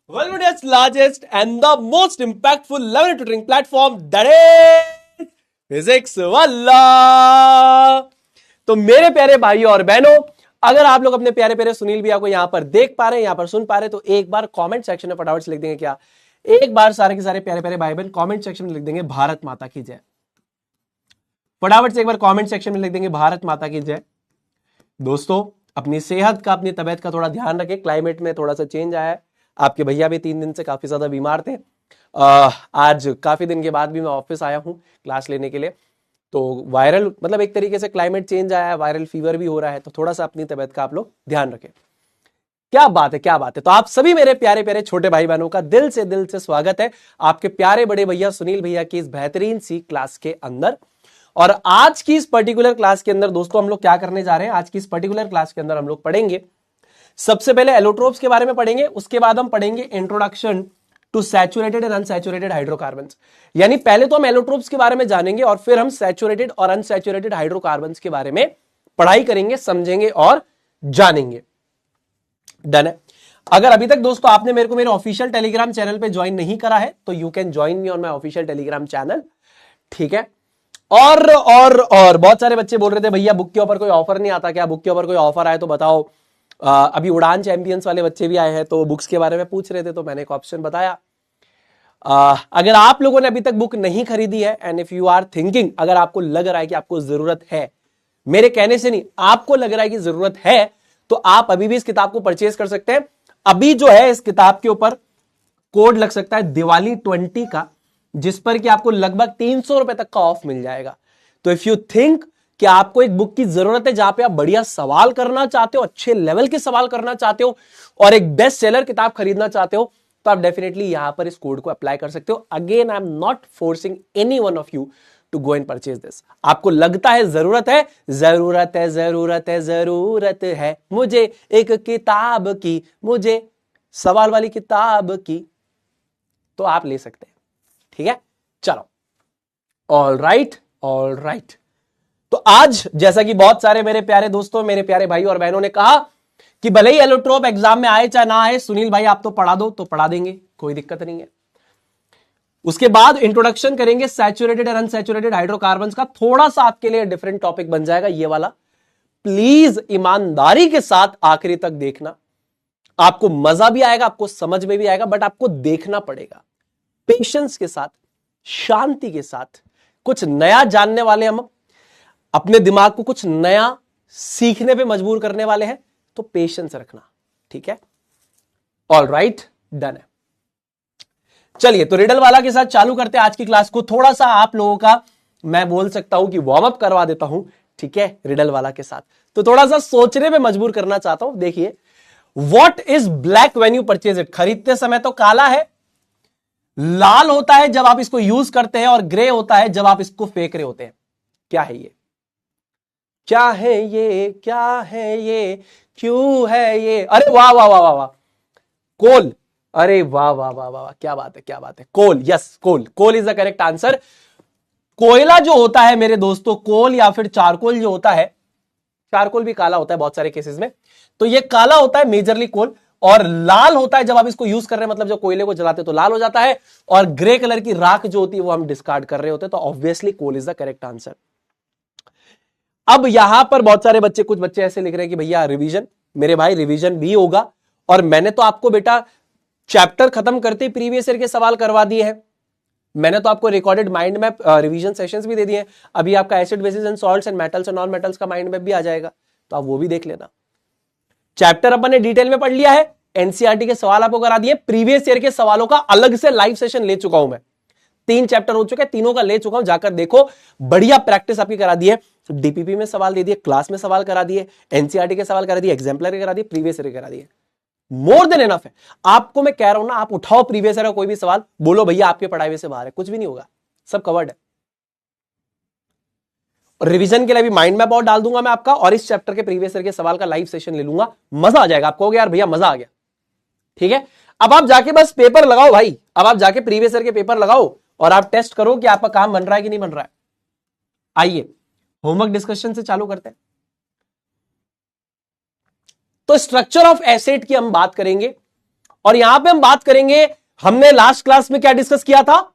Welcome to its largest and the most impactful learning tutoring platform, that is Physics Wallah। तो मेरे प्यारे भाइयों और बहनों, अगर आप लोग अपने प्यारे प्यारे सुनील भैया को यहां पर देख पा रहे हैं, यहां पर सुन पा रहे हैं, तो एक बार कमेंट सेक्शन में फटाफट से लिख देंगे क्या? एक बार सारे के सारे प्यारे प्यारे भाई बहन कमेंट सेक्शन में लिख देंगे भारत माता की जय। फटाफट से एक बार कमेंट सेक्शन में लिख देंगे भारत माता की जय। दोस्तों, अपनी सेहत का, अपनी तबीयत का थोड़ा ध्यान रखें। क्लाइमेट में थोड़ा सा चेंज आया है। आपके भैया भी 3 दिन से काफी ज्यादा बीमार थे। आज काफी दिन के बाद भी मैं ऑफिस आया हूं क्लास लेने के लिए। तो वायरल मतलब एक तरीके से क्लाइमेट चेंज आया है, वायरल फीवर भी हो रहा है, तो थोड़ा सा अपनी तबीयत का आप लोग ध्यान रखें। क्या बात है, क्या बात है। तो आप सभी मेरे प्यारे प्यारे छोटे भाई बहनों का दिल से स्वागत है आपके प्यारे बड़े भैया सुनील भैया की इस बेहतरीन सी क्लास के अंदर। और आज की इस पर्टिकुलर क्लास के अंदर दोस्तों हम लोग क्या करने जा रहे हैं? आज की इस पर्टिकुलर क्लास के अंदर हम लोग पढ़ेंगे, सबसे पहले एलोट्रोप्स के बारे में पढ़ेंगे, उसके बाद हम पढ़ेंगे introduction to saturated and unsaturated hydrocarbons. यानी पहले तो हम एलोट्रोप्स के बारे में जानेंगे और फिर हम सैचुरेटेड और अनसैचुरेटेड हाइड्रोकार्बन्स के बारे में पढ़ाई करेंगे, समझेंगे और जानेंगे। डन है। अगर अभी तक दोस्तों आपने मेरे को मेरे ऑफिशियल टेलीग्राम चैनल पे ज्वाइन नहीं करा है तो you can join me on my official Telegram channel, ठीक है। और बहुत सारे बच्चे बोल रहे थे भैया बुक के ऊपर कोई ऑफर नहीं आता क्या? बुक के ऊपर कोई ऑफर आए तो बताओ। अभी उड़ान चैंपियंस वाले बच्चे भी आए हैं तो बुक्स के बारे में पूछ रहे थे, तो मैंने एक ऑप्शन बताया। अगर आप लोगों ने अभी तक बुक नहीं खरीदी है and if you are thinking, अगर आपको लग रहा है कि आपको जरूरत है, मेरे कहने से नहीं, आपको लग रहा है कि जरूरत है, तो आप अभी भी इस किताब को परचेज कर सकते हैं। अभी जो है इस किताब के ऊपर कोड लग सकता है दिवाली 20 का, जिस पर कि आपको लगभग 300 रुपए तक का ऑफ मिल जाएगा। तो इफ यू थिंक कि आपको एक बुक की जरूरत है जहां पे आप बढ़िया सवाल करना चाहते हो, अच्छे लेवल के सवाल करना चाहते हो और एक बेस्ट सेलर किताब खरीदना चाहते हो, तो आप डेफिनेटली यहां पर इस कोड को अप्लाई कर सकते हो। Again I am not forcing any one of you to go and purchase this. आपको लगता है जरूरत है, जरूरत है, जरूरत है, जरूरत है मुझे एक किताब की, मुझे सवाल वाली किताब की, तो आप ले सकते हैं, ठीक है। चलो, ऑल राइट, ऑल राइट। तो आज जैसा कि बहुत सारे मेरे प्यारे दोस्तों, मेरे प्यारे भाई और बहनों ने कहा कि भले ही एलोट्रोप एग्जाम में आए चाहे ना आए, सुनील भाई आप तो पढ़ा दो, तो पढ़ा देंगे, कोई दिक्कत नहीं है। उसके बाद इंट्रोडक्शन करेंगे सैचुरेटेड और अनसैचुरेटेड हाइड्रोकार्बन्स का। थोड़ा सा आपके लिए डिफरेंट टॉपिक बन जाएगा ये वाला। प्लीज ईमानदारी के साथ आखिरी तक देखना, आपको मजा भी आएगा, आपको समझ में भी आएगा, बट आपको देखना पड़ेगा पेशेंस के साथ, शांति के साथ। कुछ नया जानने वाले हम, अपने दिमाग को कुछ नया सीखने पे मजबूर करने वाले हैं, तो पेशेंस रखना, ठीक है। ऑल राइट, डन है। चलिए, तो रिडल वाला के साथ चालू करते हैं आज की क्लास को। थोड़ा सा आप लोगों का मैं बोल सकता हूं कि वार्म अप करवा देता हूं, ठीक है, रिडल वाला के साथ। तो थोड़ा सा सोचने पे मजबूर करना चाहता हूं। देखिए, what is black when you purchase it? खरीदते समय तो काला है, लाल होता है जब आप इसको यूज करते हैं, और ग्रे होता है जब आप इसको फेंक रहे होते हैं। क्या है ये? क्या है ये? क्या है ये? क्यों है ये? अरे वाह वाह वाह वाह वाह, कोल। अरे वाह वाह वाह वाह, क्या बात है, क्या बात है। Coal, yes, coal, coal is the correct answer. कोयला जो होता है मेरे दोस्तों, कोल या फिर चारकोल जो होता है, चारकोल भी काला होता है बहुत सारे केसेस में, तो ये काला होता है मेजरली कोल, और लाल होता है जब आप इसको यूज कर रहे हैं, मतलब जब कोयले को जलाते हैं तो लाल हो जाता है, और ग्रे कलर की राख जो होती है वो हम डिस्कार्ड कर रहे होते हैं। तो obviously coal is the correct answer. अब यहां पर बहुत सारे बच्चे, कुछ बच्चे ऐसे लिख रहे हैं कि भैया रिवीजन। मेरे भाई रिवीजन भी होगा, और मैंने तो आपको बेटा चैप्टर खत्म करते ही प्रीवियस ईयर के सवाल करवा दिए हैं। मैंने तो आपको recorded mind map revision sessions भी दे दिए हैं। अभी आपका acid basis and salts and metals and non metals का माइंड मैप भी आ जाएगा, तो आप वो भी देख लेना। चैप्टर अपन ने डिटेल में पढ़ लिया है, एनसीईआरटी के सवाल आपको करा दिए, प्रीवियस ईयर के सवालों का अलग से लाइव सेशन ले चुका हूं मैं। 3 चैप्टर हो चुके हैं, तीनों का ले चुका हूं, जाकर देखो। बढ़िया प्रैक्टिस आपकी करा दी है, डीपीपी में सवाल दे दिए, क्लास में सवाल करा दिए, एनसीईआरटी के सवाल करा दिए, एग्जाम्पलर के करा दिए, प्रीवियस ईयर करा दिए। मोर देन एनफ है। आपको मैं कह रहा हूं ना, आप उठाओ प्रीवियस ईयर का कोई भी सवाल, बोलो भैया आपके पढ़ाई में से बाहर है, कुछ भी नहीं होगा, सब कवर्ड है। रिवीजन के लिए भी माइंड मैप और डाल दूंगा मैं आपका, और इस चैप्टर के प्रीवियस ईयर के सवाल का लाइव सेशन ले लूंगा। मजा आ जाएगा, आपको हो गया यार भैया मजा आ गया, ठीक है। अब आप जाके बस पेपर लगाओ भाई, अब आप जाके प्रीवियस ईयर के पेपर लगाओ और आप टेस्ट करो कि आपका काम बन रहा है कि नहीं बन रहा है। आइए होमवर्क डिस्कशन से चालू करते हैं। तो स्ट्रक्चर ऑफ एसिड की हम बात करेंगे और यहां पे हम बात करेंगे, हमने लास्ट क्लास में क्या डिस्कस किया था,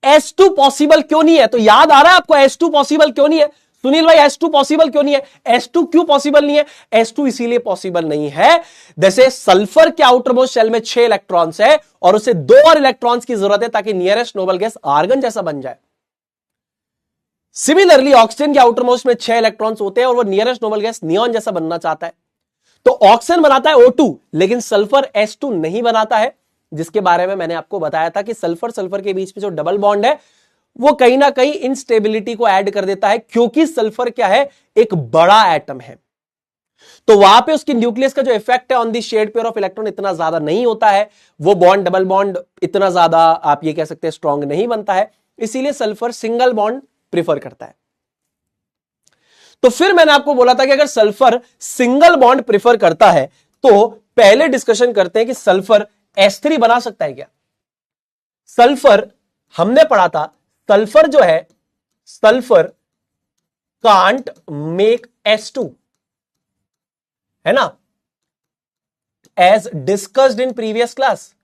S2 पॉसिबल क्यों नहीं है। तो याद आ रहा है आपको S2 पॉसिबल क्यों नहीं है? सुनील भाई S2 पॉसिबल क्यों नहीं है? S2 क्यों पॉसिबल नहीं है? S2 इसीलिए पॉसिबल नहीं है, जैसे सल्फर के आउटर मोस्ट शेल में 6 इलेक्ट्रॉन्स है और उसे 2 और इलेक्ट्रॉन्स की जरूरत है ताकि नियरेस्ट नोबल गैस आर्गन जैसा बन जाए। सिमिलरली ऑक्सीजन के आउटर मोस्ट में 6 इलेक्ट्रॉन्स होते हैं और वो नियरेस्ट नोबल गैस नियॉन जैसा बनना चाहता है। तो ऑक्सीजन बनाता है O2 लेकिन सल्फर S2 नहीं बनाता है, जिसके बारे में मैंने आपको बताया था कि सल्फर सल्फर के बीच में जो डबल बॉन्ड है वो कहीं ना कहीं इंस्टेबिलिटी को ऐड कर देता है, क्योंकि सल्फर क्या है, एक बड़ा एटम है। तो वहां पे उसकी न्यूक्लियस का जो इफेक्ट है on the shared pair of electron इतना ज्यादा नहीं होता है, वो बॉन्ड डबल बॉन्ड इतना ज्यादा आप ये कह सकते हैं स्ट्रांग नहीं बनता है, इसीलिए सल्फर सिंगल बॉन्ड प्रिफर करता है। तो फिर मैंने आपको बोला था कि अगर सल्फर सिंगल बॉन्ड प्रिफर करता है तो पहले डिस्कशन करते हैं कि सल्फर S3 बना सकता है क्या। सल्फर हमने पढ़ा था, सल्फर जो है, सल्फर कांट मेक S2, है ना, as discussed in previous class.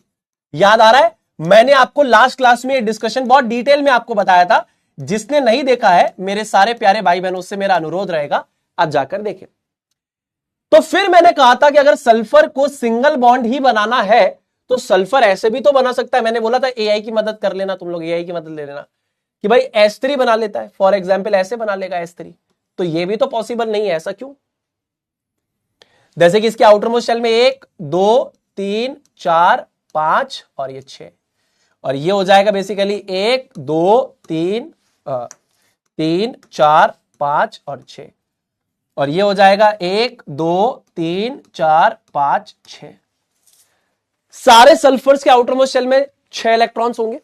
याद आ रहा है, मैंने आपको लास्ट क्लास में डिस्कशन बहुत डिटेल में आपको बताया था। जिसने नहीं देखा है मेरे सारे प्यारे भाई बहनों से मेरा अनुरोध रहेगा आप जाकर देखें। तो फिर मैंने कहा था कि अगर सल्फर को सिंगल बॉन्ड ही बनाना है तो सल्फर ऐसे भी तो बना सकता है। मैंने बोला था एआई की मदद कर लेना, तुम लोग एआई की मदद ले लेना कि भाई S3 बना लेता है, फॉर एग्जाम्पल ऐसे बना लेगा S3। तो ये भी तो पॉसिबल नहीं है, ऐसा क्यों? जैसे कि इसके आउटर मोस्ट शेल में 1 2 3 4 5 और ये 6, और ये हो जाएगा बेसिकली 1 2 3 4 5 और 6, और ये हो जाएगा 1 2 3 4 5 6। सारे सल्फर्स के आउटर मोस्ट शेल में 6 इलेक्ट्रॉन्स होंगे।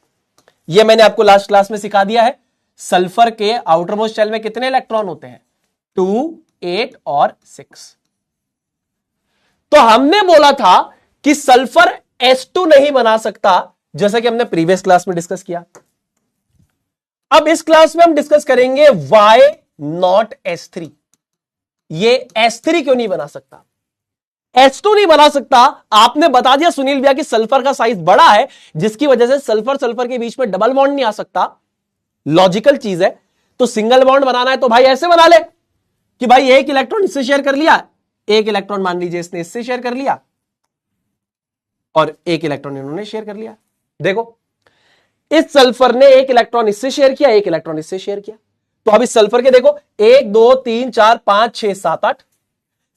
ये मैंने आपको लास्ट क्लास में सिखा दिया है। सल्फर के आउटर मोस्ट शेल में कितने इलेक्ट्रॉन होते हैं? 2 8 और 6। तो हमने बोला था कि सल्फर S2 नहीं बना सकता, जैसा कि हमने प्रीवियस क्लास में डिस्कस किया। अब इस क्लास में हम डिस्कस करेंगे वाई नॉट S3। ये S3 क्यों नहीं बना सकता, S2 नहीं बना सकता। आपने बता दिया सुनील भैया कि सल्फर का साइज बड़ा है, जिसकी वजह से सल्फर सल्फर के बीच में डबल बॉन्ड नहीं आ सकता। लॉजिकल चीज है। तो सिंगल बॉन्ड बनाना है तो भाई ऐसे बना ले कि भाई एक इलेक्ट्रॉन इससे शेयर कर लिया, एक इलेक्ट्रॉन मान लीजिए इसने इससे शेयर कर लिया और एक इलेक्ट्रॉन इन्होंने शेयर कर लिया। देखो इस सल्फर ने एक इलेक्ट्रॉन इससे शेयर किया, एक इलेक्ट्रॉन इससे शेयर किया। तो अब इस सल्फर के देखो 1 2 3 4 5 6 7 8।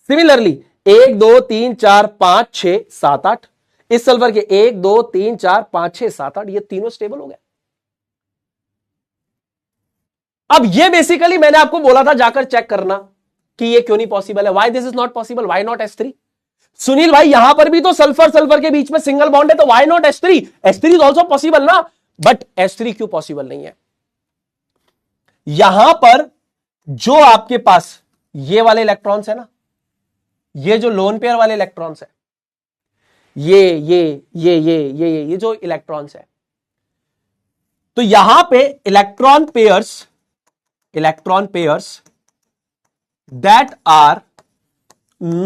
सिमिलरली 1 2 3 4 5 6 7 8। इस सल्फर के 1 2 3 4 5 6 7 8, ये तीनों स्टेबल हो गए। अब ये बेसिकली मैंने आपको बोला था जाकर चेक करना कि ये क्यों नहीं पॉसिबल है, why this is not possible, why not S3। Sunil भाई यहां पर भी तो सल्फर सल्फर के बीच में सिंगल बॉन्ड है, तो why not S3? S3 is also possible ना, बट S3 क्यों पॉसिबल नहीं है? यहां पर जो आपके पास ये वाले इलेक्ट्रॉन्स है ना, ये जो लोन पेयर वाले इलेक्ट्रॉन्स है, ये जो इलेक्ट्रॉन्स है, तो यहां पे electron pairs that are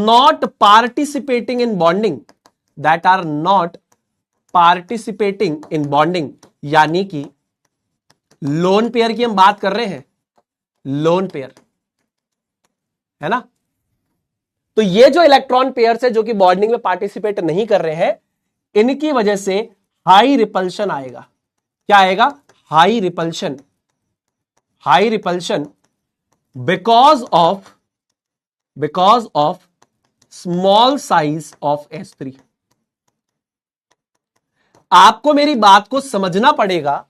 not participating in bonding, यानी कि लोन पेयर की हम बात कर रहे हैं, लोन पेयर है ना। तो ये जो इलेक्ट्रॉन पेयर्स है जो कि बॉन्डिंग में पार्टिसिपेट नहीं कर रहे हैं, इनकी वजह से हाई रिपल्शन आएगा। क्या आएगा? High repulsion because of small size of S3। आपको मेरी बात को समझना पड़ेगा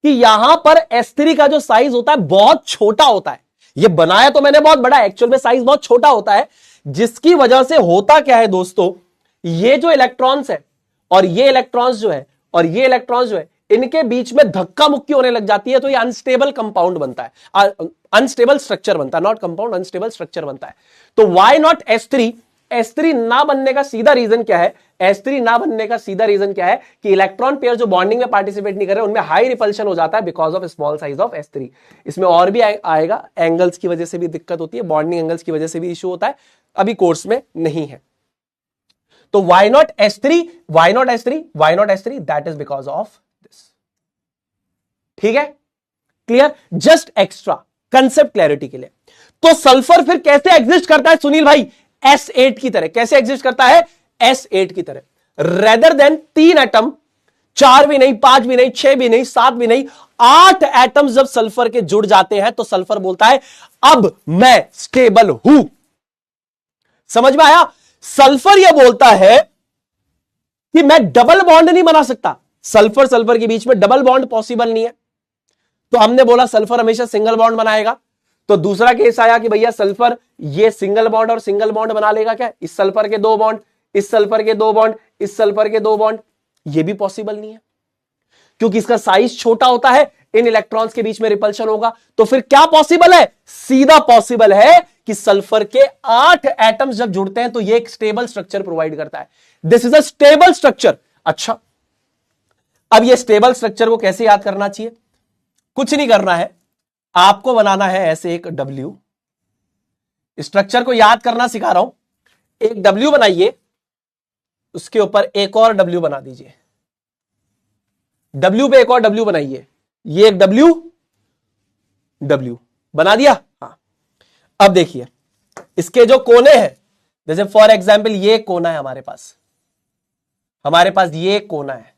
कि यहां पर S3 का जो साइज होता है बहुत छोटा होता है। ये बनाया तो मैंने बहुत बड़ा, एक्चुअल में साइज बहुत छोटा होता है, जिसकी वजह से होता क्या है दोस्तों, ये जो इलेक्ट्रॉन्स है और ये इलेक्ट्रॉन्स जो है और ये इलेक्ट्रॉन्स जो है, इनके बीच में धक्का मुक्की होने लग जाती है, तो ये अनस्टेबल कंपाउंड बनता है, अनस्टेबल स्ट्रक्चर बनता है, नॉट कंपाउंड, अनस्टेबल स्ट्रक्चर बनता है। तो व्हाई नॉट S3? S3 ना बनने का सीधा रीजन क्या है? S3 ना बनने का सीधा रीजन क्या है कि इलेक्ट्रॉन पेयर जो बॉन्डिंग में पार्टिसिपेट नहीं कर रहे, उनमें हाई रिपल्शन हो जाता है because of small size of S3। इसमें और भी आएगा, एंगल्स की वजह से भी दिक्कत होती है, बॉन्डिंग एंगल्स की वजह से भी इशू होता है। अभी कोर्स में नहीं है। तो why not S3, why not S3, why not S3, that is because of this. ठीक है, clear, just extra concept clarity के लिए। तो सल्फर फिर कैसे एग्जिस्ट करता है सुनील भाई? S8 की तरह। कैसे एग्जिस्ट करता है? S8 की तरह। रेदर देन 3 एटम, 4 भी नहीं, 5 भी नहीं, 6 भी नहीं, 7 भी नहीं, 8 एटम्स जब सल्फर के जुड़ जाते हैं तो सल्फर बोलता है अब मैं स्टेबल हूं। समझ में आया? सल्फर यह बोलता है कि मैं डबल बॉन्ड नहीं बना सकता। सल्फर सल्फर के बीच में डबल बॉन्ड पॉसिबल नहीं है। तो हमने बोला सल्फर हमेशा सिंगल बॉन्ड बनाएगा। तो दूसरा केस आया कि भैया सल्फर ये सिंगल बॉन्ड और सिंगल बॉन्ड बना लेगा क्या? इस सल्फर के 2 बॉन्ड, इस सल्फर के 2 बॉन्ड, इस सल्फर के 2 बॉन्ड। ये भी पॉसिबल नहीं है क्योंकि इसका साइज छोटा होता है, इन इलेक्ट्रॉन्स के बीच में रिपल्शन होगा। तो फिर क्या पॉसिबल है? सीधा पॉसिबल है कि सल्फर के 8 एटम्स जब जुड़ते हैं तो ये एक स्टेबल स्ट्रक्चर प्रोवाइड करता है। This is a stable structure. अच्छा, अब ये स्टेबल स्ट्रक्चर को कैसे याद करना चाहिए? कुछ नहीं करना है, आपको बनाना है ऐसे एक W। स्ट्रक्चर को याद करना सिखा रहा हूं। एक W बनाइए, उसके ऊपर एक और W बना दीजिए। W पे एक और W बनाइए। ये एक W बना दिया। हाँ, अब देखिए इसके जो कोने हैं, जैसे फॉर एग्जाम्पल ये कोना है हमारे पास, हमारे पास ये कोना है,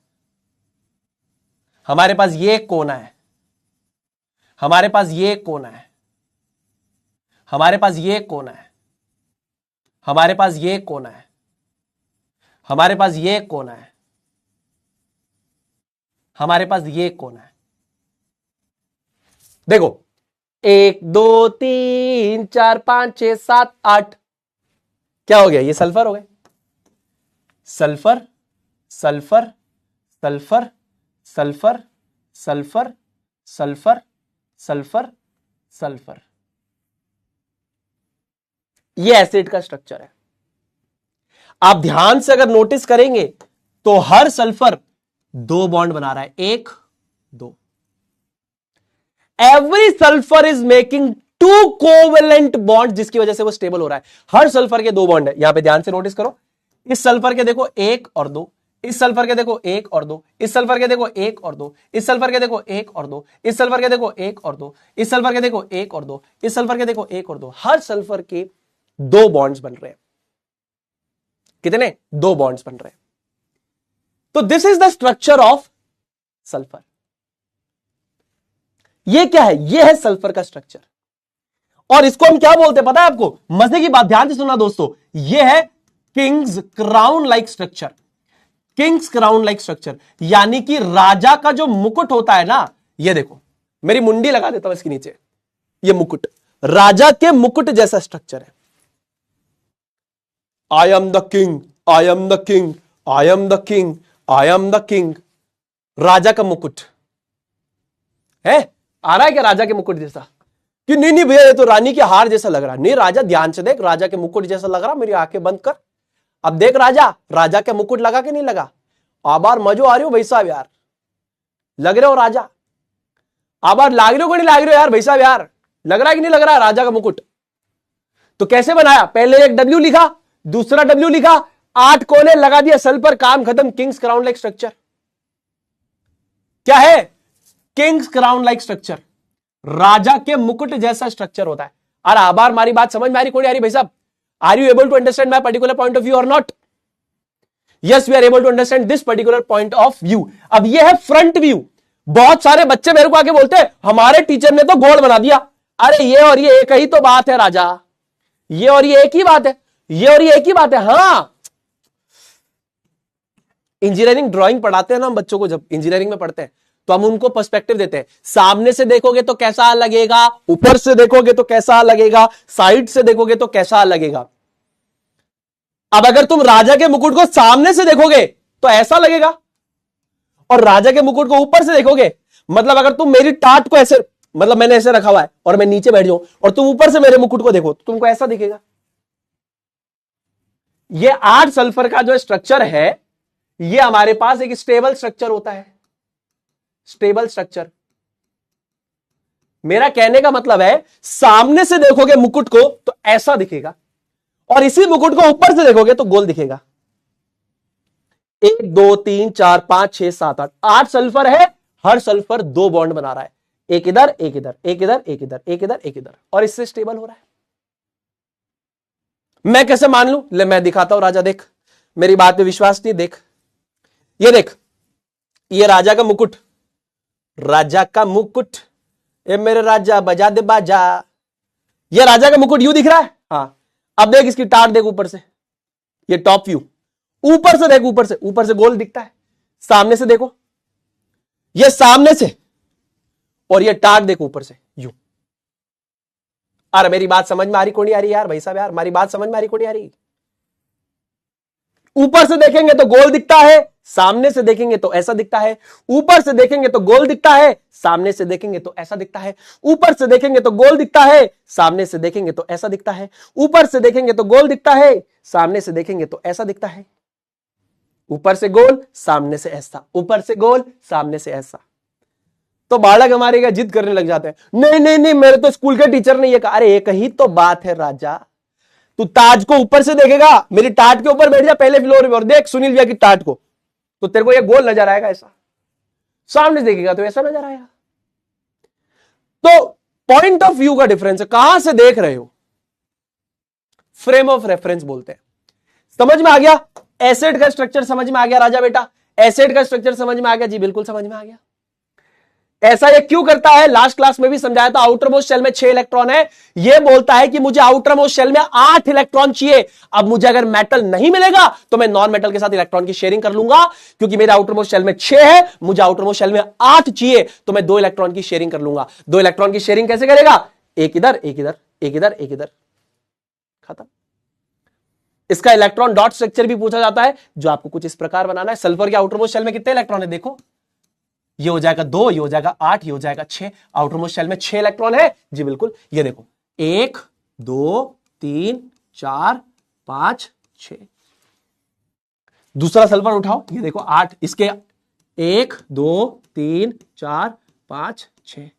हमारे पास ये कोना है, हमारे पास ये कोना है, हमारे पास ये कोना है, हमारे पास ये कोना है, हमारे पास ये कोना है, हमारे पास ये कोना है। देखो 1 2 3 4 5 6 7 8, क्या हो गया? ये सल्फर हो गए। Sulphur sulphur sulphur sulphur sulphur sulphur sulphur sulphur, ये एसिड का स्ट्रक्चर है। आप ध्यान से अगर नोटिस करेंगे तो हर सल्फर 2 बॉन्ड बना रहा है, 1 2। Every sulphur is making 2 covalent bond, जिसकी वजह से वो स्टेबल हो रहा है। हर सल्फर के 2 बॉन्ड है। यहां पे ध्यान से नोटिस करो, इस सल्फर के देखो 1 और 2, इस सल्फर के देखो 1 और 2, इस सल्फर के देखो 1 और 2, इस सल्फर के देखो 1 और 2, इस सल्फर के देखो 1 और 2, इस सल्फर के देखो 1 और 2, इस सल्फर के देखो 1 और 2। हर सल्फर के 2 बॉन्ड्स बन रहे हैं। कितने? 2 बॉन्ड्स बन रहे हैं। तो this is the structure of sulphur. ये क्या है? ये है सल्फर का स्ट्रक्चर। और इसको हम क्या बोलते हैं पता है आपको? मजे की बात, ध्यान से सुनना दोस्तों, ये है Kings crown like structure. Kings crown like structure यानी कि राजा का जो मुकुट होता है ना, ये देखो, मेरी मुंडी लगा देता हूं इसके नीचे, ये मुकुट, राजा के मुकुट जैसा स्ट्रक्चर है। I am the king, I am the king, I am the king, I am the king. राजा का मुकुट है, आ रहा है क्या राजा के मुकुट जैसा? कि नहीं नहीं भैया ये तो रानी के हार जैसा लग रहा। नहीं राजा, ध्यान से देख, राजा के मुकुट जैसा लग रहा, मेरी आंखें बंद कर। अब देख राजा, राजा के मुकुट लगा कि नहीं लगा? आबार मजो आ रही हो भाई साहब यार, लग रहे हो राजा? आबार लाग रहे हो कि नहीं लाग रहे हो यार भाई साहब यार? लग रहा है कि नहीं लग रहा है राजा का मुकुट? तो कैसे बनाया? पहले एक W लिखा, दूसरा W लिखा, 8 कोने लगा दिया, सल्फर, काम खत्म। Kings crown like structure. क्या है? किंग्स क्राउन लाइक स्ट्रक्चर, राजा के मुकुट जैसा स्ट्रक्चर होता है। अरे आबार मारी बात समझ में आ रही कोई आ रही भाई साहब? Are you able to understand my particular point of view और not? Yes, we are able to understand this particular point of view. अब ये है फ्रंट व्यू। बहुत सारे बच्चे मेरे को आके बोलते हैं हमारे टीचर ने तो गोल बना दिया। अरे ये और ये एक ही तो बात है राजा, ये और ये एक ही बात है, ये और ये एक ही बात है। हाँ, इंजीनियरिंग ड्राइंग पढ़ाते हैं ना हम बच्चों को, जब इंजीनियरिंग में पढ़ते हैं तो हम उनको पर्सपेक्टिव देते हैं। सामने से देखोगे तो कैसा लगेगा, ऊपर से देखोगे तो कैसा लगेगा, साइड से देखोगे तो कैसा लगेगा। अब अगर तुम राजा के मुकुट को सामने से देखोगे तो ऐसा लगेगा, और राजा के मुकुट को ऊपर से देखोगे, मतलब अगर तुम मेरी टाट को ऐसे, मतलब मैंने ऐसे रखा हुआ है और मैं नीचे बैठ जाऊं और तुम ऊपर से मेरे मुकुट को देखो तो तुमको ऐसा दिखेगा। ये 8 सल्फर का जो स्ट्रक्चर है, ये हमारे पास एक स्टेबल स्ट्रक्चर होता है। स्टेबल स्ट्रक्चर, मेरा कहने का मतलब है सामने से देखोगे मुकुट को तो ऐसा दिखेगा, और इसी मुकुट को ऊपर से देखोगे तो गोल दिखेगा। 1 2 3 4 5 6 7 8 8 सल्फर है, हर सल्फर 2 बॉन्ड बना रहा है, एक इधर एक इधर, एक इधर एक इधर, एक इधर एक इधर, और इससे स्टेबल हो रहा है। मैं कैसे मान लूं? ले मैं दिखाता हूं राजा, देख मेरी बात पे विश्वास नहीं, देख ये देख, ये राजा का मुकुट, राजा का मुकुट, ए मेरे राजा बजा दे बाजा, ये राजा का मुकुट यूं दिख रहा है। हाँ, अब देख इसकी टाट देख ऊपर से, ये टॉप व्यू, ऊपर से देख, ऊपर से गोल दिखता है, सामने से देखो, ये सामने से, और ये टाट देखो ऊपर से यूं। अरे मेरी बात समझ में आ रही कौन नहीं आ रही यार? भाई साहब यार, हमारी बात समझ में आ रही कौन नहीं आ रही? ऊपर से देखेंगे तो गोल दिखता है, सामने से देखेंगे तो ऐसा दिखता है। ऊपर से देखेंगे तो गोल दिखता है, सामने से देखेंगे तो ऐसा दिखता है। ऊपर से देखेंगे तो गोल दिखता है, सामने से देखेंगे तो ऐसा दिखता है। ऊपर से देखेंगे तो गोल दिखता है, सामने से देखेंगे तो ऐसा दिखता है। ऊपर से गोल, सामने से ऐसा, ऊपर से गोल, सामने से ऐसा। तो बालक हमारे क्या जिद करने लग जाते हैं, नहीं नहीं नहीं, मेरे तो स्कूल के टीचर ने ये कहा। अरे एक ही तो बात है राजा, तू ताज को ऊपर से देखेगा, मेरी टाट के ऊपर बैठ जा पहले फ्लोर पे और देख सुनील भैया की टाट को, तो तेरे को ये गोल नजर आएगा ऐसा, सामने से देखेगा तो ऐसा नजर आएगा। तो पॉइंट ऑफ व्यू का डिफरेंस है, कहां से देख रहे हो, फ्रेम ऑफ रेफरेंस बोलते हैं। समझ में आ गया? एसिड का स्ट्रक्चर समझ में आ गया राजा बेटा? एसिड का स्ट्रक्चर समझ में आ गया? जी बिल्कुल समझ में आ गया। ऐसा ये क्यों करता है, लास्ट क्लास में भी समझाया था। आउटर मोस्ट शेल में 6 इलेक्ट्रॉन है, ये बोलता है कि मुझे आउटर मोस्ट शेल में 8 इलेक्ट्रॉन चाहिए। अब मुझे अगर मेटल नहीं मिलेगा तो मैं नॉन मेटल के साथ इलेक्ट्रॉन की शेयरिंग कर लूंगा, क्योंकि मेरे आउटर मोस्ट शेल में 6 है, मुझे आउटर मोस्ट शेल में 8 चाहिए, तो मैं 2 इलेक्ट्रॉन की शेयरिंग कर लूंगा। 2 इलेक्ट्रॉन की शेयरिंग कैसे करेगा? एक इधर एक इधर, एक इधर एक इधर, खत्म। इसका इलेक्ट्रॉन डॉट स्ट्रक्चर भी पूछा जाता है, जो आपको कुछ इस प्रकार बनाना है। सल्फर के आउटर मोस्ट शेल में कितने इलेक्ट्रॉन है देखो, ये हो जाएगा 2, ये हो जाएगा 8, ये हो जाएगा 6। आउटर मोस्ट शेल में 6 इलेक्ट्रॉन है जी बिल्कुल। ये देखो 1 2 3 4 5 6। दूसरा सल्फर उठाओ, ये देखो 8, इसके 1 2 3 4 5 6।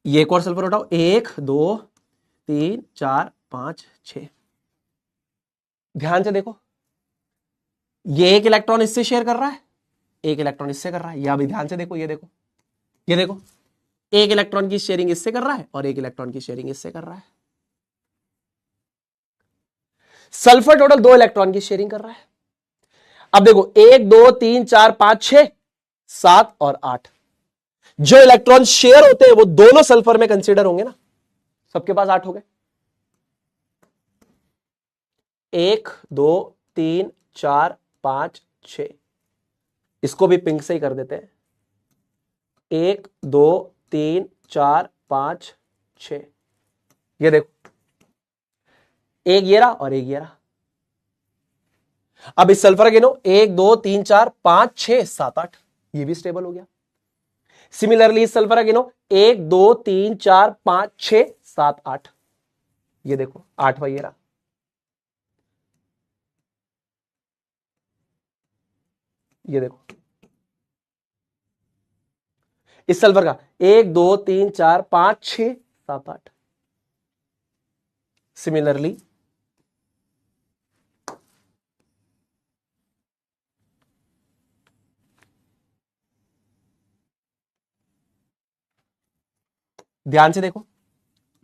ये एक और सल्फर उठाओ, 1 2 3 4 5 6। ध्यान से देखो, ये एक इलेक्ट्रॉन इससे शेयर कर रहा है, एक इलेक्ट्रॉन इससे कर रहा है। यह भी ध्यान से देखो, ये देखो, ये देखो, एक इलेक्ट्रॉन की शेयरिंग इससे कर रहा है और एक इलेक्ट्रॉन की शेयरिंग इससे कर रहा है। सल्फर टोटल 2 इलेक्ट्रॉन की शेयरिंग कर रहा है। अब देखो 1 2 3 4 5 6 7 और 8, जो इलेक्ट्रॉन शेयर होते हैं वो दोनों सल्फर में कंसीडर होंगे ना, सबके पास 8 हो गए। 1 2 3 4 5 6, इसको भी पिंक से ही कर देते हैं। 1 2 3 4 5 6, ये देखो, एक ये रहा और एक ये रहा। अब इस सल्फर गिनो, 1 2 3 4 5 6 7 8, ये भी स्टेबल हो गया। सिमिलरली इस सल्फर गिनो, 1 2 3 4 5 6 7 8, ये देखो 8वां ये रहा। ये देखो इस सल्फर का 1 2 3 4 5 6 7 8। सिमिलरली ध्यान से देखो,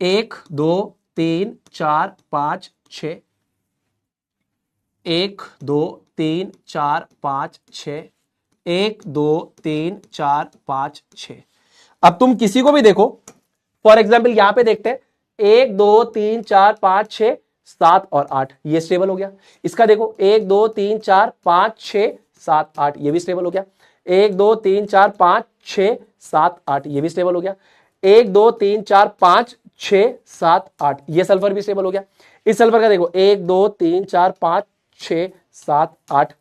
1 2 3 4 5 6, 1 2 3 4 5 6, 1 2 3 4 5 6। अब तुम किसी को भी देखो, फॉर एग्जाम्पल यहां पे देखते हैं, 1 2 3 4 5 6 7 और 8, ये स्टेबल हो गया। इसका देखो 1 2 3 4 5 6 7 8, ये भी स्टेबल हो गया। 1 2 3 4 5 6 7 8, ये भी स्टेबल हो गया। 1 2 3 4 5 6 7 8, ये सल्फर भी स्टेबल हो गया। इस सल्फर का देखो 1 2 3 4 5 6 7 8,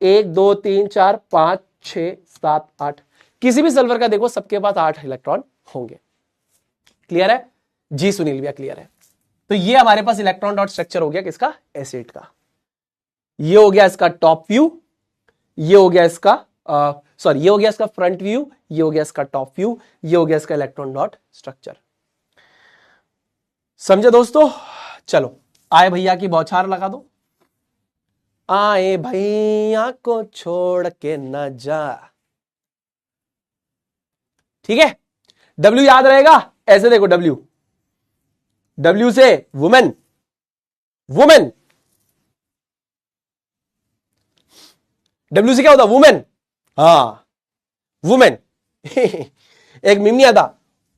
1 2 3 4 5 6 7 8, किसी भी सल्फर का देखो सबके पास 8 इलेक्ट्रॉन होंगे। क्लियर है जी सुनील भैया? क्लियर है। तो ये हमारे पास इलेक्ट्रॉन डॉट स्ट्रक्चर हो गया किसका? एसिड का। ये हो गया इसका टॉप व्यू, ये हो गया इसका ये हो गया इसका फ्रंट व्यू, ये हो गया इसका टॉप व्यू, ये हो गया इसका इलेक्ट्रॉन डॉट स्ट्रक्चर। समझे दोस्तों? चलो आए भैया की बौछार लगा दो। आए भैया को छोड़ के न जा। ठीक है, डब्ल्यू याद रहेगा, ऐसे देखो डब्ल्यू, डब्ल्यू से वुमेन, वुमेन, डब्ल्यू से क्या होता, वुमेन, हाँ वुमेन। एक मीम नहीं आता,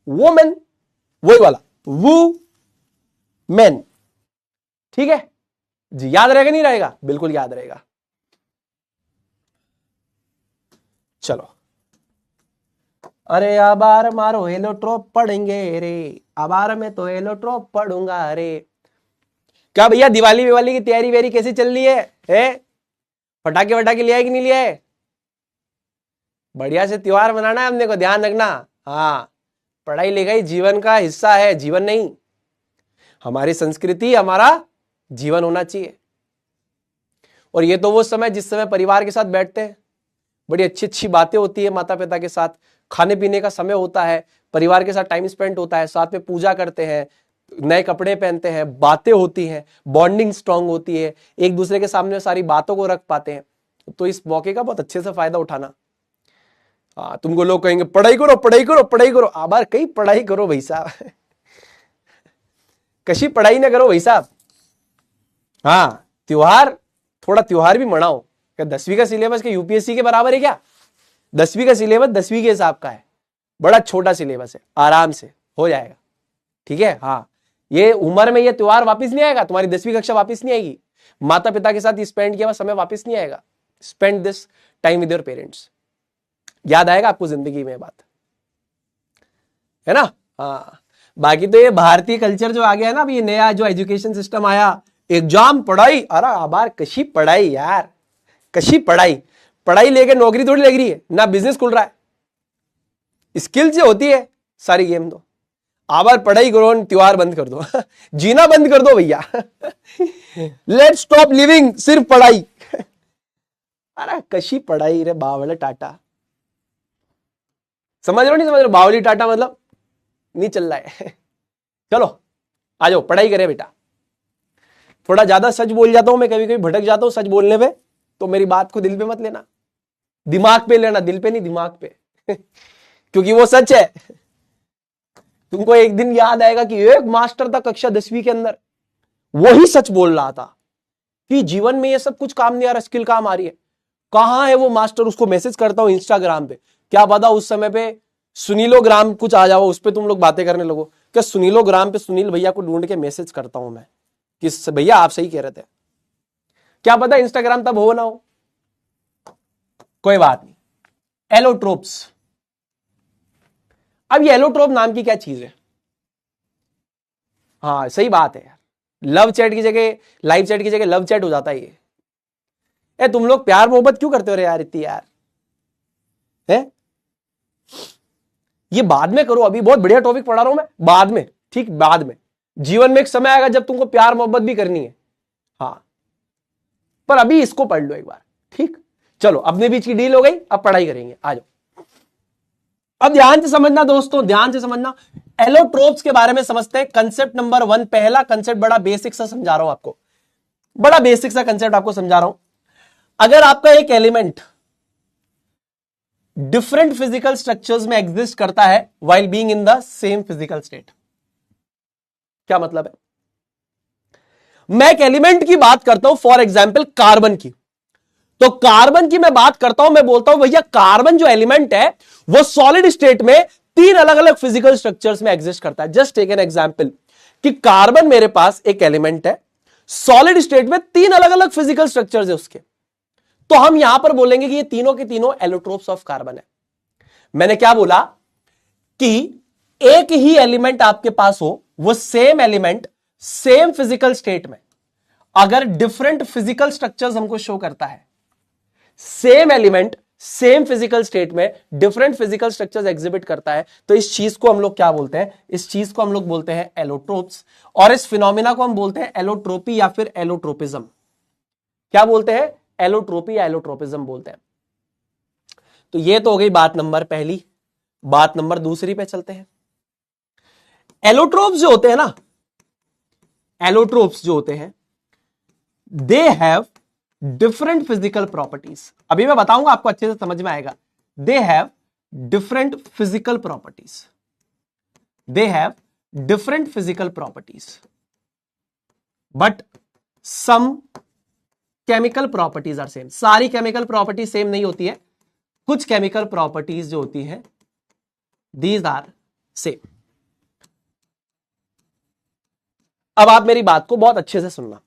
वुमेन, वही वाला वू मैन। ठीक है जी, याद रहेगा नहीं रहेगा, बिल्कुल याद रहेगा। चलो, अरे आबार मारो हेलोट्रोप पढ़ेंगे रे, आबार में तो हेलोट्रोप पढ़ूंगा रे। क्या भैया दिवाली विवाली की तैयारी वेरी कैसी चल रही है? पटाखे वटाखे लिया है कि नहीं लिया है? बढ़िया से त्योहार मनाना है हमने को, ध्यान रखना। हाँ, पढ़ाई लिखाई जीवन का हिस्सा है, जीवन नहीं। हमारी संस्कृति हमारा जीवन होना चाहिए। और ये तो वो समय जिस समय परिवार के साथ बैठते हैं, बड़ी अच्छी अच्छी बातें होती है, माता पिता के साथ खाने पीने का समय होता है, परिवार के साथ टाइम स्पेंड होता है, साथ में पूजा करते हैं, नए कपड़े पहनते हैं, बातें होती हैं, बॉन्डिंग स्ट्रांग होती है, एक दूसरे के सामने सारी बातों को रख पाते हैं। तो इस मौके का बहुत अच्छे से फायदा उठाना। हाँ, तुमको लोग कहेंगे पढ़ाई करो पढ़ाई करो पढ़ाई करो, आबार कई पढ़ाई करो भाई साहब। कशी पढ़ाई ना करो भाई साहब। हाँ, त्योहार, थोड़ा त्योहार भी मनाओ। क्या 10वीं का सिलेबस के यूपीएससी के बराबर है क्या? 10वीं का सिलेबस 10वीं के हिसाब का है, बड़ा छोटा सिलेबस है, आराम से हो जाएगा। ठीक है, हाँ, ये उम्र में ये त्योहार वापस नहीं आएगा, तुम्हारी 10वीं कक्षा वापस नहीं आएगी, माता पिता के साथ स्पेंड किया हुआ समय वापस नहीं आएगा। Spend this time with your parents, याद आएगा आपको जिंदगी में बात, है ना। हाँ, बाकी तो ये भारतीय कल्चर जो आ गया है ना, अभी ये नया जो एजुकेशन सिस्टम आया, एग्जाम पढ़ाई, अरे आबार कशी पढ़ाई यार, कशी पढ़ाई, पढ़ाई लेके नौकरी थोड़ी लग रही है ना, बिजनेस खुल रहा है। स्किल से होती है सारी गेम। तो आबार पढ़ाई करो, त्योहार बंद कर दो। जीना बंद कर दो भैया। लेट्स स्टॉप लिविंग, सिर्फ पढ़ाई। अरे कशी पढ़ाई रे बावले टाटा, समझ रहे हो नहीं समझ रहे हो? बावली टाटा मतलब नहीं चल रहा है। चलो आ जाओ, पढ़ाई करें बेटा। थोड़ा ज्यादा सच बोल जाता हूं मैं, कभी कभी भटक जाता हूं सच बोलने पे, तो मेरी बात को दिल पे मत लेना, दिमाग पे लेना, दिल पे नहीं दिमाग पे। क्योंकि वो सच है। तुमको एक दिन याद आएगा कि एक मास्टर था कक्षा 10वीं के अंदर, वही सच बोल रहा था कि जीवन में ये सब कुछ काम नहीं आ रहा, स्किल काम आ रही है। कहां है वो मास्टर? उसको मैसेज करता हूं इंस्टाग्राम पे, क्या पता उस समय पे सुनीलोग्राम कुछ आ जाओ, उस पर तुम लोग बातें करने लगो। क्या सुनीलोग्राम पे सुनील भैया को ढूंढ के मैसेज करता हूं मैं कि भैया आप सही कह रहे थे, क्या पता इंस्टाग्राम तब हो ना हो, कोई बात नहीं। एलोट्रोप्स, अब ये एलोट्रोप नाम की क्या चीज है? हाँ सही बात है यार, लव चैट की जगह, लाइव चैट की जगह लव चैट हो जाता है ये। तुम लोग प्यार मोहब्बत क्यों करते हो रे यार इतनी यार, है? ये बाद में करो, अभी बहुत बढ़िया टॉपिक पढ़ा रहा हूं मैं, बाद में, ठीक बाद में। जीवन में एक समय आएगा जब तुमको प्यार मोहब्बत भी करनी है, हाँ, पर अभी इसको पढ़ लो एक बार, ठीक। चलो, अपने बीच की डील हो गई, अब पढ़ाई करेंगे, आ जाओ। अब ध्यान से समझना दोस्तों, ध्यान से समझना। एलोट्रोप्स के बारे में समझते हैं। कंसेप्ट नंबर 1, पहला कंसेप्ट बड़ा बेसिक सा समझा रहा हूं आपको, बड़ा बेसिक सा कंसेप्ट आपको समझा रहा हूं। अगर आपका एक एलिमेंट डिफरेंट फिजिकल स्ट्रक्चर्स में एग्जिस्ट करता है while being in the same physical state, क्या मतलब है? मैं एक एलिमेंट की बात करता हूं, फॉर एग्जाम्पल कार्बन की, तो कार्बन की मैं बात करता हूं, मैं बोलता हूं भैया कार्बन जो एलिमेंट है वो सॉलिड स्टेट में 3 अलग अलग फिजिकल स्ट्रक्चर्स में एग्जिस्ट करता है। जस्ट टेक एन एग्जांपल कि कार्बन मेरे पास एक एलिमेंट है, सॉलिड स्टेट में 3 अलग अलग फिजिकल स्ट्रक्चर्स है उसके, तो हम यहां पर बोलेंगे कि ये तीनों के तीनों एलोट्रोप्स ऑफ कार्बन है। मैंने क्या बोला कि एक ही एलिमेंट आपके पास हो, वो same element same physical state में अगर डिफरेंट फिजिकल स्ट्रक्चर्स हमको शो करता है, same element same physical state में डिफरेंट फिजिकल स्ट्रक्चर्स एग्जिबिट करता है, तो इस चीज को हम लोग क्या बोलते हैं? इस चीज को हम लोग बोलते हैं एलोट्रोप्स, और इस फिनोमिना को हम बोलते हैं एलोट्रोपी या फिर एलोट्रोपिज्म। क्या बोलते हैं? एलोट्रोपी या एलोट्रोपिज्म बोलते हैं। तो ये तो हो गई बात नंबर पहली। बात नंबर दूसरी पे चलते हैं। एलोट्रोप्स जो होते हैं ना, एलोट्रोप्स जो होते हैं they have different physical properties. अभी मैं बताऊंगा, आपको अच्छे से समझ में आएगा। They have different physical properties, they have different physical properties, but some chemical properties are same. सारी केमिकल प्रॉपर्टीज सेम नहीं होती है, कुछ केमिकल प्रॉपर्टीज जो होती है दीज आर सेम। अब आप मेरी बात को बहुत अच्छे से सुनना।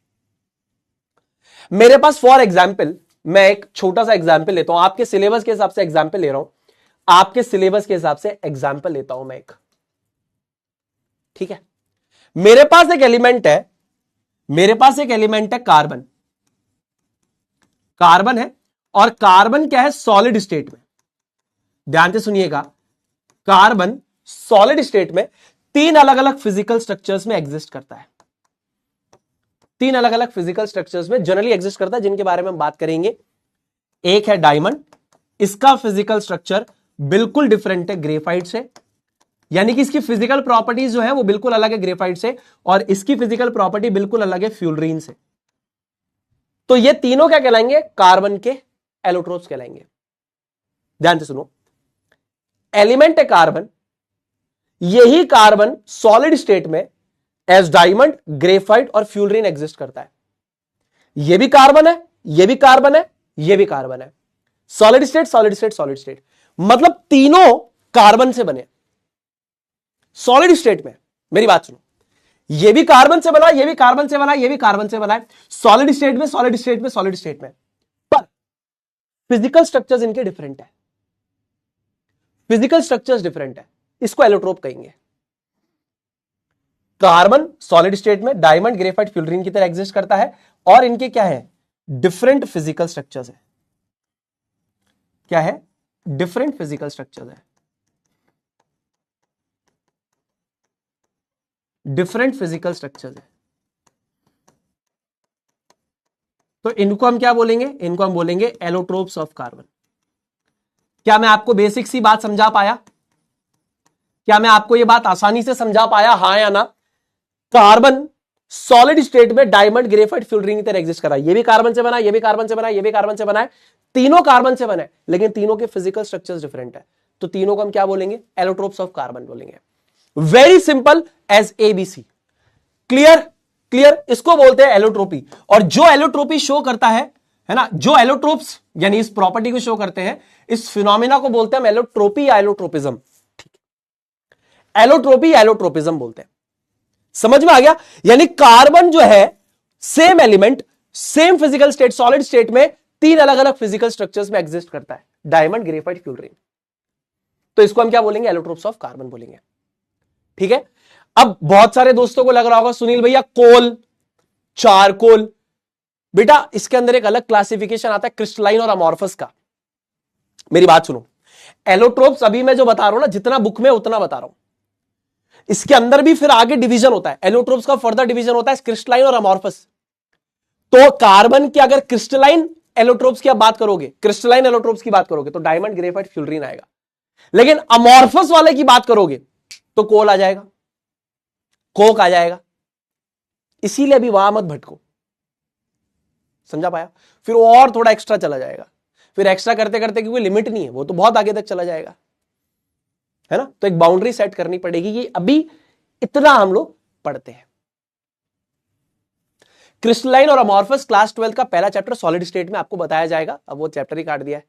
मेरे पास फॉर एग्जाम्पल, मैं एक छोटा सा एग्जाम्पल लेता हूं, आपके सिलेबस के हिसाब से एग्जाम्पल ले रहा हूं, आपके सिलेबस के हिसाब से एग्जाम्पल लेता हूं मैं एक, ठीक है। मेरे पास एक एलिमेंट है, मेरे पास एक एलिमेंट है कार्बन, कार्बन है, और कार्बन क्या है, सॉलिड स्टेट में। ध्यान से सुनिएगा, कार्बन सॉलिड स्टेट में तीन अलग अलग फिजिकल स्ट्रक्चर्स में एग्जिस्ट करता है, तीन अलग अलग फिजिकल स्ट्रक्चर्स में जनरली एग्जिस्ट करता है, जिनके बारे में हम बात करेंगे। एक है डायमंड, इसका फिजिकल स्ट्रक्चर बिल्कुल डिफरेंट है ग्रेफाइट से, यानी कि इसकी फिजिकल प्रॉपर्टीज जो है वो बिल्कुल अलग है ग्रेफाइट से, और इसकी फिजिकल प्रॉपर्टी बिल्कुल अलग है फ्यूलरीन से। तो ये तीनों क्या कहलाएंगे, कार्बन के एलोट्रोप्स कहलाएंगे। ध्यान से सुनो, एलिमेंट है कार्बन, यही कार्बन सॉलिड स्टेट में एज डायमंड, ग्रेफाइट और फ्यूलरीन एग्जिस्ट करता है। यह भी कार्बन है, यह भी कार्बन है, यह भी कार्बन है, solid state solid state solid state, मतलब तीनों कार्बन से बने सॉलिड स्टेट में। मेरी बात सुनो, यह भी कार्बन से बना, यह भी कार्बन से बना, यह भी कार्बन से बना है, सॉलिड स्टेट में सॉलिड स्टेट में सॉलिड स्टेट में, पर फिजिकल स्ट्रक्चर्स इनके डिफरेंट है, फिजिकल स्ट्रक्चर्स डिफरेंट है, इसको एलोट्रोप कहेंगे। कार्बन सॉलिड स्टेट में डायमंड, ग्रेफाइट, फ्यूलरीन की तरह एग्जिस्ट करता है, और इनके क्या है, डिफरेंट फिजिकल स्ट्रक्चर्स है। क्या है, डिफरेंट फिजिकल स्ट्रक्चर्स है, डिफरेंट फिजिकल स्ट्रक्चर्स है। तो इनको हम क्या बोलेंगे, इनको हम बोलेंगे एलोट्रोप्स ऑफ कार्बन। क्या मैं आपको बेसिक सी बात समझा पाया, क्या मैं आपको यह बात आसानी से समझा पाया, हां या ना। कार्बन सॉलिड स्टेट में डायमंड, ग्रेफाइट, फ्यूलरीन की तरह एग्जिस्ट कर रहा है, ये भी कार्बन से बना, ये भी कार्बन से बना, ये भी कार्बन से बना है, तीनों कार्बन से बने, लेकिन तीनों के फिजिकल स्ट्रक्चर्स डिफरेंट है, तो तीनों को हम क्या बोलेंगे, एलोट्रोप्स ऑफ कार्बन बोलेंगे। Very simple as ABC, clear, clear, इसको बोलते हैं एलोट्रोपी। और जो एलोट्रोपी शो करता है ना, जो एलोट्रोप्स यानी इस प्रॉपर्टी को शो करते हैं, इस फिनोमिना को बोलते हैं हम एलोट्रोपी या एलोट्रोपिज्म। एलोट्रोपी या एलोट्रोपिज्म बोलते हैं, समझ में आ गया। यानी कार्बन जो है same element, same physical state, solid state में तीन अलग अलग फिजिकल स्ट्रक्चर्स में एग्जिस्ट करता है, डायमंड, ग्रेफाइट, फ्यूलरीन। तो इसको हम क्या बोलेंगे, एलोट्रोप्स ऑफ कार्बन बोलेंगे, ठीक है। अब बहुत सारे दोस्तों को लग रहा होगा सुनील भैया कोल, चारकोल, बेटा इसके अंदर एक अलग क्लासिफिकेशन आता है क्रिस्टलाइन और अमॉर्फस का। मेरी बात सुनो, एलोट्रोप्स अभी मैं जो बता रहा हूं ना, जितना बुक में उतना बता रहा हूं, इसके अंदर भी फिर आगे डिवीजन होता है, एलोट्रोप्स का फर्दर डिवीजन होता है क्रिस्टलाइन और अमॉर्फस। तो कार्बन की अगर क्रिस्टलाइन एलोट्रोप्स की आप बात करोगे, क्रिस्टलाइन एलोट्रोप्स की बात करोगे तो डायमंड, ग्रेफाइट, फ्यूलरीन आएगा, लेकिन अमॉर्फस वाले की बात करोगे तो कोल आ जाएगा, कोक आ जाएगा। इसीलिए अभी वहां मत भटको, समझा पाया। फिर वो और थोड़ा एक्स्ट्रा चला जाएगा, फिर एक्स्ट्रा करते करते क्योंकि लिमिट नहीं है, वो तो बहुत आगे तक चला जाएगा, है ना। तो एक बाउंड्री सेट करनी पड़ेगी कि अभी इतना हम लोग पढ़ते हैं। क्रिस्टलाइन और अमॉर्फस क्लास 12 का पहला चैप्टर सॉलिड स्टेट में आपको बताया जाएगा। अब वो चैप्टर ही काट दिया है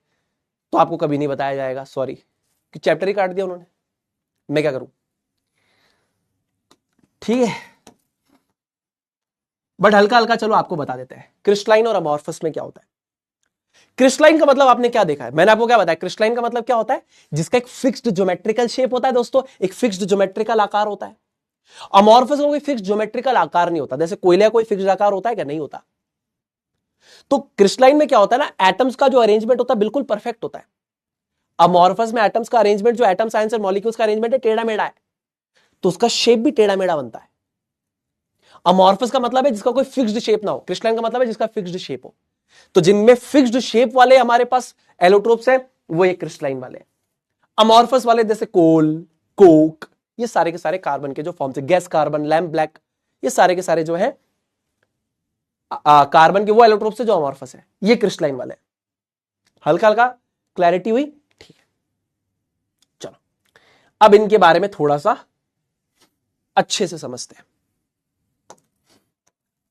तो आपको कभी नहीं बताया जाएगा, सॉरी, कि चैप्टर ही काट दिया उन्होंने, मैं क्या करूं, ठीक है। बट हल्का हल्का चलो आपको बता देते हैं क्रिस्टलाइन और अमॉर्फस में क्या होता है। क्रिस्टलाइन का मतलब आपने क्या देखा है, मैंने आपको क्या बताया, क्रिस्टलाइन का मतलब क्या होता है, जिसका एक फिक्स्ड ज्योमेट्रिकल शेप होता है दोस्तों, एक फिक्स्ड ज्योमेट्रिकल आकार होता है। अमॉर्फस का कोई फिक्स्ड ज्योमेट्रिकल आकार नहीं होता, जैसे कोयले का कोई फिक्स्ड आकार होता है क्या, नहीं होता। तो क्रिस्टलाइन में क्या होता है ना, एटम्स का जो अरेंजमेंट होता है बिल्कुल परफेक्ट होता है। अमॉर्फस में एटम्स का अरेंजमेंट, जो एटम साइंस और मॉलिक्यूल्स का अरेंजमेंट है, टेढ़ा मेढ़ा है, तो उसका शेप भी टेढ़ा मेढ़ा बनता है। अमॉर्फस का मतलब है जिसका कोई फिक्स्ड शेप ना हो, क्रिस्टलाइन का मतलब है जिसका फिक्स्ड शेप हो। तो जिनमें फिक्स्ड शेप वाले हमारे पास एलोट्रोप्स हैं वो ये क्रिस्टलाइन वाले हैं। अमॉर्फस वाले जैसे कोल, कोक, ये सारे के सारे कार्बन के जो फॉर्म्स है, गैस कार्बन, लैम्प ब्लैक, ये सारे के सारे जो है कार्बन के वो एलोट्रोप से जो अमॉर्फस है, ये क्रिस्टलाइन वाले हैं। हल्का हल्का क्लैरिटी हुई? ठीक है, चलो अब इनके बारे में थोड़ा सा अच्छे से समझते हैं।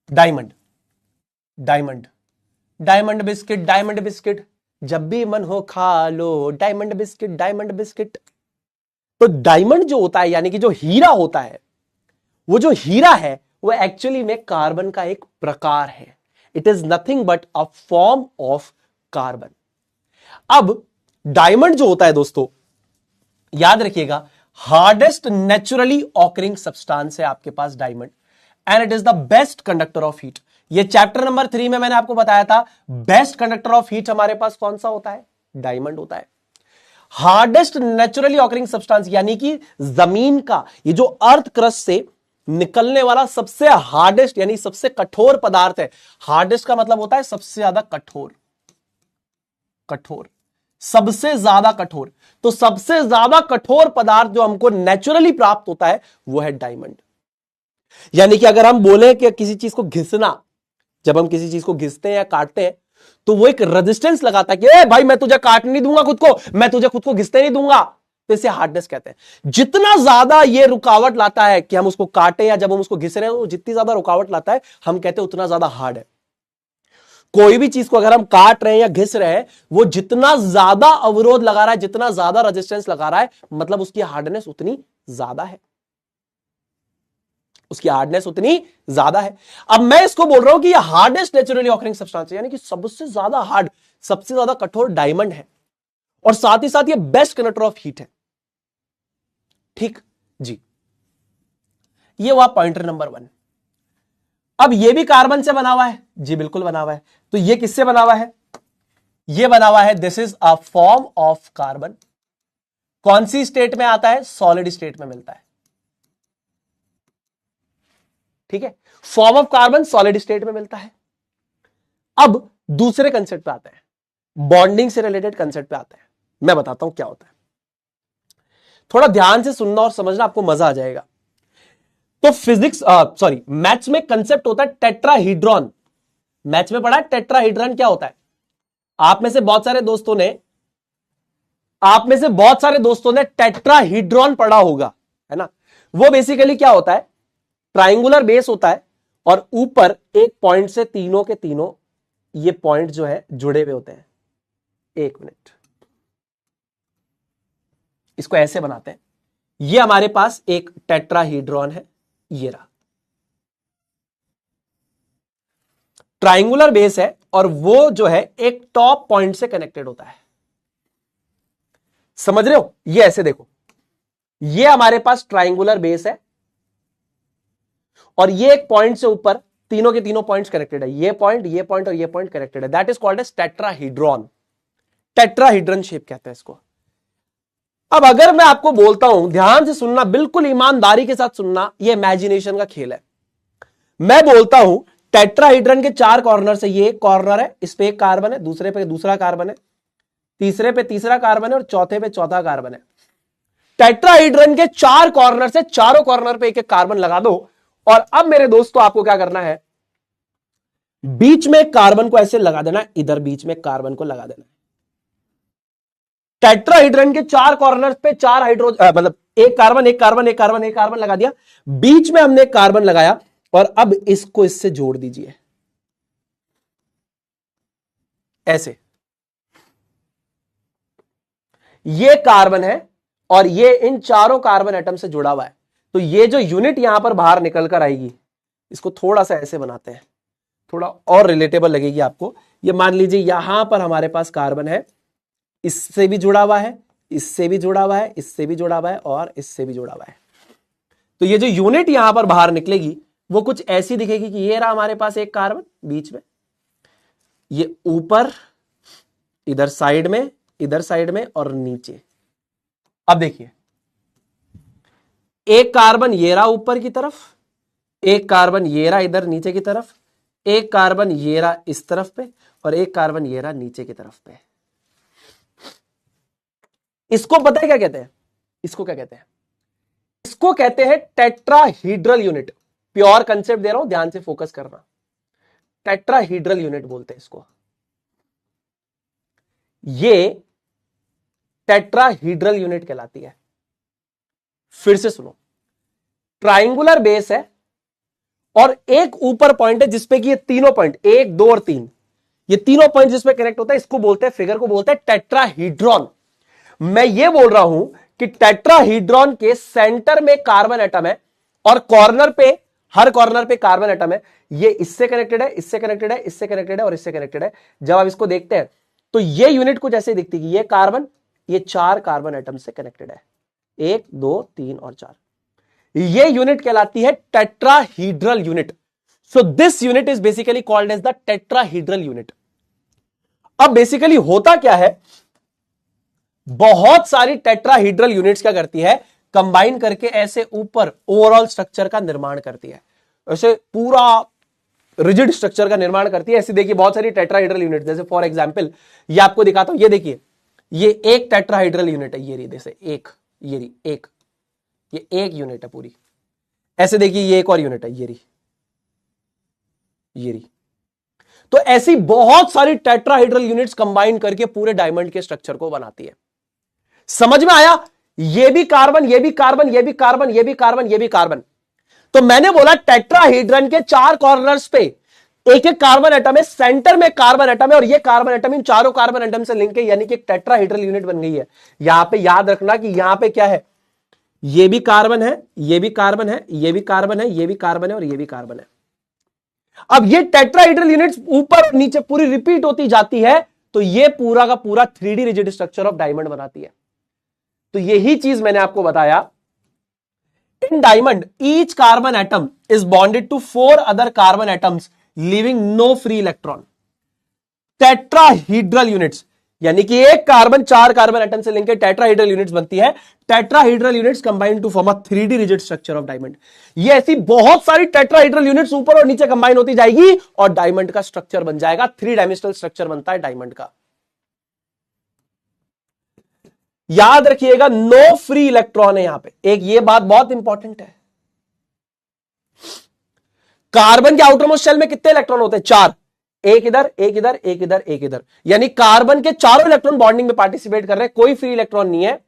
Diamond, diamond, diamond biscuit, diamond biscuit, जब भी मन हो खा लो डायमंड बिस्किट, डायमंड बिस्किट। तो डायमंड जो होता है यानी कि जो हीरा होता है, वो जो हीरा है वो एक्चुअली में कार्बन का एक प्रकार है। It is nothing but a form of carbon. अब डायमंड जो होता है दोस्तों, याद रखिएगा, हार्डेस्ट नेचुरली ऑकरिंग सब्सटेंस है आपके पास diamond, and it is the best conductor of heat. ये चैप्टर नंबर 3 में मैंने आपको बताया था, बेस्ट कंडक्टर ऑफ हीट हमारे पास कौन सा होता है? डायमंड होता है। हार्डेस्ट नेचुरली ऑकरिंग सब्सटेंस यानी कि जमीन का, ये जो अर्थ क्रस्ट से निकलने वाला सबसे हार्डेस्ट यानी सबसे कठोर पदार्थ है। हार्डेस्ट का मतलब होता है सबसे ज्यादा कठोर, कठोर, सबसे ज्यादा कठोर। तो सबसे ज्यादा कठोर पदार्थ जो हमको नेचुरली प्राप्त होता है वो है डायमंड। यानी कि अगर हम बोले कि किसी चीज को घिसना, जब हम किसी चीज को घिसते हैं या काटते हैं तो वो एक रेजिस्टेंस लगाता है कि ए भाई मैं तुझे काटने नहीं दूंगा खुद को, मैं तुझे खुद को घिसते नहीं दूंगा। तो इसे हार्डनेस कहते हैं। जितना ज्यादा ये रुकावट लाता है कि हम उसको काटे या जब हम उसको घिस रहे हैं, जितनी ज्यादा रुकावट लाता है हम कहते हैं उतना ज्यादा हार्ड है। कोई भी चीज को अगर हम काट रहे हैं या घिस रहे हैं, वो जितना ज्यादा अवरोध लगा रहा है, जितना ज्यादा रेजिस्टेंस लगा रहा है, मतलब उसकी हार्डनेस उतनी ज्यादा है, उसकी हार्डनेस उतनी ज्यादा है। अब मैं इसको बोल रहा हूं कि ये हार्डेस्ट नेचुरली ऑकरिंग सब्सटेंस है, यानी कि सबसे ज्यादा हार्ड, सबसे ज्यादा कठोर डायमंड है, और साथ ही साथ ये बेस्ट कंडक्टर ऑफ हीट है। ठीक जी, ये हुआ पॉइंटर नंबर 1। अब ये भी कार्बन से बना हुआ है जी, बिल्कुल बना हुआ है। तो ये किससे बना हुआ है? ये बना हुआ है, this is a form of carbon. कौन सी स्टेट में आता है? सॉलिड स्टेट में मिलता है। ठीक है, form of carbon solid state में मिलता है। अब दूसरे कंसेप्ट पे आते हैं, बॉन्डिंग से रिलेटेड कंसेप्ट पे आते हैं। मैं बताता हूं क्या होता है, थोड़ा ध्यान से सुनना और समझना, आपको मजा आ जाएगा। तो फिजिक्स सॉरी मैथ्स में कंसेप्ट होता है टेट्राहीड्रॉन। मैथ्स में पढ़ा है टेट्राहीड्रॉन क्या होता है? आप में से बहुत सारे दोस्तों ने टेट्राहीड्रॉन पढ़ा होगा, है ना। वो बेसिकली क्या होता है? ट्राइंगुलर बेस होता है और ऊपर एक पॉइंट से तीनों के तीनों ये पॉइंट जो है जुड़े हुए होते हैं। एक मिनट, इसको ऐसे बनाते हैं। ये हमारे पास एक टेट्राहीड्रॉन है, ये रहा, ट्राइंगुलर बेस है और वो जो है एक टॉप पॉइंट से कनेक्टेड होता है। समझ रहे हो? ये ऐसे देखो, ये हमारे पास ट्राइंगुलर बेस है और ये एक पॉइंट से ऊपर तीनों के तीनों पॉइंट्स कनेक्टेड है। ये पॉइंट और ये पॉइंट कनेक्टेड है। That is called as tetrahedron. Tetrahedron shape कहते हैं इसको। अब अगर मैं आपको बोलता हूं, ध्यान से सुनना, बिल्कुल ईमानदारी के साथ सुनना, ये इमेजिनेशन का खेल है। मैं बोलता हूं टेट्राहीड्रन के 4 कॉर्नर से, ये एक कॉर्नर है, इस पे एक कार्बन है, दूसरे पे दूसरा कार्बन है, तीसरे पे तीसरा कार्बन है और चौथे पे चौथा कार्बन है। टेट्राहीड्रन के 4 कॉर्नर से चारों कॉर्नर पे एक एक कार्बन लगा दो और अब मेरे दोस्तों आपको क्या करना है? बीच में कार्बन को ऐसे लगा देना, इधर बीच में कार्बन को लगा देना। टेट्राहीड्रन के 4 कॉर्नर पे 4 हाइड्रोजन, मतलब एक कार्बन एक कार्बन एक कार्बन एक कार्बन लगा दिया, बीच में हमने एक कार्बन लगाया और अब इसको इससे जोड़ दीजिए ऐसे। ये कार्बन है और ये इन चारों कार्बन एटम से जुड़ा हुआ है। तो ये जो यूनिट यहां पर बाहर निकल कर आएगी, इसको थोड़ा सा ऐसे बनाते हैं, थोड़ा और रिलेटेबल लगेगी आपको। ये मान लीजिए यहां पर हमारे पास कार्बन है, इससे भी जुड़ा हुआ है, इससे भी जुड़ा हुआ है, इससे भी जुड़ा हुआ है और इससे भी जुड़ा हुआ है। तो ये जो यूनिट यहां पर बाहर निकलेगी वो कुछ ऐसी दिखेगी कि ये रहा हमारे पास एक कार्बन बीच में, ये ऊपर, इधर साइड में और नीचे। अब देखिए, एक कार्बन ये रहा ऊपर की तरफ, एक कार्बन ये रहा इधर नीचे की तरफ, एक कार्बन ये रहा इस तरफ पे और एक कार्बन ये रहा नीचे की तरफ पे। इसको पता है क्या कहते हैं? इसको क्या कहते हैं? इसको कहते हैं टेट्राहीड्रल यूनिट। प्योर कंसेप्ट दे रहा हूं, ध्यान से फोकस करना। टेट्राहीड्रल यूनिट बोलते हैं इसको। ये टेट्राहीड्रल यूनिट कहलाती है। फिर से सुनो, ट्राइंगुलर बेस है और एक ऊपर पॉइंट है जिसपे कि ये तीनों पॉइंट 1, 2 और 3, ये तीनों पॉइंट जिसपे कनेक्ट होता है, इसको बोलते हैं, फिगर को बोलते हैं टेट्राहीड्रॉन। मैं ये बोल रहा हूं कि टेट्राहीड्रॉन के सेंटर में कार्बन एटम है और कॉर्नर पे, हर कॉर्नर पे कार्बन एटम है। ये इससे कनेक्टेड है, इससे कनेक्टेड है, इससे कनेक्टेड है और इससे कनेक्टेड है। जब आप इसको देखते हैं तो ये यूनिट कुछ ऐसे दिखती है कि ये कार्बन, ये 4 कार्बन एटम से कनेक्टेड है, 1, 2, 3 और 4। ये यूनिट कहलाती है tetrahedral unit. So this unit is basically called as the tetrahedral unit. अब बेसिकली होता क्या है, बहुत सारी टेट्राहीड्रल यूनिट्स क्या करती है, कंबाइन करके ऐसे ऊपर ओवरऑल स्ट्रक्चर का निर्माण करती है, ऐसे पूरा रिजिड स्ट्रक्चर का निर्माण करती है। ऐसे देखिए बहुत सारी टेट्राहीड्रल यूनिट, जैसे फॉर एग्जांपल ये आपको दिखाता हूं, ये देखिए, ये एक टेट्राहीड्रल यूनिट है, ये रही, जैसे एक, ये रही एक, ये एक यूनिट है पूरी। ऐसे देखिए ये एक और यूनिट है, ये रही, ये रही। तो ऐसी बहुत सारी टेट्राहीड्रल यूनिट्स कंबाइन करके पूरे डायमंड के स्ट्रक्चर को बनाती है। समझ में आया? ये भी कार्बन, ये भी कार्बन, ये भी कार्बन, ये भी कार्बन, ये भी कार्बन। तो मैंने बोला टेट्राहीड्रन के 4 कॉर्नर्स पे एक एक कार्बन एटम है, सेंटर में कार्बन एटम है और ये कार्बन एटम इन चारों कार्बन एटम से लिंक है, यानी कि एक टेट्राहीड्रल यूनिट बन गई है। यहां पे याद रखना कि यहां पे क्या है, ये भी कार्बन है, ये भी कार्बन है, ये भी कार्बन है, ये भी कार्बन है और ये भी कार्बन है। अब ये टेट्राहीड्रल यूनिट्स ऊपर और नीचे पूरी रिपीट होती जाती है, तो ये पूरा का पूरा 3D rigid structure of diamond बनाती है। तो यही चीज मैंने आपको बताया, in diamond each carbon atom is bonded to 4 other carbon atoms leaving no free electron. Tetrahedral units यानी कि एक कार्बन 4 कार्बन एटम से लिंक टेट्राहीड्रल यूनिट्स बनती है। Tetrahedral units combine to form a 3D rigid structure of diamond. ये ऐसी बहुत सारी टेट्राहीड्रल यूनिट्स ऊपर और नीचे कंबाइन होती जाएगी और डायमंड का स्ट्रक्चर बन जाएगा। 3 डायमेंशनल स्ट्रक्चर बनता है डायमंड का। याद रखिएगा, नो फ्री इलेक्ट्रॉन है यहां पे, एक ये बात बहुत इंपॉर्टेंट है। कार्बन के आउटरमोस्ट शेल में कितने इलेक्ट्रॉन होते हैं? 4, एक इधर, एक इधर, एक इधर, एक इधर, यानी कार्बन के चारों इलेक्ट्रॉन बॉन्डिंग में पार्टिसिपेट कर रहे हैं, कोई फ्री इलेक्ट्रॉन नहीं है।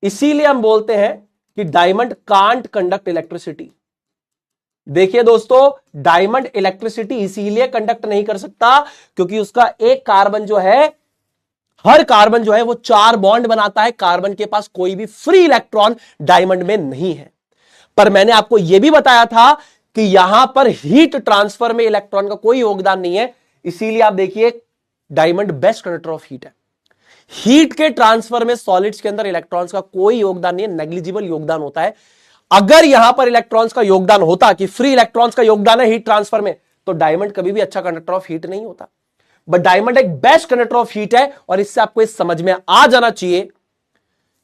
इसीलिए हम बोलते हैं कि डायमंड कांट कंडक्ट इलेक्ट्रिसिटी। देखिए दोस्तों, डायमंड इलेक्ट्रिसिटी इसीलिए कंडक्ट नहीं कर सकता क्योंकि उसका एक कार्बन जो है, हर कार्बन जो है वो 4 बॉन्ड बनाता है। कार्बन के पास कोई भी फ्री इलेक्ट्रॉन डायमंड में नहीं है। पर मैंने आपको यह भी बताया था कि यहां पर हीट ट्रांसफर में इलेक्ट्रॉन का कोई योगदान नहीं है। इसीलिए आप देखिए, diamond best conductor of heat है। हीट के ट्रांसफर में सॉलिड्स के अंदर इलेक्ट्रॉन्स का कोई योगदान नहीं है, नेग्लिजिबल योगदान होता है। अगर यहां पर इलेक्ट्रॉन्स का योगदान होता कि फ्री इलेक्ट्रॉन्स का योगदान है हीट ट्रांसफर में, तो डायमंड कभी भी अच्छा कंडक्टर ऑफ हीट नहीं होता। बट डायमंड एक बेस्ट कंडक्टर ऑफ हीट है और इससे आपको इस समझ में आ जाना चाहिए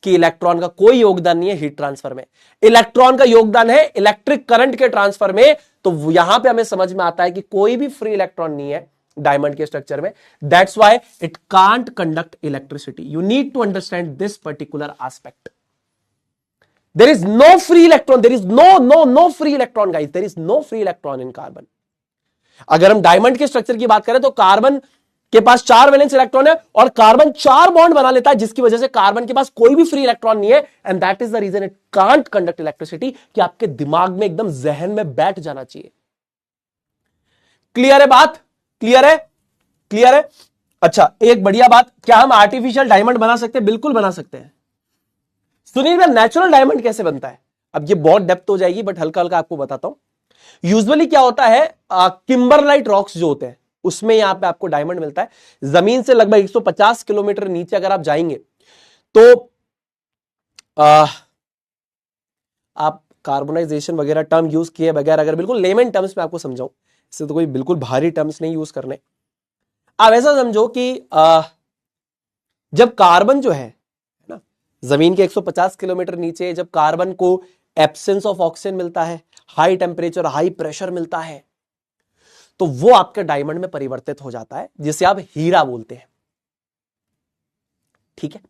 कि इलेक्ट्रॉन का कोई योगदान नहीं है हीट ट्रांसफर में। इलेक्ट्रॉन का योगदान है इलेक्ट्रिक करंट के ट्रांसफर में। तो यहां पे हमें समझ में आता है कि कोई भी फ्री इलेक्ट्रॉन नहीं है डायमंड के स्ट्रक्चर में। That's why it can't conduct electricity. You need to understand this particular aspect. There is no free electron, there is no free electron guys, there is no free electron in carbon. अगर हम diamond के structure की बात करें तो carbon के पास 4 valence electron है और कार्बन 4 बॉन्ड बना लेता है, जिसकी वजह से कार्बन के पास कोई भी फ्री इलेक्ट्रॉन नहीं है। And that is the reason it can't conduct electricity. कि आपके दिमाग में एकदम जहन में बैठ जाना चाहिए। क्लियर है बात? क्लियर है? क्लियर है? अच्छा, एक बढ़िया बात, क्या हम आर्टिफिशियल डायमंड बना सकते हैं? बिल्कुल बना सकते हैं। सुनिए, नेचुरल डायमंड कैसे बनता है? अब ये बहुत डेप्थ हो जाएगी, बट हल्का हल्का आपको बताता हूं। यूजुअली क्या होता है, किम्बरलाइट रॉक्स जो होते हैं उसमें यहां पे आपको डायमंड मिलता है। जमीन से लगभग 150 किलोमीटर नीचे अगर आप जाएंगे तो आप कार्बोनाइजेशन वगैरह टर्म यूज किए बगैर, अगर बिल्कुल लेमन टर्म्स में आपको समझाऊं, इससे तो कोई बिल्कुल भारी टर्म्स नहीं यूज करने। आप ऐसा समझो कि जब कार्बन जो है ना, जमीन के 150 किलोमीटर नीचे जब कार्बन को एब्सेंस ऑफ ऑक्सीजन मिलता है, हाई टेम्परेचर, हाई प्रेशर मिलता है, तो वो आपके डायमंड में परिवर्तित हो जाता है, जिसे आप हीरा बोलते हैं। ठीक है।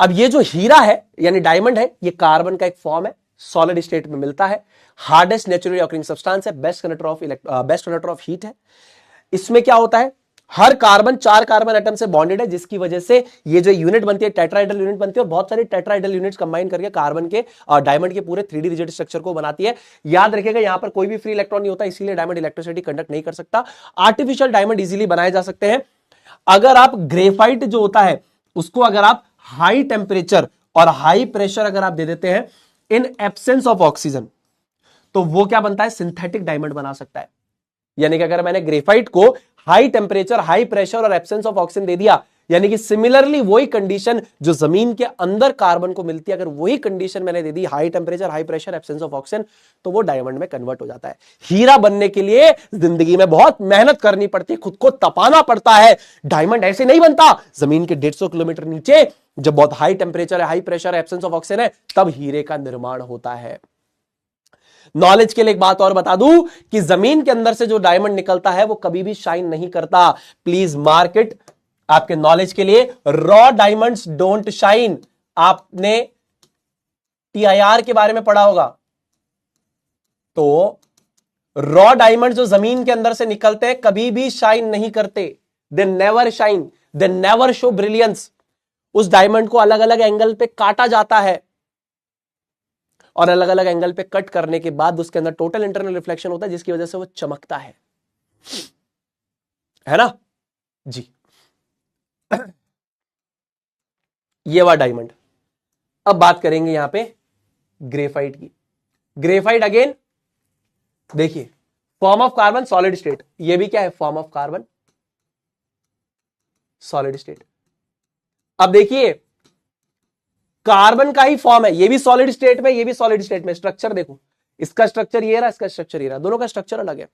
अब ये जो हीरा है यानी डायमंड है, ये कार्बन का एक फॉर्म है। सॉलिड स्टेट में मिलता है, हार्डेस्ट नेचुरली ऑकरिंग सब्सटेंस है, बेस्ट कंडक्टर ऑफ हीट है। इसमें क्या होता है, हर कार्बन 4 कार्बन एटम से बॉन्डेड है, जिसकी वजह से ये जो यूनिट बनती है टेट्राहेड्रल यूनिट बनती है, और बहुत सारी टेट्राहेड्रल यूनिट्स कंबाइन करके कार्बन के और डायमंड के पूरे 3D रिजिड स्ट्रक्चर को बनाती है। याद रखिएगा यहां पर कोई भी फ्री इलेक्ट्रॉन नहीं होता, इसीलिए डायमंड इलेक्ट्रिसिटी कंडक्ट नहीं कर सकता। आर्टिफिशियल डायमंड इजीली बनाए जा सकते हैं। अगर आप ग्रेफाइट जो होता है उसको अगर आप हाई टेम्परेचर और हाई प्रेशर अगर आप दे देते हैं इन एब्सेंस ऑफ ऑक्सीजन, तो वो क्या बनता है, सिंथेटिक डायमंड बना सकता है। यानी कि अगर मैंने ग्रेफाइट को हाई टेम्परेचर, हाई प्रेशर और एब्सेंस ऑफ ऑक्सीजन दे दिया, यानी कि सिमिलरली वही कंडीशन जो जमीन के अंदर कार्बन को मिलती है, अगर वही कंडीशन मैंने दे दी, high temperature, high pressure, absence of oxygen, तो वो डायमंड में कन्वर्ट हो जाता है। हीरा बनने के लिए जिंदगी में बहुत मेहनत करनी पड़ती है, खुद को तपाना पड़ता है। डायमंड ऐसे नहीं बनता, जमीन के 150 किलोमीटर नीचे जब बहुत हाई टेम्परेचर है, high pressure, absence of oxygen है, तब हीरे का निर्माण होता है। नॉलेज के लिए एक बात और बता दूं कि जमीन के अंदर से जो डायमंड निकलता है वो कभी भी शाइन नहीं करता। प्लीज मार्क इट, आपके नॉलेज के लिए, रॉ डायमंड्स डोंट शाइन। आपने TIR के बारे में पढ़ा होगा, तो रॉ डायमंड जो जमीन के अंदर से निकलते हैं कभी भी शाइन नहीं करते। They never shine, they never show brilliance. उस डायमंड को अलग अलग एंगल पे काटा जाता है, और अलग अलग एंगल पे कट करने के बाद उसके अंदर टोटल इंटरनल रिफ्लेक्शन होता है, जिसकी वजह से वो चमकता है ना जी। ये वाला डायमंड। अब बात करेंगे यहां पे ग्रेफाइट की। ग्रेफाइट अगेन देखिए, form of carbon solid state, ये भी क्या है, form of carbon solid state. अब देखिए कार्बन का ही फॉर्म है, ये भी सॉलिड स्टेट में, ये भी सॉलिड स्टेट में। स्ट्रक्चर देखो, इसका स्ट्रक्चर ये रहा, इसका स्ट्रक्चर ये रहा, दोनों का स्ट्रक्चर अलग है।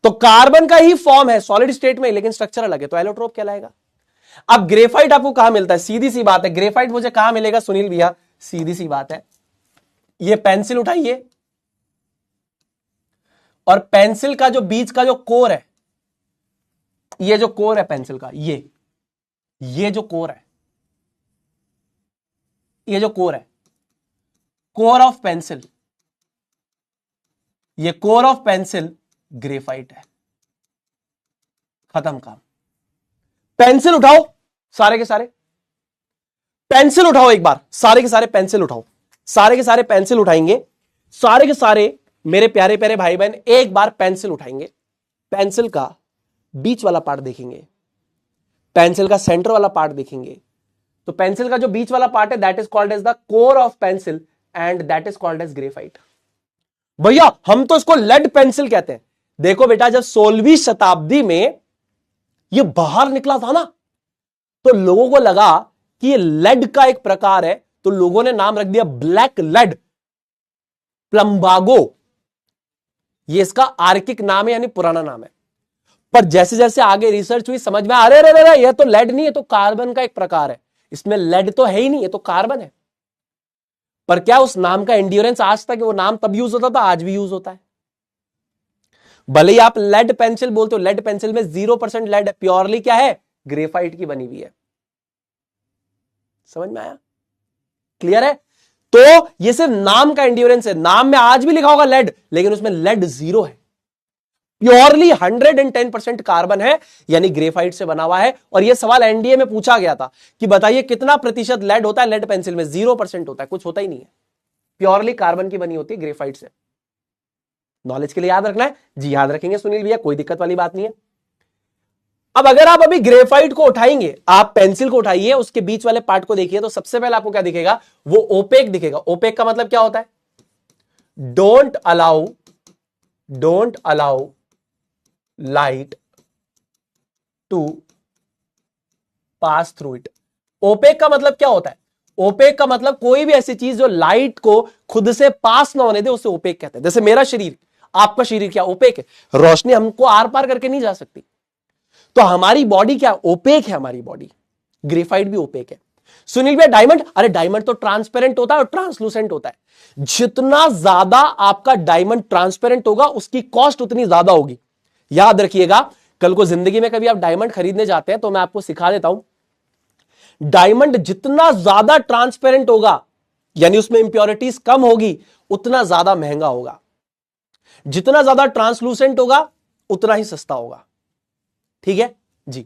तो कार्बन का ही फॉर्म है सॉलिड स्टेट में, लेकिन स्ट्रक्चर अलग है, तो एलोट्रोप कहलाएगा। अब ग्रेफाइट आपको कहां मिलता है, सीधी सी बात है, ग्रेफाइट मुझे कहां मिलेगा सुनील भैया, सीधी सी बात है, ये पेंसिल उठाइए, और पेंसिल का जो बीच का जो कोर है, ये जो कोर है पेंसिल का, ये जो कोर है, ये जो कोर है, कोर ऑफ पेंसिल, ये कोर ऑफ पेंसिल ग्रेफाइट है। खत्म काम। पेंसिल उठाओ सारे के सारे, पेंसिल उठाओ एक बार, सारे के सारे पेंसिल उठाओ, सारे के सारे पेंसिल उठाएंगे, सारे के सारे मेरे प्यारे प्यारे भाई बहन एक बार पेंसिल उठाएंगे, पेंसिल का बीच वाला पार्ट देखेंगे, पेंसिल का सेंटर वाला पार्ट देखेंगे, तो पेंसिल का जो बीच वाला पार्ट है that is called as the core of pencil and that is called as graphite. भैया हम तो इसको लेड पेंसिल कहते हैं। देखो बेटा, जब 16वीं शताब्दी में ये बाहर निकला था ना, तो लोगों को लगा कि ये लेड का एक प्रकार है, तो लोगों ने नाम रख दिया ब्लैक लेड, प्लम्बागो, ये इसका आर्किक नाम है, यानी पुराना नाम है। पर जैसे जैसे आगे रिसर्च हुई समझ में अरे रे रे ये तो लेड नहीं है, तो कार्बन का एक प्रकार है, इसमें लेड तो है ही नहीं, ये तो कार्बन है। पर क्या उस नाम का एंड्योरेंस आज तक, वो नाम तब यूज होता था, आज भी यूज होता है। भले ही आप लेड पेंसिल बोलते हो, लेड पेंसिल में 0% लेड है, प्योरली क्या है, ग्रेफाइट की बनी हुई है। समझ में आया, क्लियर है। तो ये सिर्फ नाम का एंड्योरेंस है, नाम में आज भी लिखा होगा लेड, लेकिन उसमें लेड 0 है, प्योरली 110% कार्बन है, यानी ग्रेफाइट से बना हुआ है। और यह सवाल एनडीए में पूछा गया था कि बताइए कितना प्रतिशत लेड होता है लेड पेंसिल में, 0% होता है, कुछ होता ही नहीं है, प्योरली कार्बन की बनी होती है ग्रेफाइट से। नॉलेज के लिए याद रखना है जी, याद रखेंगे सुनील भैया, कोई दिक्कत वाली बात नहीं है। अब अगर आप अभी ग्रेफाइट को उठाएंगे, आप पेंसिल को उठाइए, उसके बीच वाले पार्ट को देखिए, तो सबसे पहले आपको क्या दिखेगा, वो ओपेक दिखेगा। ओपेक का मतलब क्या होता है, don't allow light to pass through it. Opaque का मतलब क्या होता है, ओपेक का मतलब कोई भी ऐसी चीज जो लाइट को खुद से पास ना होने दे, उसे ओपेक कहते हैं। जैसे मेरा शरीर, आपका शरीर क्या ओपेक है, रोशनी हमको आर पार करके नहीं जा सकती, तो हमारी बॉडी क्या ओपेक है, हमारी बॉडी, ग्रेफाइट भी ओपेक है। सुनील भैया डायमंड, अरे डायमंड तो ट्रांसपेरेंट होता है और ट्रांसलूसेंट होता है। जितना ज्यादा आपका डायमंड ट्रांसपेरेंट होगा उसकी कॉस्ट उतनी ज्यादा होगी। याद रखिएगा, कल को जिंदगी में कभी आप डायमंड खरीदने जाते हैं तो मैं आपको सिखा देता हूं, डायमंड जितना ज्यादा ट्रांसपेरेंट होगा, यानी उसमें इंप्योरिटीज कम होगी उतना ज्यादा महंगा होगा। जितना ज्यादा ट्रांसलूसेंट होगा उतना ही सस्ता होगा। ठीक है जी।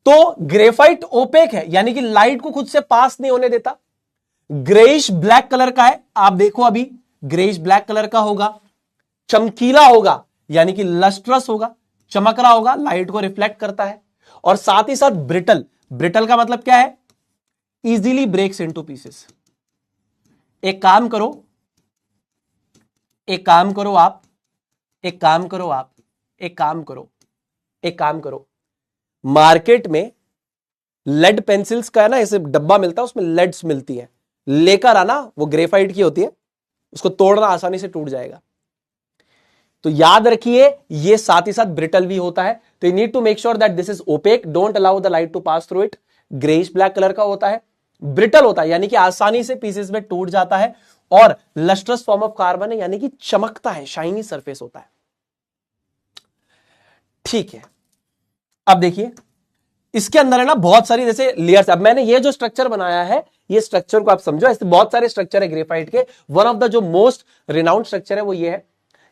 तो ग्रेफाइट ओपेक है, यानी कि लाइट को खुद से पास नहीं होने देता। ग्रेइश ब्लैक कलर का है, आप देखो अभी ग्रेइश ब्लैक कलर का होगा, चमकीला होगा यानी कि लस्ट्रस होगा, चमक रहा होगा, लाइट को रिफ्लेक्ट करता है, और साथ ही साथ ब्रिटल। ब्रिटल का मतलब क्या है? Easily breaks into pieces. एक काम करो एक काम करो आप एक काम करो आप एक काम करो एक काम करो मार्केट में लेड पेंसिल्स का है ना, ऐसे डब्बा मिलता है, उसमें लेड्स मिलती है, लेकर आना, वो ग्रेफाइट की होती है, उसको तोड़ना आसानी से टूट जाएगा। तो याद रखिए ये साथ ही साथ ब्रिटल भी होता है। तो you need to make sure that this is opaque, don't allow the light to pass through it. Greyish black colour का होता है, ब्रिटल होता है यानी कि आसानी से पीसेस में टूट जाता है, और लस्ट्रस फॉर्म ऑफ कार्बन है यानी कि चमकता है, शाइनी सरफेस होता है। ठीक है, अब देखिए इसके अंदर है ना बहुत सारी जैसे लेयर्स। अब मैंने ये जो स्ट्रक्चर बनाया है, ये स्ट्रक्चर को आप समझो, ऐसे बहुत सारे स्ट्रक्चर है ग्रेफाइट के। वन ऑफ द जो मोस्ट रिनाउंड स्ट्रक्चर है वो ये है।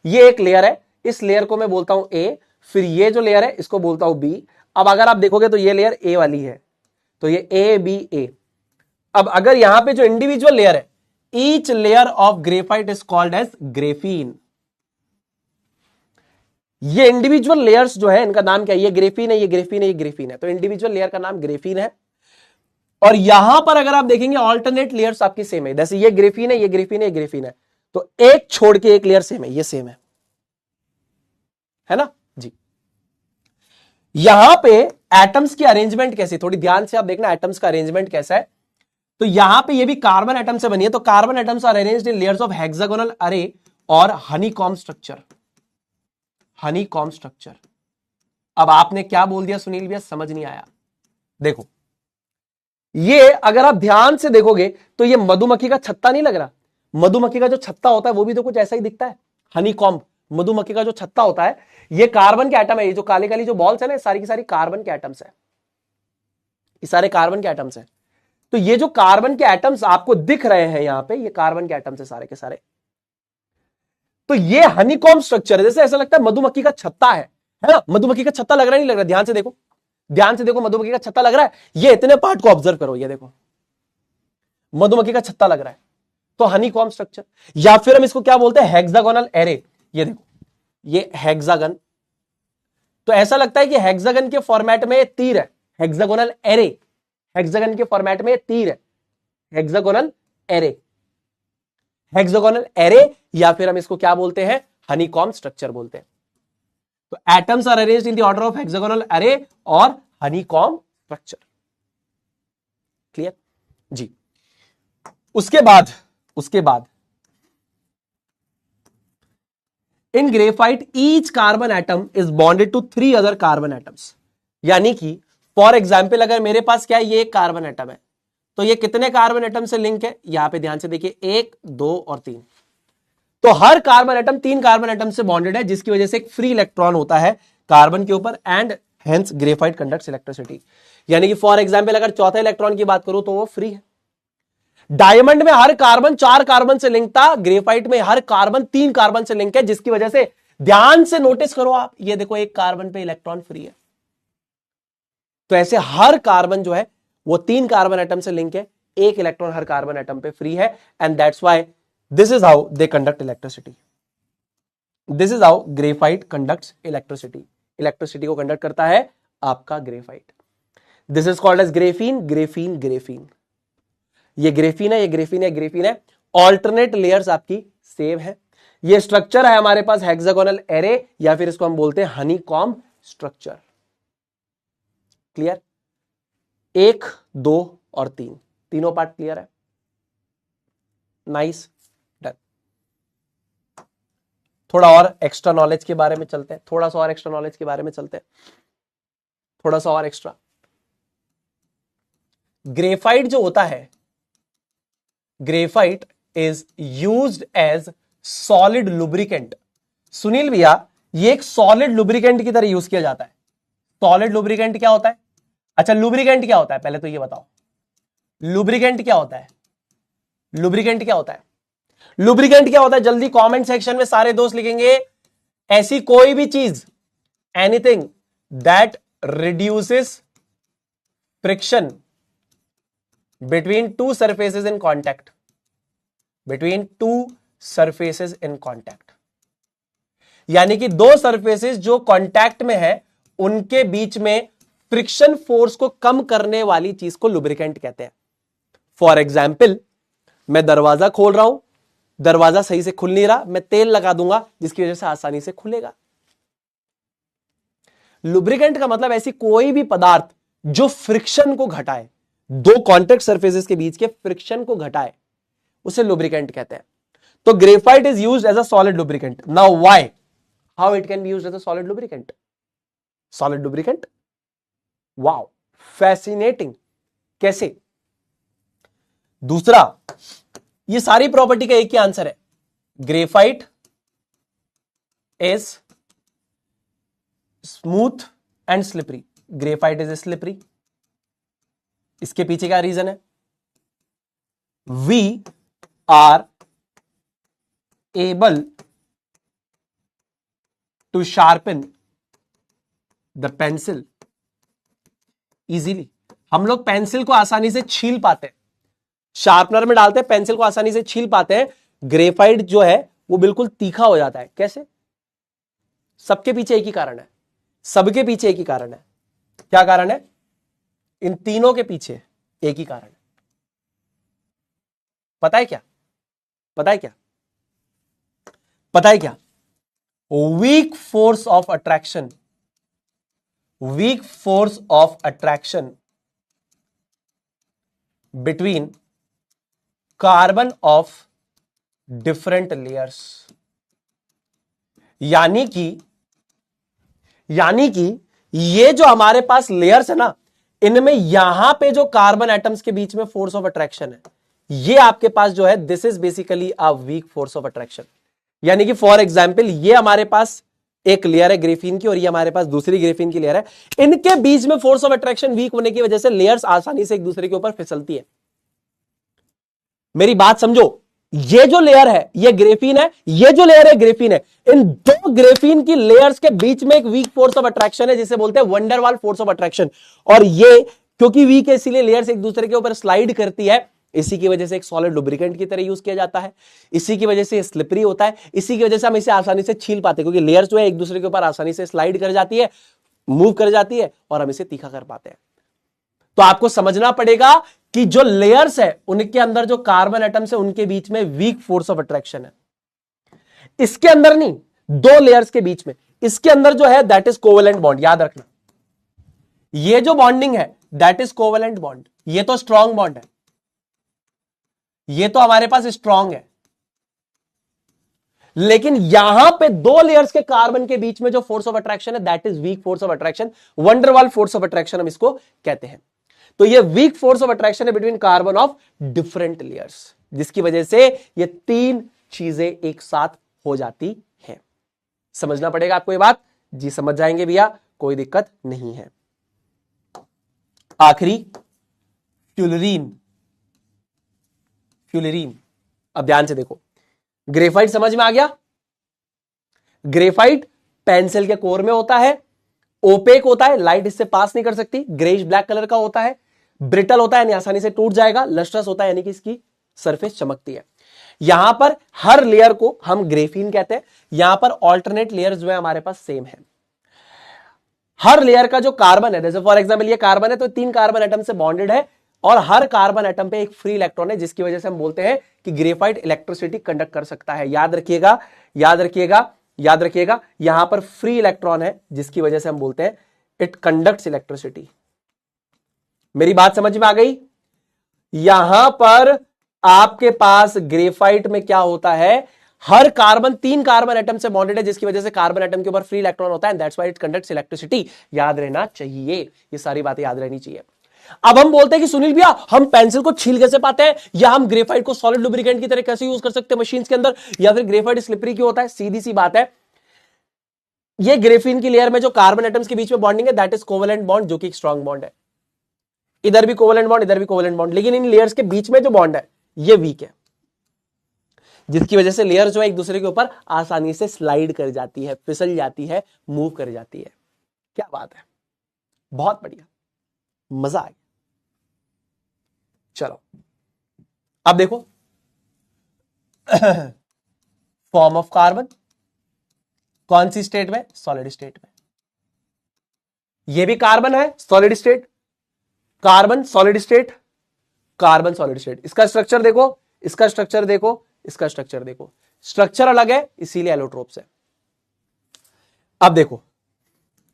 ये एक लेयर है, इस लेयर को मैं बोलता हूं ए, फिर ये जो लेयर है इसको बोलता हूं बी। अब अगर आप देखोगे तो ये लेयर ए वाली है, तो ये ए बी ए। अब अगर यहां पे जो इंडिविजुअल लेयर है, each layer of graphite is called as graphene. ये इंडिविजुअल लेयर्स जो है इनका नाम क्या है? ये ग्रेफीन है, ये ग्रेफीन है, ये ग्रेफीन है। तो इंडिविजुअल लेयर का नाम ग्रेफीन है। और यहां पर अगर आप देखेंगे ऑल्टरनेट लेयर्स आपकी सेम है, जैसे ये ग्रेफीन है, ये ग्रेफीन है, ये ग्रेफीन है, तो एक छोड़ के एक लेयर सेम है, ये सेम है ना जी। यहां पे एटम्स की अरेंजमेंट कैसी, थोड़ी ध्यान से आप देखना एटम्स का अरेंजमेंट कैसा है। तो यहां पे ये भी कार्बन एटम से बनी है, तो carbon atoms are arranged in layers of hexagonal array और हनीकॉम्ब स्ट्रक्चर। Honeycomb structure. अब आपने क्या बोल दिया सुनील भैया, समझ नहीं आया। देखो ये अगर आप ध्यान से देखोगे तो ये मधुमक्खी का छत्ता नहीं लग रहा? मधुमक्खी का जो छत्ता होता है वो भी तो कुछ ऐसा ही दिखता है। हनीकॉम्ब, मधुमक्खी का जो छत्ता होता है, ये कार्बन के एटम है। ये जो काली काली जो बॉल्स है ना, सारी की सारी कार्बन के एटम्स है, ये सारे कार्बन के एटम्स है। तो ये जो कार्बन के एटम्स आपको दिख रहे हैं यहां पे, ये कार्बन के एटम्स है सारे के सारे। तो ये हनीकॉम्ब स्ट्रक्चर है, जैसे ऐसा लगता है मधुमक्खी का छत्ता है ना? मधुमक्खी का छत्ता लग रहा नहीं लग रहा? ध्यान से देखो, ध्यान से देखो, मधुमक्खी का छत्ता लग रहा है? ये इतने पार्ट को ऑब्जर्व करो, ये देखो मधुमक्खी का छत्ता लग रहा है, तो हनीकॉम्ब स्ट्रक्चर। या फिर हम इसको क्या बोलते हैं? Hexagonal array. ये देखो ये हेक्सागन, तो ऐसा लगता है कि हेक्सागन के फॉर्मेट में तीर है। हेक्सागोनल एरे, हेक्सागन के फॉर्मेट में तीर है, हेक्सागोनल एरे, हेक्सागोनल एरे, या फिर हम इसको क्या बोलते हैं? हनीकॉम्ब स्ट्रक्चर बोलते हैं। तो atoms are arranged in the order of hexagonal array और हनीकॉम्ब स्ट्रक्चर। क्लियर जी। उसके बाद in graphite each carbon atom is bonded to 3 other carbon atoms. यानी कि फॉर एग्जाम्पल अगर मेरे पास क्या है, ये एक कार्बन एटम है, तो ये कितने कार्बन एटम से लिंक है? यहां पे ध्यान से देखिए, 1 2 और 3। तो हर कार्बन एटम 3 कार्बन एटम से बॉन्डेड है, जिसकी वजह से एक फ्री इलेक्ट्रॉन होता है कार्बन के ऊपर, and hence graphite conducts electricity. यानी कि फॉर एग्जाम्पल अगर चौथा इलेक्ट्रॉन की बात करूं तो वो फ्री है। डायमंड में हर कार्बन 4 कार्बन से लिंक था, ग्रेफाइट में हर कार्बन 3 कार्बन से लिंक है, जिसकी वजह से ध्यान से नोटिस करो आप, ये देखो एक कार्बन पे इलेक्ट्रॉन फ्री है। तो ऐसे हर कार्बन जो है वो 3 कार्बन एटम से लिंक है, एक इलेक्ट्रॉन हर कार्बन एटम पे फ्री है, and that's why this is how they conduct electricity. This is how graphite conducts electricity. Electricity को कंडक्ट करता है आपका graphite. This is called as graphene, graphene, graphene. ये ग्रेफीन है, ये ग्रेफीन है, ग्रेफीन है। ऑल्टरनेट लेयर्स आपकी सेम है। ये स्ट्रक्चर है हमारे पास हेक्सागोनल एरे, या फिर इसको हम बोलते हैं हनीकॉम्ब स्ट्रक्चर। क्लियर? 1 2 और 3, तीनों पार्ट क्लियर है? Nice, done. थोड़ा और एक्स्ट्रा नॉलेज के बारे में चलते हैं, थोड़ा सा और एक्स्ट्रा नॉलेज के बारे में चलते हैं, थोड़ा सा और एक्स्ट्रा। ग्रेफाइट जो होता है, graphite is used as solid lubricant. Sunil भैया ये एक सॉलिड लुब्रिकेंट की तरह यूज किया जाता है। सॉलिड लुब्रिकेंट क्या होता है? अच्छा लुब्रिकेंट क्या होता है पहले तो ये बताओ, लुब्रिकेंट क्या होता है? लुब्रिकेंट क्या होता है? लुब्रिकेंट क्या होता है? जल्दी कमेंट सेक्शन में सारे दोस्त लिखेंगे, ऐसी कोई भी चीज, anything that reduces friction between two surfaces in contact, between two surfaces in contact, यानी कि दो सरफेसेस जो कॉन्टैक्ट में है उनके बीच में फ्रिक्शन फोर्स को कम करने वाली चीज को लुब्रिकेंट कहते हैं। फॉर एग्जाम्पल, मैं दरवाजा खोल रहा हूं, दरवाजा सही से खुल नहीं रहा, मैं तेल लगा दूंगा जिसकी वजह से आसानी से खुलेगा। लुब्रिकेंट का मतलब ऐसी कोई भी पदार्थ जो फ्रिक्शन को घटाए, दो कॉन्टैक्ट सरफेसेस के बीच के फ्रिक्शन को घटाए, उसे लुब्रिकेंट कहते हैं। तो graphite is used as a solid lubricant. Now why, how it can be used as a solid lubricant? Solid lubricant, wow, fascinating. कैसे? दूसरा, ये सारी प्रॉपर्टी का एक ही आंसर है, graphite is smooth and slippery. Graphite is slippery. इसके पीछे क्या रीजन है? We are able to sharpen the pencil easily. हम लोग पेंसिल को आसानी से छील पाते हैं, शार्पनर में डालते हैं, पेंसिल को आसानी से छील पाते हैं। ग्रेफाइट जो है वो बिल्कुल तीखा हो जाता है। कैसे? सबके पीछे एक ही कारण है, सबके पीछे एक ही कारण है। क्या कारण है? इन तीनों के पीछे एक ही कारण है। पता है क्या? पता है क्या? पता है क्या? Weak force of attraction, weak force of attraction between carbon of different layers. यानी कि ये जो हमारे पास लेयर्स है ना, इनमें यहां पे जो कार्बन एटम्स के बीच में फोर्स ऑफ अट्रैक्शन है, ये आपके पास जो है, this is basically a weak force of attraction. यानी कि फॉर एग्जांपल, ये हमारे पास एक लेयर है ग्रेफीन की और ये हमारे पास दूसरी ग्रेफीन की लेयर है। इनके बीच में फोर्स ऑफ अट्रैक्शन वीक होने की वजह से लेयर्स आसानी से एक दूसरे के ऊपर फिसलती है। मेरी बात समझो, ये जो लेयर है ये ग्रेफीन है, ये जो लेयर है ग्रेफीन है। इन दो ग्रेफीन की लेयर्स के बीच में एक वीक फोर्स ऑफ अट्रैक्शन है जिसे बोलते हैं वंडरवाल फोर्स ऑफ अट्रैक्शन। और ये क्योंकि वीक है इसीलिए लेयर्स एक दूसरे के ऊपर स्लाइड करती है। इसी की वजह से एक सॉलिड लुब्रिकेंट की तरह यूज किया जाता है। इसी की वजह से स्लिपरी होता है। इसी की वजह से हम इसे आसानी से छील पाते हैं, क्योंकि लेयर्स जो है एक दूसरे के ऊपर आसानी से स्लाइड कर जाती है, मूव कर जाती है और हम इसे तीखा कर पाते हैं। तो आपको समझना पड़ेगा कि जो लेयर्स है उनके अंदर जो कार्बन एटम्स है उनके बीच में वीक फोर्स ऑफ अट्रैक्शन है। इसके अंदर नहीं, दो लेयर्स के बीच में। इसके अंदर जो है दैट इज कोवेलेंट बॉन्ड। याद रखना, ये जो बॉन्डिंग है दैट इज कोवेलेंट बॉन्ड। ये तो स्ट्रॉन्ग बॉन्ड है, ये तो हमारे पास स्ट्रॉन्ग है। लेकिन यहां पे दो लेयर्स के कार्बन के बीच में जो फोर्स ऑफ अट्रैक्शन है that is weak force of attraction, van der Waals force of attraction हम इसको कहते हैं। तो ये वीक फोर्स ऑफ अट्रैक्शन है between carbon of different layers, जिसकी वजह से ये तीन चीजें एक साथ हो जाती है। समझना पड़ेगा आपको ये बात। जी समझ जाएंगे भैया, कोई दिक्कत नहीं है। आखिरी फ्यूलरीन। फ्यूलरीन, अब ध्यान से देखो, ग्रेफाइट समझ में आ गया। ग्रेफाइट पेंसिल के कोर में होता है, ओपेक होता है, लाइट इससे पास नहीं कर सकती, ग्रेइश ब्लैक कलर का होता है, ब्रिटल होता है यानी आसानी से टूट जाएगा, लस्ट्रस होता है यानी कि इसकी सरफेस चमकती है। यहां पर हर लेयर को हम ग्रेफीन कहते हैं। यहां पर ऑल्टरनेट लेयर जो है हमारे पास सेम है। हर लेयर का जो कार्बन है, जैसे फॉर एग्जांपल ये कार्बन है तो तीन कार्बन एटम से बॉन्डेड है और हर कार्बन एटम पे एक फ्री इलेक्ट्रॉन है, जिसकी वजह से हम बोलते हैं कि ग्रेफाइट इलेक्ट्रिसिटी कंडक्ट कर सकता है। याद रखिएगा, याद रखिएगा, याद रखिएगा, यहां पर फ्री इलेक्ट्रॉन है जिसकी वजह से हम बोलते हैं इट कंडक्ट्स इलेक्ट्रिसिटी। मेरी बात समझ में आ गई? यहां पर आपके पास ग्रेफाइट में क्या होता है, हर कार्बन तीन कार्बन एटम से बॉन्डेड है, जिसकी वजह से कार्बन एटम के ऊपर फ्री इलेक्ट्रॉन होता है, that's why it conducts electricity. याद रहना चाहिए, ये सारी बातें याद रहनी चाहिए। अब हम बोलते हैं कि सुनील भैया हम पेंसिल को छील कैसे पाते हैं, या हम ग्रेफाइट को सॉलिड लुब्रिकेंट की तरह कैसे यूज कर सकते हैं मशीन्स के अंदर, या फिर ग्रेफाइट स्लिपरी क्यों होता है? सीधी सी बात है, ये ग्रेफीन की लेयर में जो कार्बन एटम्स के बीच में बॉन्डिंग है दैट इज कोवेलेंट बॉन्ड, जो कि एक स्ट्रॉन्ग बॉन्ड है। इधर भी कोवेलेंट बॉन्ड, इधर भी कोवेलेंट बॉन्ड, लेकिन इन लेयर्स के बीच में जो बॉन्ड है ये वीक है। जिसकी वजह से लेयर जो है एक दूसरे के ऊपर आसानी से स्लाइड कर जाती है, फिसल जाती है, मूव कर जाती है। क्या बात है, बहुत बढ़िया, मजा आ गया। चलो अब देखो फॉर्म ऑफ कार्बन कौन सी स्टेट में? सॉलिड स्टेट में। ये भी कार्बन है, solid state, carbon solid state, carbon solid state. इसका स्ट्रक्चर देखो, इसका स्ट्रक्चर देखो, इसका स्ट्रक्चर देखो, स्ट्रक्चर अलग है इसीलिए एलोट्रोप्स है। अब देखो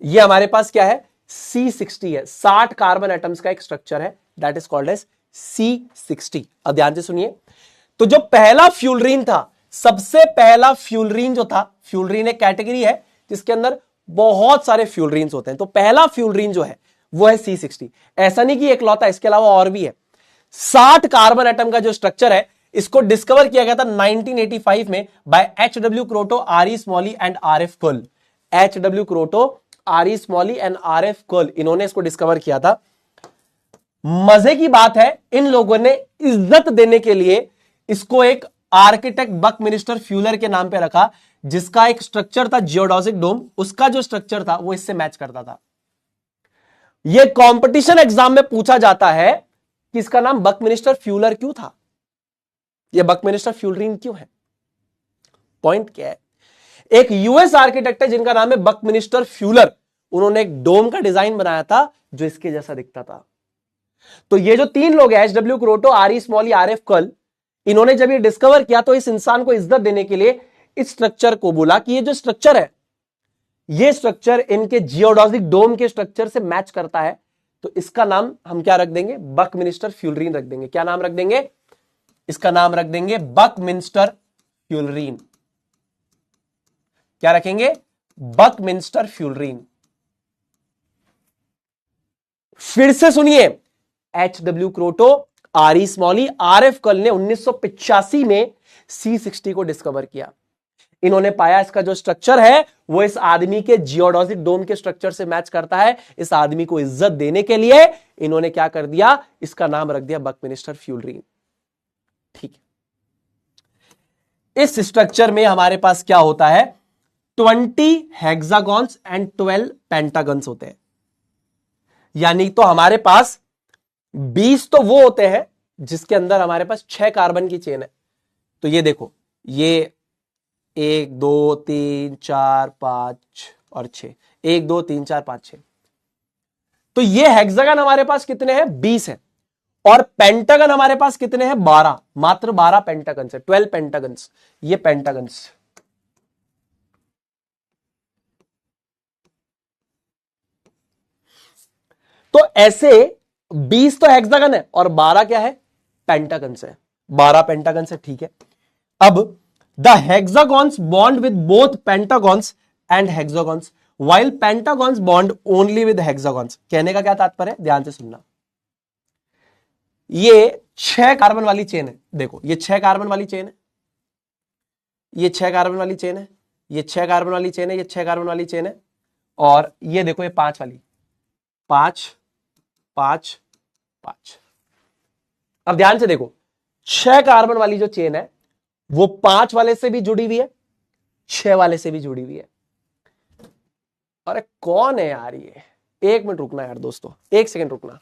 ये हमारे पास क्या है? C60 है, 60 कार्बन एटम्स का एक स्ट्रक्चर है, that is called as C60। अब ध्यान से सुनिए, तो जो पहला फ्यूलरीन था, सबसे पहला फ्यूलरीन जो था, फ्यूलरीन एक कैटेगरी है जिसके अंदर बहुत सारे फ्यूलरीन्स होते हैं, तो पहला फ्यूलरीन जो है वो है C60। ऐसा नहीं कि एकलौता, इसके अलावा और भी है। 60 कार्बन एटम का जो स्ट्रक्चर है, इसको डिस्कवर किया गया था 1985 में by H.W. Kroto, R.E. Smalley and R.F. Curl. H.W. Kroto, R.E. Smalley and R.F. Curl, इन्होंने इसको डिस्कवर किया था। मजे की बात है, इन लोगों ने इज्जत देने के लिए इसको एक आर्किटेक्ट बकमिनिस्टर फ्यूलर के नाम पे रखा, जिसका एक स्ट्रक्चर था जियोडॉजिक डोम, उसका जो स्ट्रक्चर था वो इससे मैच करता था। यह कंपटीशन एग्जाम में पूछा जाता है कि इसका नाम बकमिनिस्टर फ्यूलर क्यों था, यह बकमिनिस्टर फ्यूलरीन क्यों है। पॉइंट क्या है, एक यूएस आर्किटेक्ट है जिनका नाम है बकमिनिस्टर फ्यूलर, उन्होंने एक डोम का डिजाइन बनाया था जो इसके जैसा दिखता था। तो ये जो तीन लोग हैं, H.W. Kroto, R.E. स्मॉली, R.F. Curl, इन्होंने जब ये डिस्कवर किया तो इस इंसान को इज्जत देने के लिए इस स्ट्रक्चर को बोला कि ये जो स्ट्रक्चर है, ये स्ट्रक्चर इनके जियोडॉजिक डोम के स्ट्रक्चर से मैच करता है, तो इसका नाम हम क्या रख देंगे? बकमिनिस्टर फ्यूलरीन रख देंगे। क्या नाम रख देंगे? इसका नाम रख देंगे बकमिंस्टर फ्यूलरीन। क्या रखेंगे? बकमिंस्टर फ्यूलरीन। फिर से सुनिए, H.W. Kroto, R.E. स्मॉली, R.F. Curl ने 1985 में C60 को डिस्कवर किया। इन्होंने पाया इसका जो स्ट्रक्चर है वो इस आदमी के जियोडॉजिक डोम के स्ट्रक्चर से मैच करता है। इस आदमी को इज्जत देने के लिए इन्होंने क्या कर दिया? इसका नाम रख दिया बकमिनिस्टर फ्यूलरीन। ठीक है, इस स्ट्रक्चर में हमारे पास क्या होता है? 20 हेक्सागॉन्स एंड 12 पेंटागन्स होते हैं। यानी तो हमारे पास 20 तो वो होते हैं जिसके अंदर हमारे पास 6 कार्बन की चेन है। तो ये देखो, ये 1 2 3 4 5 और 6, 1 2 3 4 5 6। तो ये हेक्सागन हमारे पास कितने हैं? 20 है। और पेंटागन हमारे पास कितने हैं? 12, मात्र 12 पेंटागन्स है, 12 पेंटागन्स, ये पेंटागन्स। तो ऐसे 20 तो हेक्सागन है और 12 क्या है? पेंटागन्स है, 12 पेंटागन्स है। ठीक है, अब the hexagons bond with both pentagons and hexagons while pentagons bond only with hexagons. कहने का क्या तात्पर्य है? ध्यान से सुनना। ये 6 कार्बन वाली चेन है, देखो ये 6 कार्बन वाली चेन है, ये 6 कार्बन वाली चेन है, ये 6 कार्बन वाली चेन है, ये 6 कार्बन वाली चेन है, और ये देखो ये 5 वाली, 5 5 5। अब ध्यान से देखो, 6 कार्बन वाली जो चेन है वो 5 वाले से भी जुड़ी हुई है, 6 वाले से भी जुड़ी हुई है। अरे कौन है यार ये? 1 मिनट रुकना यार दोस्तों, 1 सेकंड रुकना।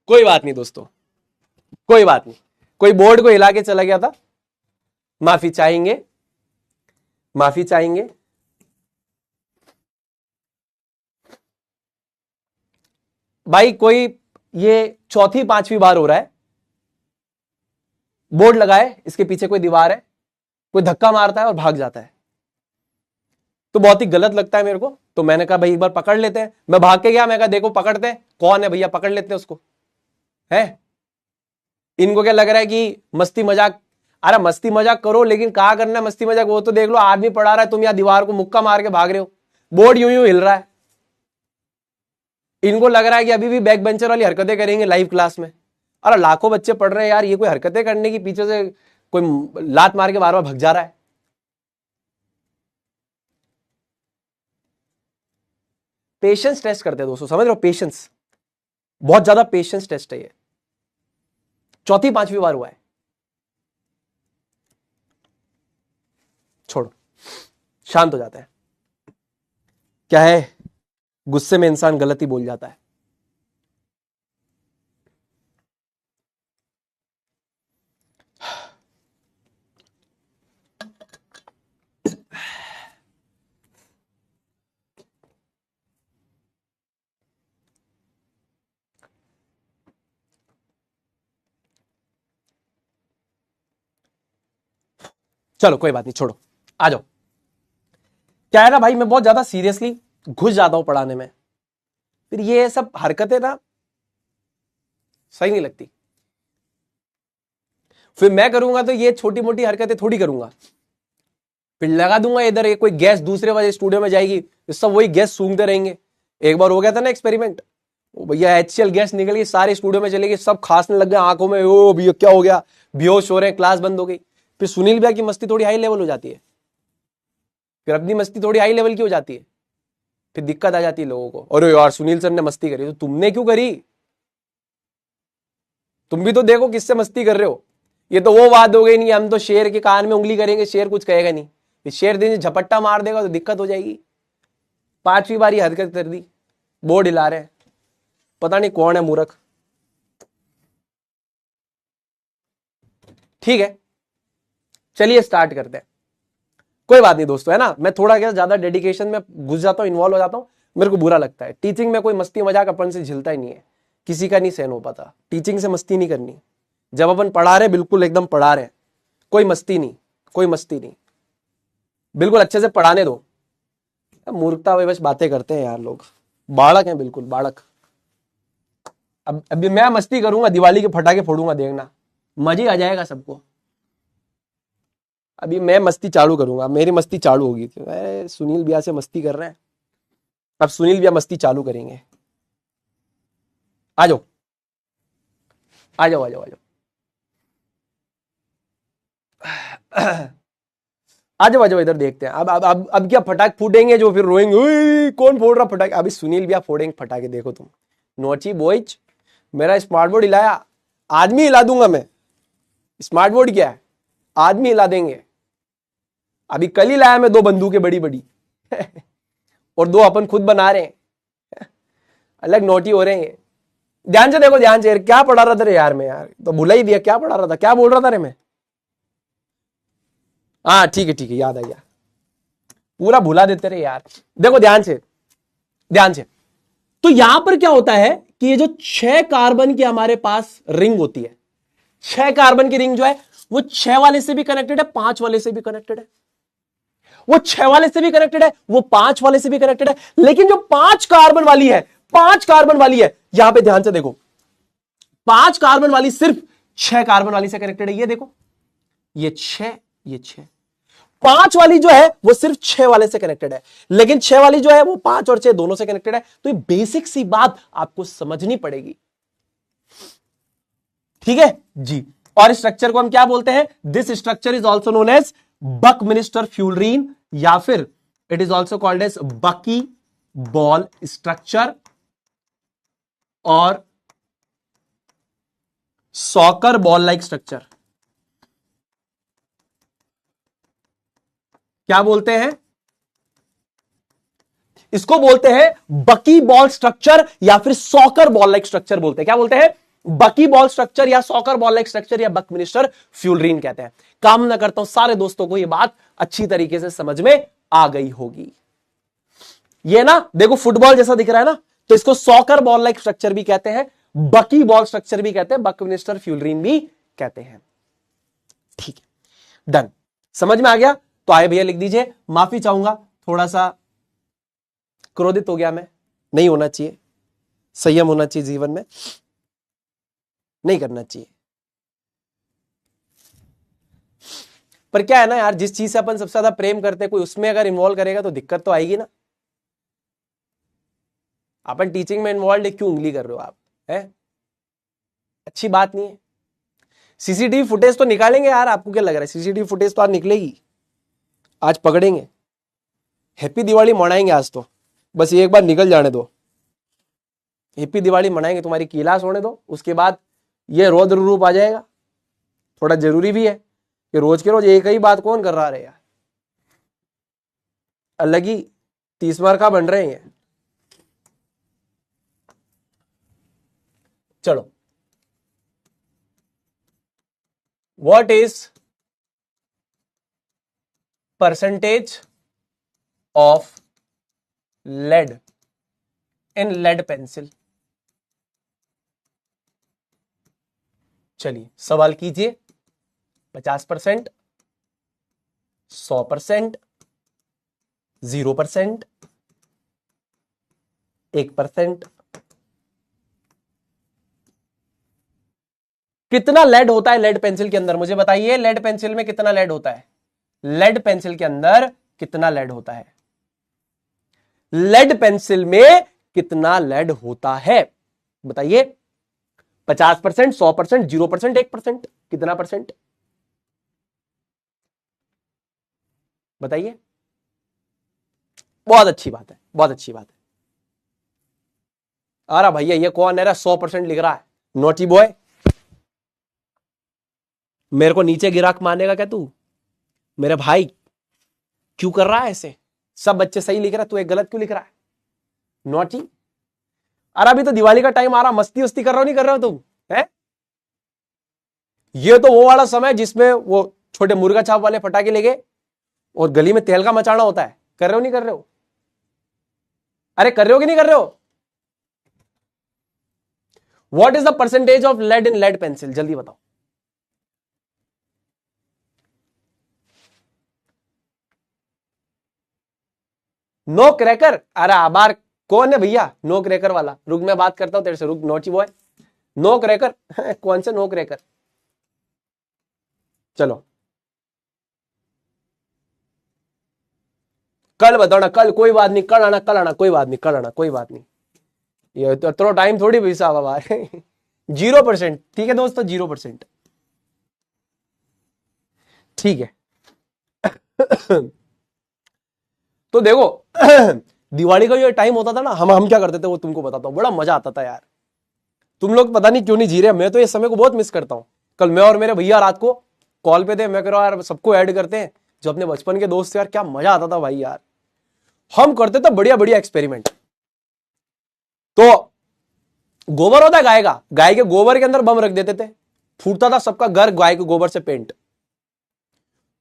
कोई बात नहीं दोस्तों, कोई बात नहीं, कोई बोर्ड को हिला के चला गया था, माफी चाहेंगे, माफी चाहेंगे। भाई कोई ये 4थी 5वीं बार हो रहा है, बोर्ड लगाए, इसके पीछे कोई दीवार है, कोई धक्का मारता है और भाग जाता है, तो बहुत ही गलत लगता है मेरे को। तो मैंने कहा भाई एक बार पकड़ लेते हैं। मैं भाग के गया, मैं कहा देखो पकड़ते हैं, कौन है भैया, पकड़ लेते हैं उसको। है। इनको क्या लग रहा है कि मस्ती मजाक, अरे मस्ती मजाक करो, लेकिन कहां करना है मस्ती मजाक वो तो देख लो। आदमी पढ़ा रहा है, तुम यहां दीवार को मुक्का मार के भाग रहे हो, बोर्ड यूं यूं हिल रहा है। इनको लग रहा है कि अभी भी बैक बेंचर वाली हरकतें करेंगे लाइव क्लास में। अरे लाखों बच्चे पढ़ रहे हैं यार, ये कोई हरकतें करने की पीछे से कोई लात मार के बार बार भग जा रहा है। पेशेंस टेस्ट करते हैं दोस्तों, समझ रहे हो? पेशेंस, बहुत ज्यादा पेशेंस टेस्ट है ये। चौथी पांचवी बार हुआ है। छोड़ो, शांत हो जाता है। क्या है, गुस्से में इंसान गलती बोल जाता है। चलो कोई बात नहीं, छोड़ो, आ जाओ। क्या है ना भाई, मैं बहुत ज्यादा सीरियसली घुस जाता हूं पढ़ाने में, फिर ये सब हरकतें ना सही नहीं लगती। फिर मैं करूंगा तो ये छोटी मोटी हरकतें थोड़ी करूंगा। फिर लगा दूंगा इधर एक कोई गैस दूसरे वाले स्टूडियो में जाएगी, सब वही गैस सूंघते रहेंगे। एक बार हो गया था ना एक्सपेरिमेंट, भैया HCl गैस निकल गई, सारे स्टूडियो में चले गए, सब खांसने लग गए आंखों में, ओ भैया क्या हो गया, बेहोश हो रहे हैं, क्लास बंद हो गई। फिर सुनील भैया की मस्ती थोड़ी हाई लेवल हो जाती है, फिर अपनी मस्ती थोड़ी हाई लेवल की हो जाती है, फिर दिक्कत आ जाती है लोगों को। अरे यार सुनील सर ने मस्ती करी, तो तुमने क्यों करी? तुम भी तो देखो किससे मस्ती कर रहे हो। ये तो वो बात हो गई, नहीं हम तो शेर के कान में उंगली करेंगे, शेर कुछ कहेगा नहीं। शेर दिन झपट्टा मार देगा तो दिक्कत हो जाएगी। पांचवी बारी हरकत कर दी, बोर्ड हिला रहे हैं, पता नहीं कौन है मूर्ख। ठीक है, चलिए स्टार्ट करते हैं। कोई बात नहीं दोस्तों, है ना, मैं थोड़ा क्या ज्यादा डेडिकेशन में घुस जाता हूं, इन्वॉल्व हो जाता हूं, मेरे को बुरा लगता है। टीचिंग में कोई मस्ती मजाक अपन से झिलता ही नहीं है, किसी का नहीं सहन हो पाता। टीचिंग से मस्ती नहीं करनी। जब अपन पढ़ा रहे बिल्कुल एकदम पढ़ा रहे, कोई मस्ती नहीं, कोई मस्ती नहीं, बिल्कुल अच्छे से पढ़ाने दो। मूर्खता बस बातें करते हैं यार लोग, बालक हैं बिल्कुल बालक। अब अभी मैं मस्ती करूंगा, दिवाली के फटाके फोड़ूंगा, देखना मजा आ जाएगा सबको। अभी मैं मस्ती चालू करूंगा, मेरी मस्ती चालू होगी। तो सुनील भैया से मस्ती कर रहे हैं, अब सुनील भैया मस्ती चालू करेंगे। आ जाओ आ जाओ आ जाओ आ जाओ आ जाओ आ जाओ, इधर देखते हैं। अब क्या फटाके फूटेंगे जो फिर रोएंगे, "ओए, कौन फोड़ रहा फटाके"? अभी सुनील भैया फोड़ेंगे फटाके, देखो तुम। नोची बॉयज, मेरा स्मार्ट बोर्ड हिलाया, आदमी हिला दूंगा मैं। स्मार्ट बोर्ड क्या है, आदमी हिला देंगे। अभी कल ही लाया मैं 2 बंदूकें बड़ी बड़ी और 2 अपन खुद बना रहे हैं, अलग नोटी हो रहे हैं। ध्यान से देखो, ध्यान से। क्या पढ़ा रहा था रे यार मैं, यार तो भुला ही दिया, क्या पढ़ा रहा था, क्या बोल रहा था रे मैं? हाँ ठीक है, याद आ गया। पूरा भुला देते रहे यार। देखो ध्यान से, ध्यान से। तो यहां पर क्या होता है कि ये जो 6 कार्बन की हमारे पास रिंग होती है, 6 कार्बन की रिंग जो है वो 6 वाले से भी कनेक्टेड है, 5 वाले से भी कनेक्टेड है। वो 6 वाले से भी कनेक्टेड है, वो 5 वाले से भी कनेक्टेड है। लेकिन जो 5 कार्बन वाली है, 5 कार्बन वाली है, यहां पे ध्यान से देखो, 5 कार्बन वाली सिर्फ 6 कार्बन वाली से कनेक्टेड है। ये देखो, ये 6, ये 6। 5 वाली जो है वो सिर्फ 6 वाले से कनेक्टेड है, लेकिन 6 वाली जो है वो 5 और 6 दोनों से कनेक्टेड है। तो ये बेसिक सी बात आपको समझनी पड़ेगी। ठीक है जी। और स्ट्रक्चर को हम क्या बोलते हैं? This structure is also known as Buckminster fullerene, या फिर it is also called as bucky ball structure और सॉकर बॉल लाइक स्ट्रक्चर। क्या बोलते हैं इसको? बोलते हैं बकी बॉल स्ट्रक्चर या फिर सॉकर बॉल लाइक स्ट्रक्चर बोलते हैं। क्या बोलते हैं? बकी बॉल स्ट्रक्चर या सॉकर बॉल लाइक स्ट्रक्चर या बकमिनिस्टर फ्यूलरीन कहते हैं। कामना करता हूं सारे दोस्तों को यह बात अच्छी तरीके से समझ में आ गई होगी। ये ना देखो फुटबॉल जैसा दिख रहा है ना, तो इसको सॉकर बॉल लाइक स्ट्रक्चर भी कहते हैं, बकी बॉल स्ट्रक्चर भी कहते हैं, बकमिनिस्टर फ्यूलरीन भी कहते हैं। ठीक है, डन। समझ में आ गया? तो आए भैया लिख दीजिए, माफी चाहूंगा, थोड़ा सा क्रोधित हो गया मैं, नहीं होना चाहिए, संयम होना चाहिए जीवन में। नहीं करना चाहिए। पर क्या है ना यार, जिस चीज से अपन सबसे ज्यादा प्रेम करते हैं, कोई उसमें अगर इन्वॉल्व करेगा तो दिक्कत तो आएगी ना। अपन टीचिंग में इन्वॉल्व है, क्यों उंगली कर रहे हो आप? है अच्छी बात नहीं है। सीसीटीवी फुटेज तो निकालेंगे यार, आपको क्या लग रहा है? सीसीटीवी फुटेज तो आज निकलेगी, आज पकड़ेंगे, हैप्पी दिवाली मनाएंगे आज तो, बस एक बार निकल जाने दो, हैप्पी दिवाली मनाएंगे, तुम्हारी क्लास होने दो, उसके बाद ये रौद्र रूप आ जाएगा। थोड़ा जरूरी भी है कि रोज के रोज एक ही बात कौन कर रहा है यार, अलग ही 30 मार का बन रहे हैं। चलो, what is percentage of lead in lead pencil? चलिए सवाल कीजिए। 50%, 100%, 0%, 1%। कितना लेड होता है लेड पेंसिल के अंदर? मुझे बताइए, लेड पेंसिल में कितना लेड होता है? लेड पेंसिल के अंदर कितना लेड होता है? लेड पेंसिल में कितना लेड होता है बताइए? 50%, 100%, 0%, 1%, कितना परसेंट बताइए? बहुत अच्छी बात है, बहुत अच्छी बात है। अरे भैया ये कौन है? 100% लिख रहा है, नोटी बॉय। मेरे को नीचे गिराक मारनेगा क्या तू? मेरे भाई क्यों कर रहा है ऐसे? सब बच्चे सही लिख रहे हैं, तू एक गलत क्यों लिख रहा है? नोटी। अरे अभी तो दिवाली का टाइम आ रहा, मस्ती वस्ती कर रहे हो नहीं कर रहे हो तुम? है ये तो वो वाला समय जिसमें वो छोटे मुर्गा छाप वाले फटाके लेके और गली में तेल का मचाना होता है। कर रहे हो नहीं कर रहे हो? अरे कर रहे हो कि नहीं कर रहे हो? What is the percentage of lead in lead pencil? जल्दी बताओ। No cracker? अरे आबार कौन है भैया नो क्रैकर वाला? रुक मैं बात करता हूं तेरे से, रुक नोची बॉय। नो क्रैकर कौन से नो क्रैकर? चलो कल बताओ ना, कल कोई बात नहीं, कल आना, कल आना, कोई बात नहीं, कल आना, कोई बात नहीं। ये तो थोड़ा टाइम थोड़ी पैसा बाबा 0%। ठीक है दोस्तों, 0%। ठीक है तो देखो दिवाली का जो टाइम होता था ना, हम क्या करते थे वो तुमको बताता हूं, बड़ा मजा आता था यार। तुम लोग पता नहीं क्यों नहीं जी रहे, मैं तो ये समय को बहुत मिस करता हूं। कल मैं और मेरे भैया रात को कॉल पे थे, मैं कह रहा यार सबको ऐड करते हैं जो अपने बचपन के दोस्त थे यार, क्या मजा आता था भाई यार। हम करते थे बढ़िया बढ़िया एक्सपेरिमेंट। तो गोबर होता है गाय का, गाय के गोबर के अंदर बम रख देते थे, फूटता था सबका घर गाय के गोबर से पेंट।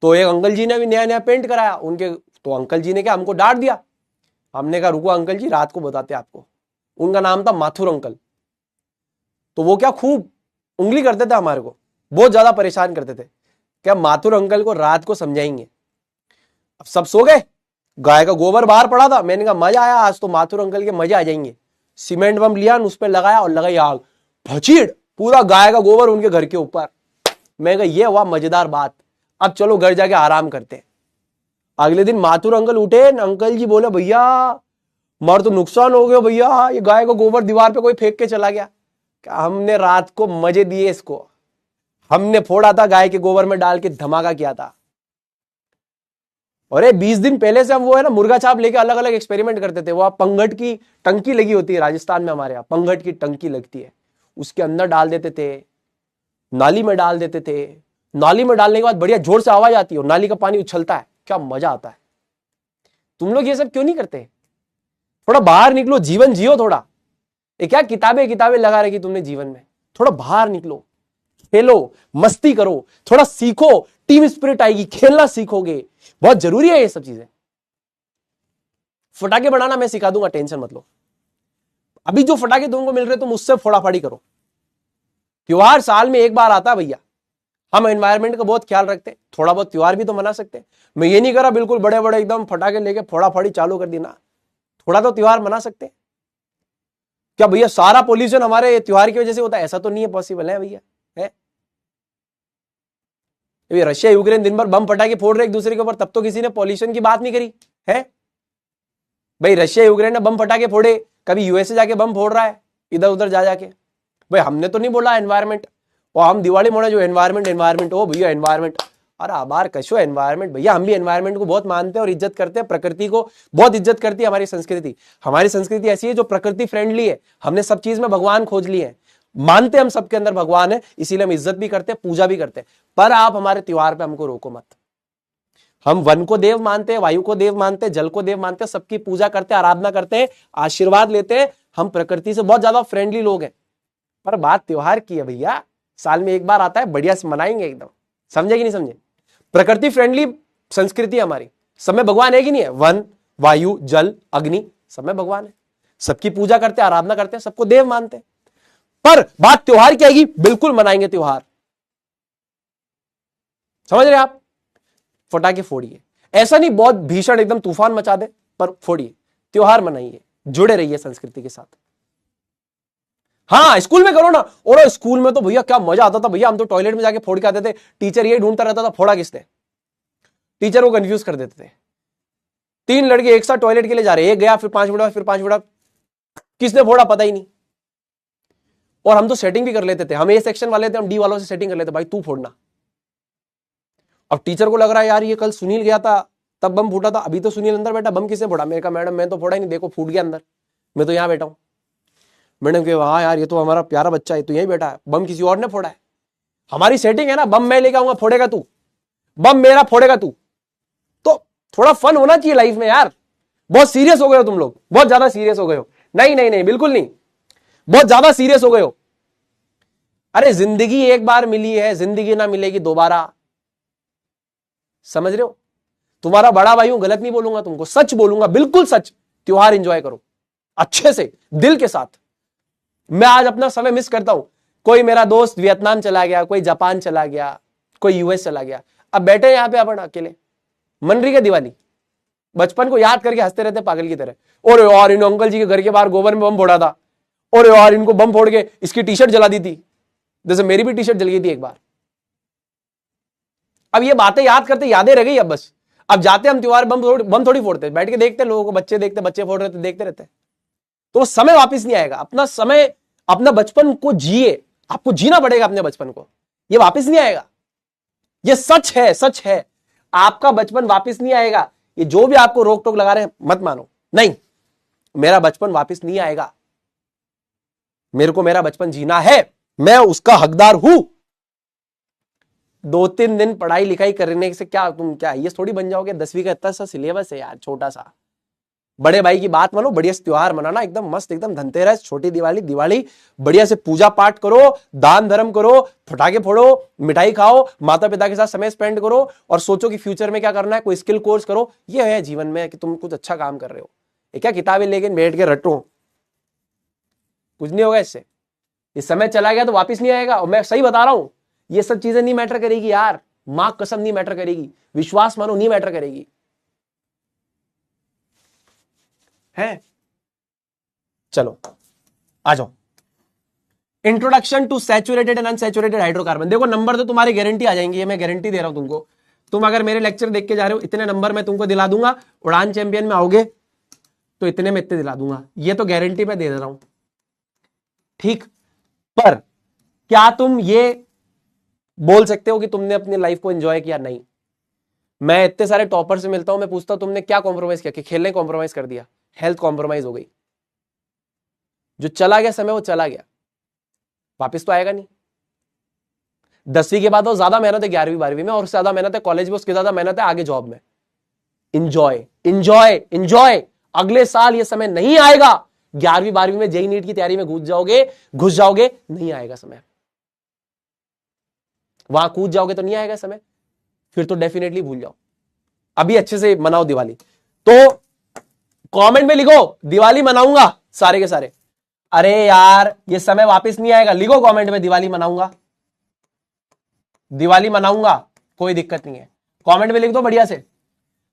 तो एक अंकल जी ने भी नया नया पेंट कराया उनके, तो अंकल जी ने क्या हमको डांट दिया। हमने कहा रुको अंकल जी रात को बताते आपको। उनका नाम था माथुर अंकल। तो वो क्या खूब उंगली करते थे हमारे को, बहुत ज्यादा परेशान करते थे। क्या माथुर अंकल को रात को समझाएंगे। अब सब सो गए, गाय का गोबर बाहर पड़ा था, मैंने कहा मजा आया आज तो माथुर अंकल के मजे आ जाएंगे। सीमेंट बम लिया, उस पर लगाया और लगाई आग, भचीड़, पूरा गाय का गोबर उनके घर के ऊपर। मैं कहा ये हुआ मजेदार बात, अब चलो घर जाके आराम करते हैं। अगले दिन माथुर अंकल उठे, अंकल जी बोले भैया मार तो नुकसान हो गया भैया, ये गाय का गोबर दीवार पे कोई फेंक के चला गया। हमने रात को मजे दिए इसको, हमने फोड़ा था गाय के गोबर में डाल के, धमाका किया था। अरे 20 दिन पहले से हम वो है ना मुर्गा छाप लेके अलग अलग एक्सपेरिमेंट करते थे। वो पंगट की टंकी लगी होती है राजस्थान में, हमारे यहाँ पंगट की टंकी लगती है, उसके अंदर डाल देते थे, नाली में डाल देते थे। नाली में डालने के बाद बढ़िया जोर से आवाज आती है और नाली का पानी उछलता है, क्या मजा आता है। तुम लोग ये सब क्यों नहीं करते? थोड़ा बाहर निकलो, जीवन जियो थोड़ा। ये क्या किताबें किताबें लगा रखी तुमने जीवन में? थोड़ा बाहर निकलो, खेलो, मस्ती करो, थोड़ा सीखो, टीम स्पिरिट आएगी, खेलना सीखोगे, बहुत जरूरी है ये सब चीजें। फटाके बनाना मैं सिखा दूंगा, टेंशन मत लो। अभी जो फटाके तुमको मिल रहे तुम उससे फोड़ाफाड़ी करो। त्योहार साल में एक बार आता है भैया, हम एनवायरनमेंट का बहुत ख्याल रखते हैं, थोड़ा बहुत त्योहार भी तो मना सकते हैं। मैं ये नहीं करा बिल्कुल बड़े बड़े एकदम फटाके लेके फोड़ाफाड़ी चालू कर दी ना, थोड़ा तो त्योहार मना सकते हैं। क्या भैया सारा पोल्यूशन हमारे त्योहार की वजह से होता है? ऐसा तो नहीं है, पॉसिबल है भैया। है रशिया यूक्रेन दिन भर बम फटाके फोड़ रहे एक दूसरे के ऊपर, तब तो किसी ने पॉल्यूशन की बात नहीं करी है। भाई रशिया यूक्रेन ने बम फटाके फोड़े, कभी यूएसए जाके बम फोड़ रहा है इधर उधर जा जाके। भाई हमने तो नहीं बोला एनवायरमेंट, और हम दिवाली मोड़े जो एनवायरमेंट ओ भैया एनवायरमेंट, अरे आभार कशो एनवायरमेंट। भैया हम भी एनवायरमेंट को बहुत मानते हैं और इज्जत करते हैं, प्रकृति को बहुत इज्जत करती है हमारी संस्कृति। हमारी संस्कृति ऐसी है जो प्रकृति फ्रेंडली है, हमने सब चीज में भगवान खोज लिए हैं, मानते हम सबके अंदर भगवान है, इसीलिए हम इज्जत भी करते हैं, पूजा भी करते हैं। पर आप हमारे त्योहार पे हमको रोको मत। हम वन को देव मानते हैं, वायु को देव मानते हैं, जल को देव मानते हैं, सबकी पूजा करते हैं, आराधना करते हैं, आशीर्वाद लेते हैं। हम प्रकृति से बहुत ज्यादा फ्रेंडली लोग हैं। पर बात त्योहार की है भैया, साल में एक बार आता है, बढ़िया से मनाएंगे एकदम। समझे कि नहीं समझे? प्रकृति फ्रेंडली संस्कृति हमारी, सब में भगवान है कि नहीं है? वन, वायु, जल, अग्नि, सब में भगवान है, सबकी पूजा करते हैं, आराधना करते हैं, सबको देव मानते हैं। पर बात त्योहार की आएगी, बिल्कुल मनाएंगे त्योहार। समझ रहे आप? फटाके फोड़िए, ऐसा नहीं बहुत भीषण एकदम तूफान मचा दे, पर फोड़िए, त्योहार मनाइए, जुड़े रहिए संस्कृति के साथ। हाँ स्कूल में करो ना, और स्कूल में तो भैया क्या मजा आता था भैया, हम तो टॉयलेट में जाके फोड़ के आते थे, टीचर ये ढूंढता रहता था फोड़ा किसने, टीचर को कंफ्यूज कर देते थे। 3 लड़के एक साथ टॉयलेट के लिए जा रहे, एक गया, फिर 5 मिनट, फिर 5 मिनट, किसने फोड़ा पता ही नहीं। और हम तो सेटिंग भी कर लेते थे, हम ए सेक्शन वाले थे, हम डी वालों से सेटिंग कर लेते, भाई तू फोड़ना। अब टीचर को लग रहा है यार ये कल सुनील गया था तब बम फूटा था, अभी तो सुनील अंदर बैठा, बम किसने फोड़ा? मैंने कहा मैडम मैं तो फोड़ा ही नहीं, देखो फूट गया अंदर, मैं तो यहाँ बैठा हूं। मैडम कहे हाँ यार ये तो हमारा प्यारा बच्चा है, तो यहीं बैठा है, बम किसी और ने फोड़ा है। हमारी सेटिंग है ना, बम मैं लेके आऊंगा, फोड़ेगा तू, बम मेरा फोड़ेगा तू। तो थोड़ा फन होना चाहिए लाइफ में यार। बहुत सीरियस हो गए हो तुम लोग, बहुत ज्यादा सीरियस हो गए हो। नहीं नहीं नहीं बिल्कुल नहीं, बहुत ज्यादा सीरियस हो गए हो। अरे जिंदगी एक बार मिली है, जिंदगी ना मिलेगी दोबारा, समझ रहे हो? तुम्हारा बड़ा भाई हूं, गलत नहीं बोलूंगा तुमको, सच बोलूंगा, बिल्कुल सच। त्योहार एंजॉय करो अच्छे से, दिल के साथ। मैं आज अपना समय मिस करता हूं, कोई मेरा दोस्त वियतनाम चला गया, कोई जापान चला गया, कोई यूएस चला गया, अब बैठे यहां पे अपन अकेले, मन रही है दिवाली। बचपन को याद करके हंसते रहते पागल की तरह। और यार इन अंकल जी के घर के बाहर गोबर में बम फोड़ा था, और यार इनको बम फोड़ के इसकी टी शर्ट जला दी थी, जैसे मेरी भी टी शर्ट जल गई थी एक बार। अब ये बातें याद करते यादें रह गई अब बस। अब जाते हम त्योहार बम थोड़ी फोड़ते, बैठ के देखते लोगों को, बच्चे देखते, बच्चे फोड़ रहे थे, देखते रहते। तो समय वापस नहीं आएगा। अपना समय, अपना बचपन को जिए, आपको जीना पड़ेगा अपने बचपन को, ये वापस नहीं आएगा। ये सच है, सच है, आपका बचपन वापस नहीं आएगा। ये जो भी आपको रोक टोक लगा रहे हैं मत मानो, नहीं, मेरा बचपन वापस नहीं आएगा। मेरे को मेरा बचपन जीना है, मैं उसका हकदार हूं। 2-3 दिन पढ़ाई लिखाई करने से क्या तुम क्या ये थोड़ी बन जाओगे? 10वीं का इतना सा सिलेबस है यार, छोटा सा। बड़े भाई की बात मानो, बढ़िया से त्योहार मनाना, एकदम मस्त, एकदम धनतेरस, छोटी दिवाली, दिवाली बढ़िया से पूजा पाठ करो, दान धर्म करो, फटाके फोड़ो, मिठाई खाओ, माता पिता के साथ समय स्पेंड करो, और सोचो कि फ्यूचर में क्या करना है, कोई स्किल कोर्स करो। ये है जीवन में कि तुम कुछ अच्छा काम कर रहे हो। ये क्या किताबें लेके बैठ के रटो, कुछ नहीं होगा इससे। ये समय चला गया तो वापिस नहीं आएगा। और मैं सही बता रहा हूं, ये सब चीजें नहीं मैटर करेगी यार, मां कसम नहीं मैटर करेगी, विश्वास मानो नहीं मैटर करेगी है। चलो आ जाओ, introduction to saturated and unsaturated hydrocarbon. देखो नंबर तो तुम्हारी गारंटी आ जाएंगी, ये मैं गारंटी दे रहा हूं तुमको। तुम अगर मेरे लेक्चर देख के जा रहे हो, इतने नंबर मैं तुमको दिला दूंगा। उड़ान चैंपियन में आओगे तो इतने में इतने दिला दूंगा, ये तो गारंटी मैं दे रहा हूं, ठीक। पर क्या तुम ये बोल सकते हो कि तुमने अपनी लाइफ को एंजॉय किया? नहीं। मैं इतने सारे टॉपर से मिलता हूं, मैं पूछता हूं तुमने क्या कॉम्प्रोमाइज किया? कि खेलने कॉम्प्रोमाइज कर दिया, हेल्थ कॉम्प्रोमाइज हो गई। जो चला गया समय वो चला गया, वापस तो आएगा नहीं। 10वीं के बाद वो ज्यादा मेहनत है 11वीं 12वीं में, और उससे ज्यादा मेहनत है कॉलेज में, उसके ज्यादा मेहनत है आगे जॉब में। Enjoy enjoy enjoy. अगले साल ये समय नहीं आएगा, 11वीं 12वीं में जेई नीट की तैयारी में घुस जाओगे, नहीं आएगा समय। वहां कूद जाओगे तो नहीं आएगा समय, फिर तो डेफिनेटली भूल जाओ। अभी अच्छे से मनाओ दिवाली। तो कमेंट में लिखो दिवाली मनाऊंगा सारे के सारे। अरे यार ये समय वापस नहीं आएगा, लिखो कमेंट में दिवाली मनाऊंगा, दिवाली मनाऊंगा, कोई दिक्कत नहीं है। कमेंट में लिख दो बढ़िया से,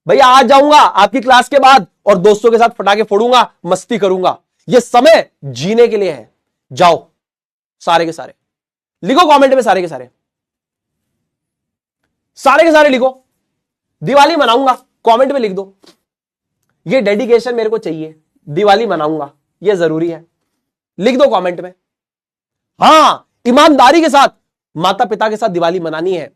भैया आज जाऊंगा आपकी क्लास के बाद और दोस्तों के साथ फटाके फोड़ूंगा, मस्ती करूंगा। ये समय जीने के लिए है। जाओ सारे के सारे लिखो कमेंट में, सारे के सारे लिखो, दिवाली मनाऊंगा, कमेंट में लिख दो, ये डेडिकेशन मेरे को चाहिए, दिवाली मनाऊंगा, ये जरूरी है, लिख दो कमेंट में। हां, ईमानदारी के साथ माता पिता के साथ दिवाली मनानी है,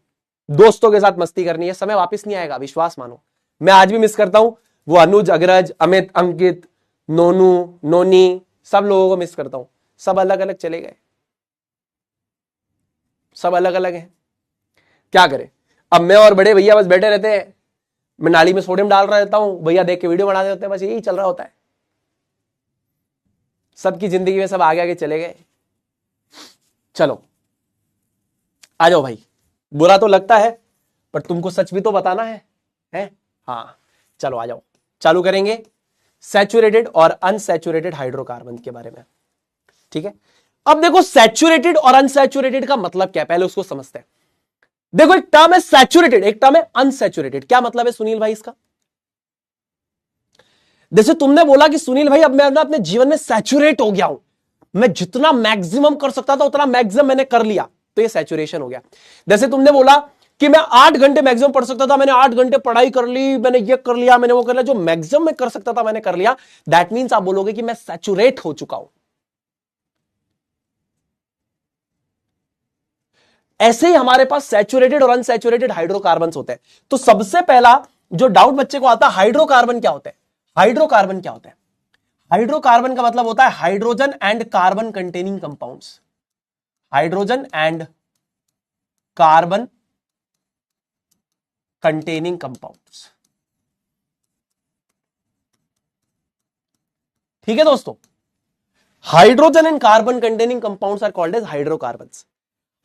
दोस्तों के साथ मस्ती करनी है, समय वापस नहीं आएगा, विश्वास मानो। मैं आज भी मिस करता हूं वो अनुज, अग्रज, अमित, अंकित, नोनू, नोनी, सब लोगों को मिस करता हूं। सब अलग अलग चले गए, सब अलग अलग हैं, क्या करें। अब मैं और बड़े भैया बस बैठे रहते हैं, मैं नाली में सोडियम डाल रहा रहता हूं, भैया देख के वीडियो बना रहे होते हैं, बस यही चल रहा होता है। सबकी जिंदगी में सब आगे आगे चले गए। चलो आ जाओ भाई, बुरा तो लगता है पर तुमको सच भी तो बताना है? हाँ चलो आ जाओ, चालू करेंगे सैचुरेटेड और अनसैचुरेटेड हाइड्रोकार्बन के बारे में। ठीक है, अब देखो सैचुरेटेड और अनसैचुरेटेड का मतलब क्या है, पहले उसको समझते हैं। देखो एक टर्म है सैचुरेटेड, एक टर्म है अनसैचुरेटेड। क्या मतलब है सुनील भाई इसका? जैसे तुमने बोला कि सुनील भाई अब मैं अपने जीवन में सैचुरेट हो गया हूं, मैं जितना मैक्सिमम कर सकता था उतना मैक्सिमम मैंने कर लिया, तो ये सैचुरेशन हो गया। जैसे तुमने बोला कि मैं 8 घंटे मैक्सिमम पढ़ सकता था, मैंने 8 घंटे पढ़ाई कर ली, मैंने ये कर लिया, मैंने वो कर लिया, जो मैक्सिमम मैं कर सकता था मैंने कर लिया, दैट मीन्स आप बोलोगे कि मैं सैचुरेट हो चुका हूं। ऐसे ही हमारे पास सैचुरेटेड और अनसैचुरेटेड हाइड्रोकार्बन होते हैं। तो सबसे पहला जो डाउट बच्चे को आता है, हाइड्रोकार्बन क्या होता है? हाइड्रोकार्बन क्या होता है? हाइड्रोकार्बन का मतलब होता है hydrogen and carbon containing compounds. Hydrogen and carbon containing compounds. ठीक है दोस्तों, hydrogen and carbon containing compounds are called as hydrocarbons.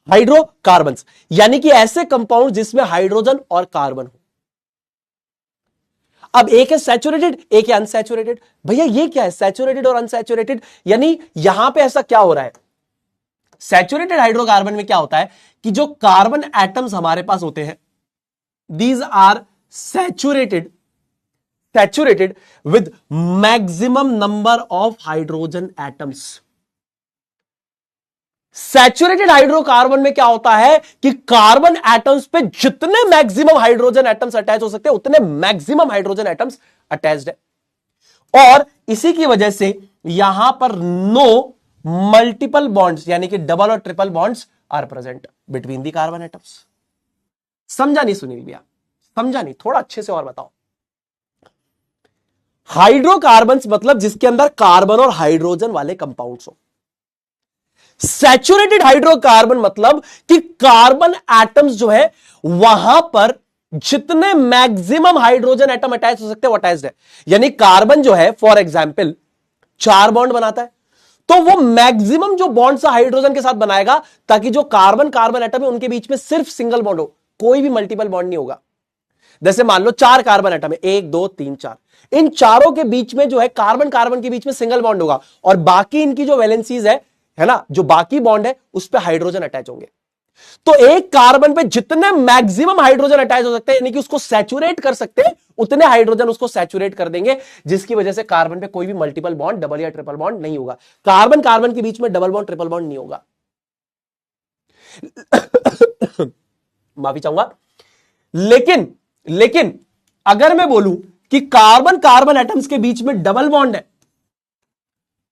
Hydrocarbons यानी कि ऐसे कंपाउंड जिसमें हाइड्रोजन और कार्बन हो। अब एक है सैचुरेटेड, एक है अनसैचुरेटेड। भैया ये क्या है सैचुरेटेड और अनसैचुरेटेड? यानी यहां पे ऐसा क्या हो रहा है, सैचुरेटेड हाइड्रोकार्बन में क्या होता है कि जो कार्बन एटम्स हमारे पास होते हैं, these are saturated with maximum number of hydrogen atoms. Saturated hydrocarbon में क्या होता है कि कार्बन एटम्स पे जितने मैक्सिमम हाइड्रोजन एटम्स अटैच हो सकते हैं उतने मैक्सिमम हाइड्रोजन एटम्स अटैच्ड है, और इसी की वजह से यहां पर नो मल्टीपल बॉन्ड्स यानी कि डबल और triple bonds are present between the carbon atoms. समझा नहीं सुनील भैया? समझा नहीं? थोड़ा अच्छे से और बताओ। हाइड्रोकार्बन्स मतलब जिसके अंदर कार्बन और हाइड्रोजन वाले कंपाउंड्स हो। सैचुरेटेड हाइड्रोकार्बन मतलब कि कार्बन एटम्स जो है वहां पर जितने मैक्सिमम हाइड्रोजन एटम अटैच हो सकते हैं वो अटैच्ड है। यानी कार्बन जो है फॉर एग्जांपल 4 बॉन्ड बनाता है, तो वो मैक्सिमम जो बॉन्ड हाइड्रोजन के साथ बनाएगा ताकि जो कार्बन कार्बन एटम है उनके बीच में सिर्फ सिंगल बॉन्ड हो, कोई भी मल्टीपल बॉन्ड नहीं होगा। जैसे मान लो 4 कार्बन एटम है, 1 2 3 4, इन चारों के बीच में जो है कार्बन कार्बन के बीच में सिंगल बॉन्ड होगा, और बाकी इनकी जो वैलेंसीज है ना, जो बाकी बॉन्ड है उस पर हाइड्रोजन अटैच होंगे। तो एक कार्बन पे जितने मैक्सिमम हाइड्रोजन अटैच हो सकते हैं यानी कि उसको सैचुरेट कर सकते हैं, उतने हाइड्रोजन उसको सैचुरेट कर देंगे, जिसकी वजह से कार्बन पे कोई भी मल्टीपल बॉन्ड डबल या ट्रिपल बॉन्ड नहीं होगा। कार्बन कार्बन के बीच में डबल बॉन्ड ट्रिपल बॉन्ड नहीं होगा। माफी चाहूंगा, लेकिन अगर मैं बोलूं कि कार्बन कार्बन एटम्स के बीच में डबल बॉन्ड है,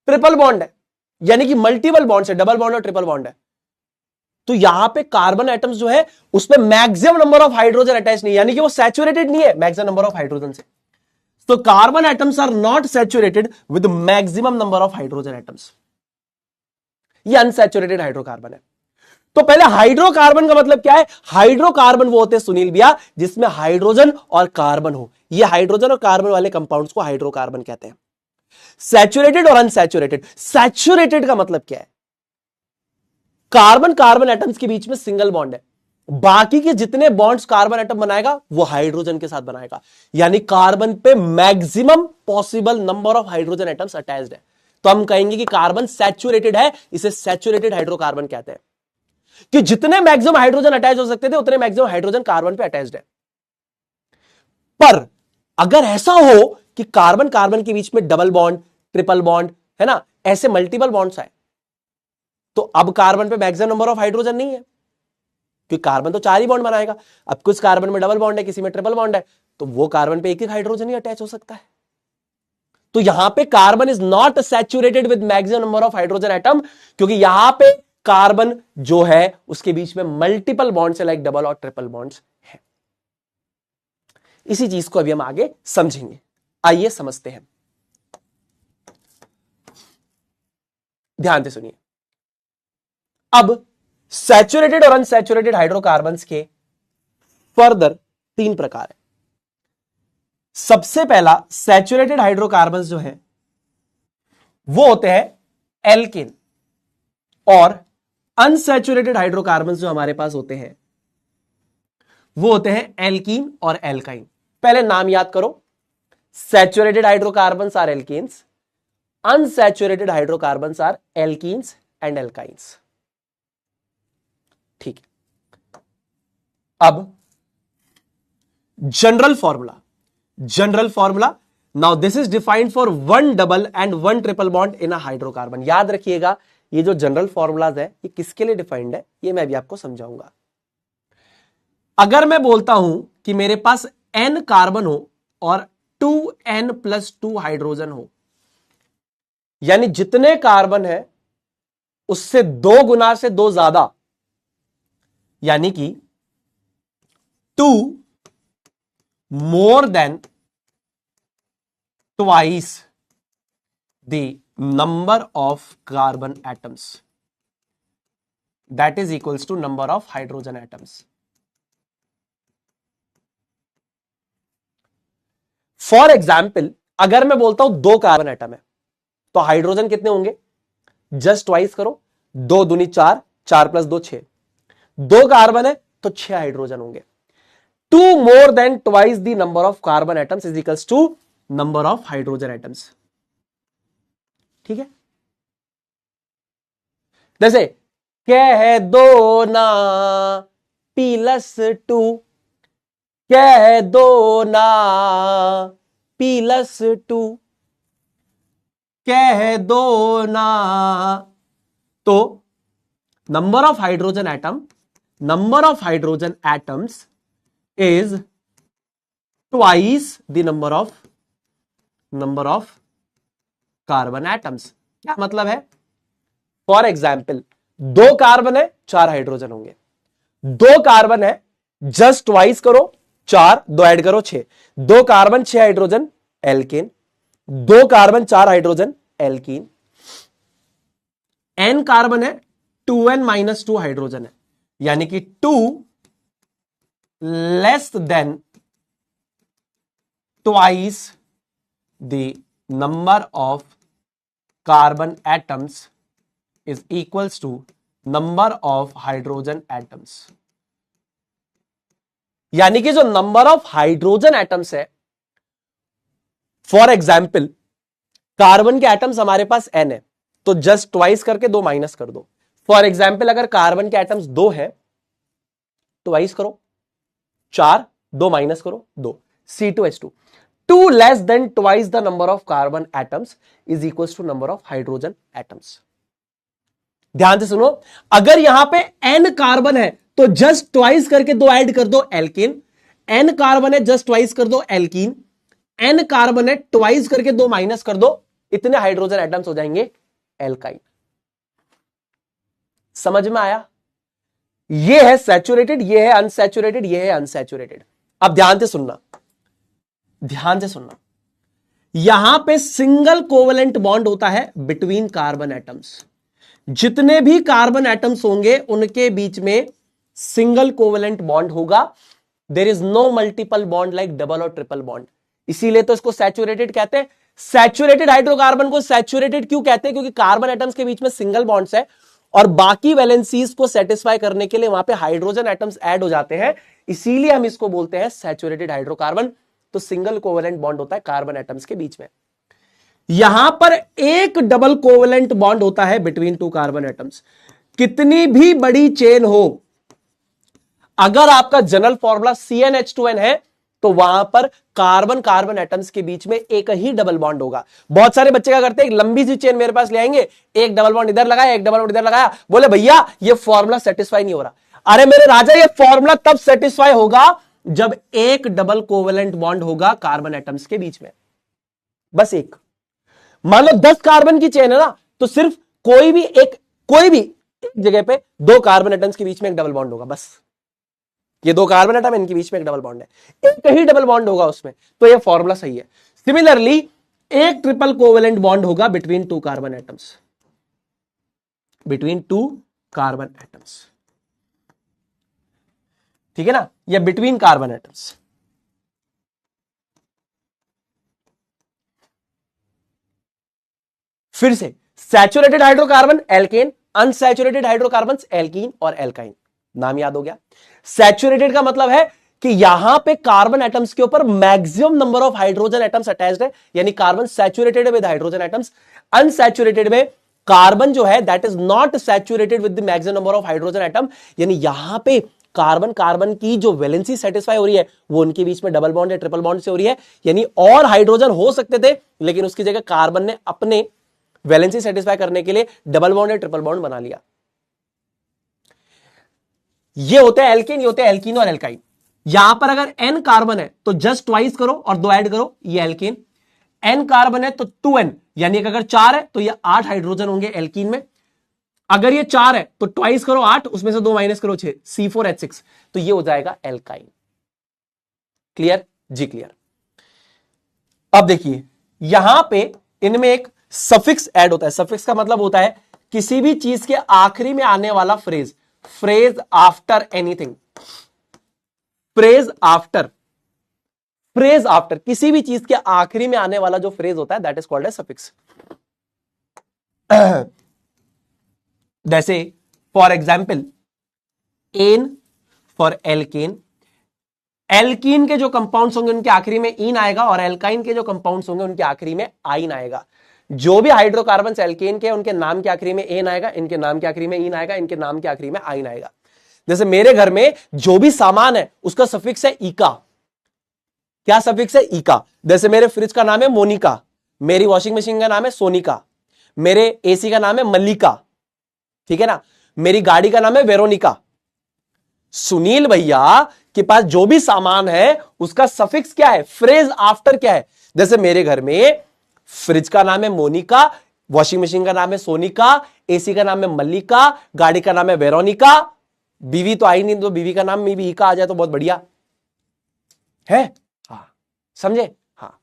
ट्रिपल बॉन्ड है, यानी कि मल्टीपल बॉन्ड है, डबल बॉन्ड और ट्रिपल बॉन्ड है, तो यहां पे कार्बन एटम्स जो है उसमें maximum number of hydrogen attach नहीं, यानी कि वो सैचुरेटेड नहीं है मैक्सिमम नंबर ऑफ हाइड्रोजन से। तो carbon atoms are not saturated with maximum number of hydrogen atoms. ये अनसैचुरेटेड हाइड्रोकार्बन है। तो पहले हाइड्रोकार्बन का मतलब क्या है? हाइड्रोकार्बन वो होते हैं सुनील भैया जिसमें हाइड्रोजन और कार्बन हो। ये हाइड्रोजन और कार्बन वाले कंपाउंड्स को हाइड्रोकार्बन कहते हैं। सैचुरेटेड और अनसैचुरेटेड, सैचुरेटेड का मतलब क्या है? कार्बन कार्बन एटम्स के बीच में सिंगल बॉन्ड है, बाकी के जितने बॉन्ड्स कार्बन एटम बनाएगा वो हाइड्रोजन के साथ बनाएगा, यानी कार्बन पे maximum possible number of hydrogen atoms attached है। तो हम कहेंगे कि कार्बन सैचुरेटेड है, इसे सैचुरेटेड हाइड्रोकार्बन कहते हैं, कि जितने मैक्सिमम हाइड्रोजन अटैच हो सकते थे उतने मैक्सिमम हाइड्रोजन कार्बन पे अटैच्ड है। पर अगर ऐसा हो कि कार्बन कार्बन के बीच में डबल बॉन्ड, ट्रिपल बॉन्ड, है ना, ऐसे मल्टीपल बॉन्ड्स आए, तो अब कार्बन पे मैक्सिमम नंबर ऑफ हाइड्रोजन नहीं है, क्योंकि कार्बन तो 4 ही बॉन्ड बनाएगा। अब कुछ कार्बन में डबल बॉन्ड है, किसी में ट्रिपल बॉन्ड है, तो वो कार्बन पे एक हाइड्रोजन ही अटैच हो सकता है। तो यहां पे carbon is not saturated with maximum number of hydrogen atom, क्योंकि यहां पे कार्बन जो है उसके बीच में मल्टीपल बॉन्ड्स है, लाइक डबल और ट्रिपल बॉन्ड्स है। इसी चीज को अभी हम आगे समझेंगे, आइए समझते हैं, ध्यान से सुनिए। अब सैचुरेटेड और अनसैचुरेटेड हाइड्रोकार्बन्स के फर्दर 3 प्रकार है। सबसे पहला सैचुरेटेड हाइड्रोकार्बन्स जो है वो होते हैं एल्केन, और अनसैचुरेटेड हाइड्रोकार्बन्स जो हमारे पास होते हैं वो होते हैं एल्कीन और एल्काइन। पहले नाम याद करो, saturated hydrocarbons are alkanes, unsaturated hydrocarbons are alkenes and alkynes. ठीक है, अब general formula now this is defined for 1 double and 1 triple bond in a hydrocarbon. याद रखिएगा, ये जो जनरल फॉर्मूलाज है ये किसके लिए डिफाइंड है, ये मैं भी आपको समझाऊंगा। अगर मैं बोलता हूं कि मेरे पास n कार्बन हो और 2n+2 हाइड्रोजन हो, यानी जितने कार्बन है उससे 2 गुना से 2 ज्यादा, यानी कि 2 more than twice the number of carbon atoms, that is equals to number of hydrogen atoms. For example, अगर मैं बोलता हूं 2 कार्बन एटम है तो हाइड्रोजन कितने होंगे, जस्ट ट्वाइस करो, 2 दूनी 4, 4 + 2 6, 2 कार्बन है तो 6 हाइड्रोजन होंगे। 2 more than twice the number of carbon atoms is equals to number of hydrogen atoms। ठीक है, जैसे कह दो ना P+2, कह दो ना P+2, कह दो ना, तो number of hydrogen atoms is twice the number of carbon atoms। क्या मतलब है, फॉर एग्जाम्पल 2 कार्बन है 4 हाइड्रोजन होंगे, 2 कार्बन है जस्ट ट्वाइस करो 4, 2 ऐड करो 6, 2 carbon 6 hydrogen alkane, 2 carbon 4 hydrogen alkene, n carbon है 2n-2 हाइड्रोजन है, यानी कि 2 less than twice the number of carbon atoms is equals to number of hydrogen atoms। यानी कि जो नंबर ऑफ हाइड्रोजन एटम्स है, फॉर एग्जाम्पल कार्बन के atoms हमारे पास n है तो जस्ट ट्वाइस करके 2 माइनस कर दो। फॉर एग्जाम्पल अगर कार्बन के एटम्स 2 है, ट्वाइस करो 4, 2 माइनस करो 2, C2H2, 2 less than twice the number of carbon atoms is equals to number of hydrogen atoms। ध्यान से सुनो, अगर यहां पे n कार्बन है तो जस्ट ट्वाइस करके 2 ऐड कर दो एल्केन, n कार्बन है जस्ट ट्वाइस कर दो एल्कीन, n कार्बन है ट्वाइस करके 2 माइनस कर दो, इतने हाइड्रोजन एटम्स हो जाएंगे एल्काइन। समझ में आया, ये है सैचुरेटेड, ये है अनसैचुरेटेड, ये है अनसैचुरेटेड। अब ध्यान से सुनना, यहां पे सिंगल कोवेलेंट बॉन्ड होता है बिटवीन कार्बन एटम्स। जितने भी कार्बन एटम्स होंगे उनके बीच में सिंगल कोवेलेंट बॉन्ड होगा। There is no multiple bond like double और ट्रिपल बॉन्ड, इसीलिए तो इसको सैचुरेटेड कहते हैं। सैचुरेटेड हाइड्रोकार्बन को सैचुरेटेड क्यों कहते हैं, क्योंकि कार्बन एटम्स के बीच में सिंगल बॉन्ड्स है और बाकी वैलेंसीज को सेटिस्फाई करने के लिए वहां पे हाइड्रोजन एटम्स ऐड हो जाते हैं, इसीलिए हम इसको बोलते हैं सैचुरेटेड हाइड्रोकार्बन। तो सिंगल कोवेलेंट बॉन्ड होता है कार्बन एटम्स के बीच में। यहां पर एक डबल कोवेलेंट बॉन्ड होता है बिटवीन 2 कार्बन एटम्स। कितनी भी बड़ी चेन हो, अगर आपका जनरल फॉर्मूला CnH2n है तो वहां पर कार्बन कार्बन एटम्स के बीच में एक ही डबल बॉन्ड होगा। बहुत सारे बच्चे क्या करते हैं, एक लंबी सी चेन मेरे पास ले आएंगे, एक डबल बॉन्ड इधर लगाया, एक डबल बॉन्ड इधर लगाया, बोले भैया ये फॉर्मूला सेटिस्फाई नहीं हो रहा। अरे मेरे राजा, ये फॉर्मूला तब सेटिस्फाई होगा जब एक डबल कोवेलेंट बॉन्ड होगा कार्बन एटम्स के बीच में, बस एक। मान लो 10 कार्बन की चेन है ना, तो सिर्फ कोई भी एक जगह पे 2 कार्बन एटम्स के बीच में एक डबल बॉन्ड होगा, बस। ये 2 कार्बन एटम, इनके बीच में एक डबल बॉन्ड है, एक ही डबल बॉन्ड होगा उसमें, तो ये फॉर्मूला सही है। सिमिलरली एक ट्रिपल कोवेलेंट बॉन्ड होगा between 2 carbon atoms, between 2 carbon atoms, ठीक है ना, या बिटवीन कार्बन एटम्स। फिर से saturated hydrocarbon alkane, unsaturated hydrocarbon alkene और एल्काइन। नाम याद हो गया। सैचुरेटेड का मतलब है कि यहां पे कार्बन एटम्स के ऊपर maximum number of hydrogen atoms attached है, यानी carbon saturated with hydrogen atoms. Unsaturated में कार्बन जो है that is not saturated with the maximum number of hydrogen atom, यानी यहां पे कार्बन कार्बन की जो वैलेंसी सेटिस्फाई हो रही है वो उनके बीच में डबल बॉन्ड या ट्रिपल बॉन्ड से हो रही है, यानी और हाइड्रोजन हो सकते थे लेकिन उसकी जगह कार्बन ने अपने वैलेंसी सेटिस्फाई करने के लिए डबल बॉन्ड या ट्रिपल बॉन्ड बना लिया। ये होते हैं एल्केन, ये होते हैं एल्कीन और एल्काइन। यहां पर अगर n कार्बन है तो जस्ट ट्वाइस करो और 2 ऐड करो, ये एल्केन। n कार्बन है तो 2n, यानी अगर 4 है तो ये 8 हाइड्रोजन होंगे एल्कीन में। अगर ये 4 है तो ट्वाइस करो 8, उसमें से 2 माइनस करो 6, C4H6, तो ये हो जाएगा एल्काइन। क्लियर जी, क्लियर। अब देखिए यहां पे इनमें एक सफिक्स ऐड होता है। सफिक्स का मतलब होता है किसी भी चीज के आखिरी में आने वाला phrase, phrase after anything, phrase after, phrase after, किसी भी चीज के आखिरी में आने वाला जो फ्रेज होता है that is called as suffix. जैसे for example N for alkane, alkene के जो कंपाउंड्स होंगे उनके आखिरी में इन आएगा और एल्काइन के जो कंपाउंड्स होंगे उनके आखिरी में आइन आएगा। जो भी हाइड्रोकार्बन एल्केन के उनके नाम के आखिरी में एन आएगा, इनके नाम के आखिरी में इन आएगा, इनके नाम के आखिरी में आइन आएगा। जैसे मेरे घर में जो भी सामान है उसका सफिक्स है इका। क्या सफिक्स है? इका। जैसे मेरे फ्रिज का नाम है मोनिका, मेरी वॉशिंग मशीन का नाम है सोनिका, मेरे एसी का नाम है मल्लिका, ठीक है ना, मेरी गाड़ी का नाम है वेरोनिका। सुनील भैया के पास जो भी सामान है उसका सफिक्स क्या है, फ्रेज आफ्टर क्या है। जैसे मेरे घर में फ्रिज का नाम है मोनिका, वॉशिंग मशीन का नाम है सोनिका, एसी का नाम है मल्लिका, गाड़ी का नाम है वेरोनिका। बीवी तो आई नहीं, तो बीवी का नाम में भी इका आ जाए तो बहुत बढ़िया है। हाँ समझे, हाँ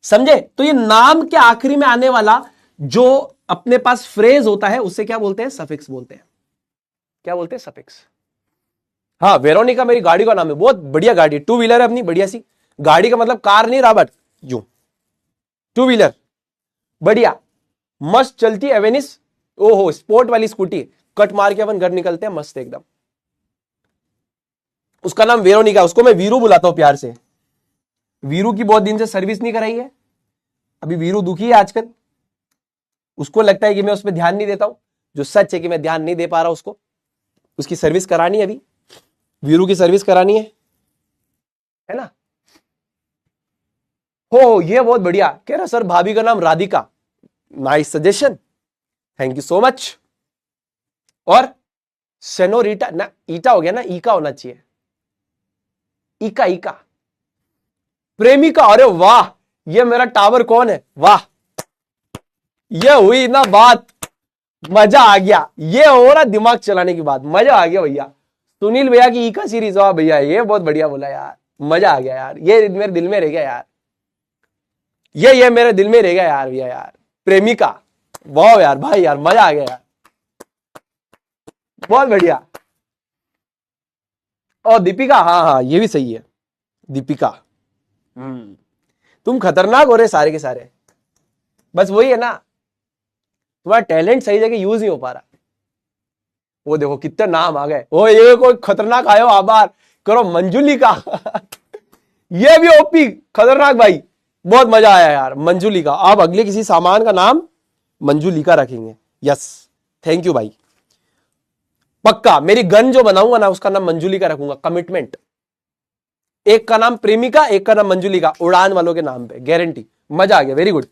समझे। तो ये नाम के आखिरी में आने वाला जो अपने पास फ्रेज होता है उसे क्या बोलते हैं, सफिक्स बोलते हैं। क्या बोलते हैं, सफिक्स। हाँ वेरोनिका मेरी गाड़ी का नाम है, बहुत बढ़िया गाड़ी, 2 व्हीलर है अपनी बढ़िया सी गाड़ी का, मतलब कार नहीं रॉबर्ट, यूं 2 व्हीलर बढ़िया मस्त चलती एवेनिस, ओहो स्पोर्ट वाली स्कूटी, कट मार के अपन घर निकलते हैं मस्त एकदम। उसका नाम वेरोनिका, उसको मैं वीरू बुलाता हूं प्यार से। वीरू की बहुत दिन से सर्विस नहीं कराई है, अभी वीरू दुखी है आजकल, उसको लगता है कि मैं उस पर ध्यान नहीं देता हूं, जो सच है कि मैं ध्यान नहीं दे पा रहा उसको। उसकी सर्विस करानी है, अभी वीरू की सर्विस करानी है ना। हो ये बहुत बढ़िया कह रहा सर, भाभी का नाम Radhika, nice suggestion, thank you so much. और सेनोरिटा ना, ईटा हो गया ना, ईका होना चाहिए, ईका ईका। प्रेमिका, अरे वाह, ये मेरा टावर कौन है, वाह ये हुई ना बात, मजा आ गया, ये हो रहा दिमाग चलाने की बात, मजा आ गया भैया। सुनील भैया की ईका सीरीज, वाह भैया ये बहुत बढ़िया बोला यार, मजा आ गया यार, ये मेरे दिल में रह गया यार, ये मेरे दिल में रह गया यार भैया यार। प्रेमिका, वाह यार भाई यार, मजा आ गया यार, बहुत बढ़िया। और दीपिका, हाँ हाँ ये भी सही है, दीपिका। तुम खतरनाक हो रहे सारे के सारे, बस वही है ना, तुम्हारा टैलेंट सही जगह यूज नहीं हो पा रहा। वो देखो कितने नाम आ गए, ओ ये कोई खतरनाक आयो, आभार करो मंजुलिका ये भी ओपी खतरनाक भाई, बहुत मजा आया यार मंजुलिका। आप अगले किसी सामान का नाम मंजुलिका रखेंगे, यस थैंक यू भाई, पक्का। मेरी गन जो बनाऊंगा ना उसका नाम मंजुलिका रखूंगा, कमिटमेंट, एक का नाम प्रेमिका, एक का नाम मंजुलिका, उड़ान वालों के नाम पे, गारंटी। मजा आ गया, वेरी गुड।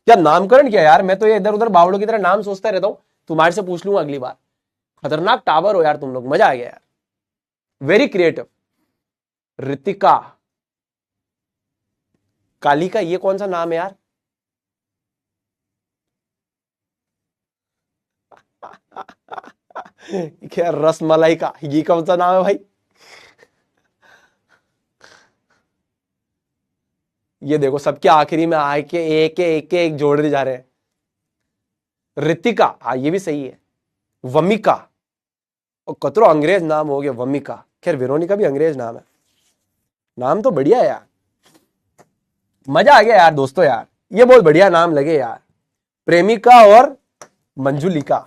क्या नामकरण किया यार, मैं तो ये इधर उधर बावड़ों की तरह नाम सोचता रहता हूं, तुम्हारे से पूछ लूंगा अगली बार। खतरनाक टावर हो यार तुम लोग, मजा आ गया यार, वेरी क्रिएटिव। ऋतिका, कालिका, ये कौन सा नाम है यार? क्या रसमलाई का, ये कौन सा नाम है भाई? ये देखो सबके आखिरी में आके एक जोड़ दे जा रहे हैं। ऋतिका, हाँ ये भी सही है। वमिका, और कतरो अंग्रेज नाम हो गया वमिका। खैर वेरोनिका भी अंग्रेज नाम है, नाम तो बढ़िया है यार, मजा आ गया यार दोस्तों यार, ये बहुत बढ़िया नाम लगे यार, प्रेमिका और मंजुलिका।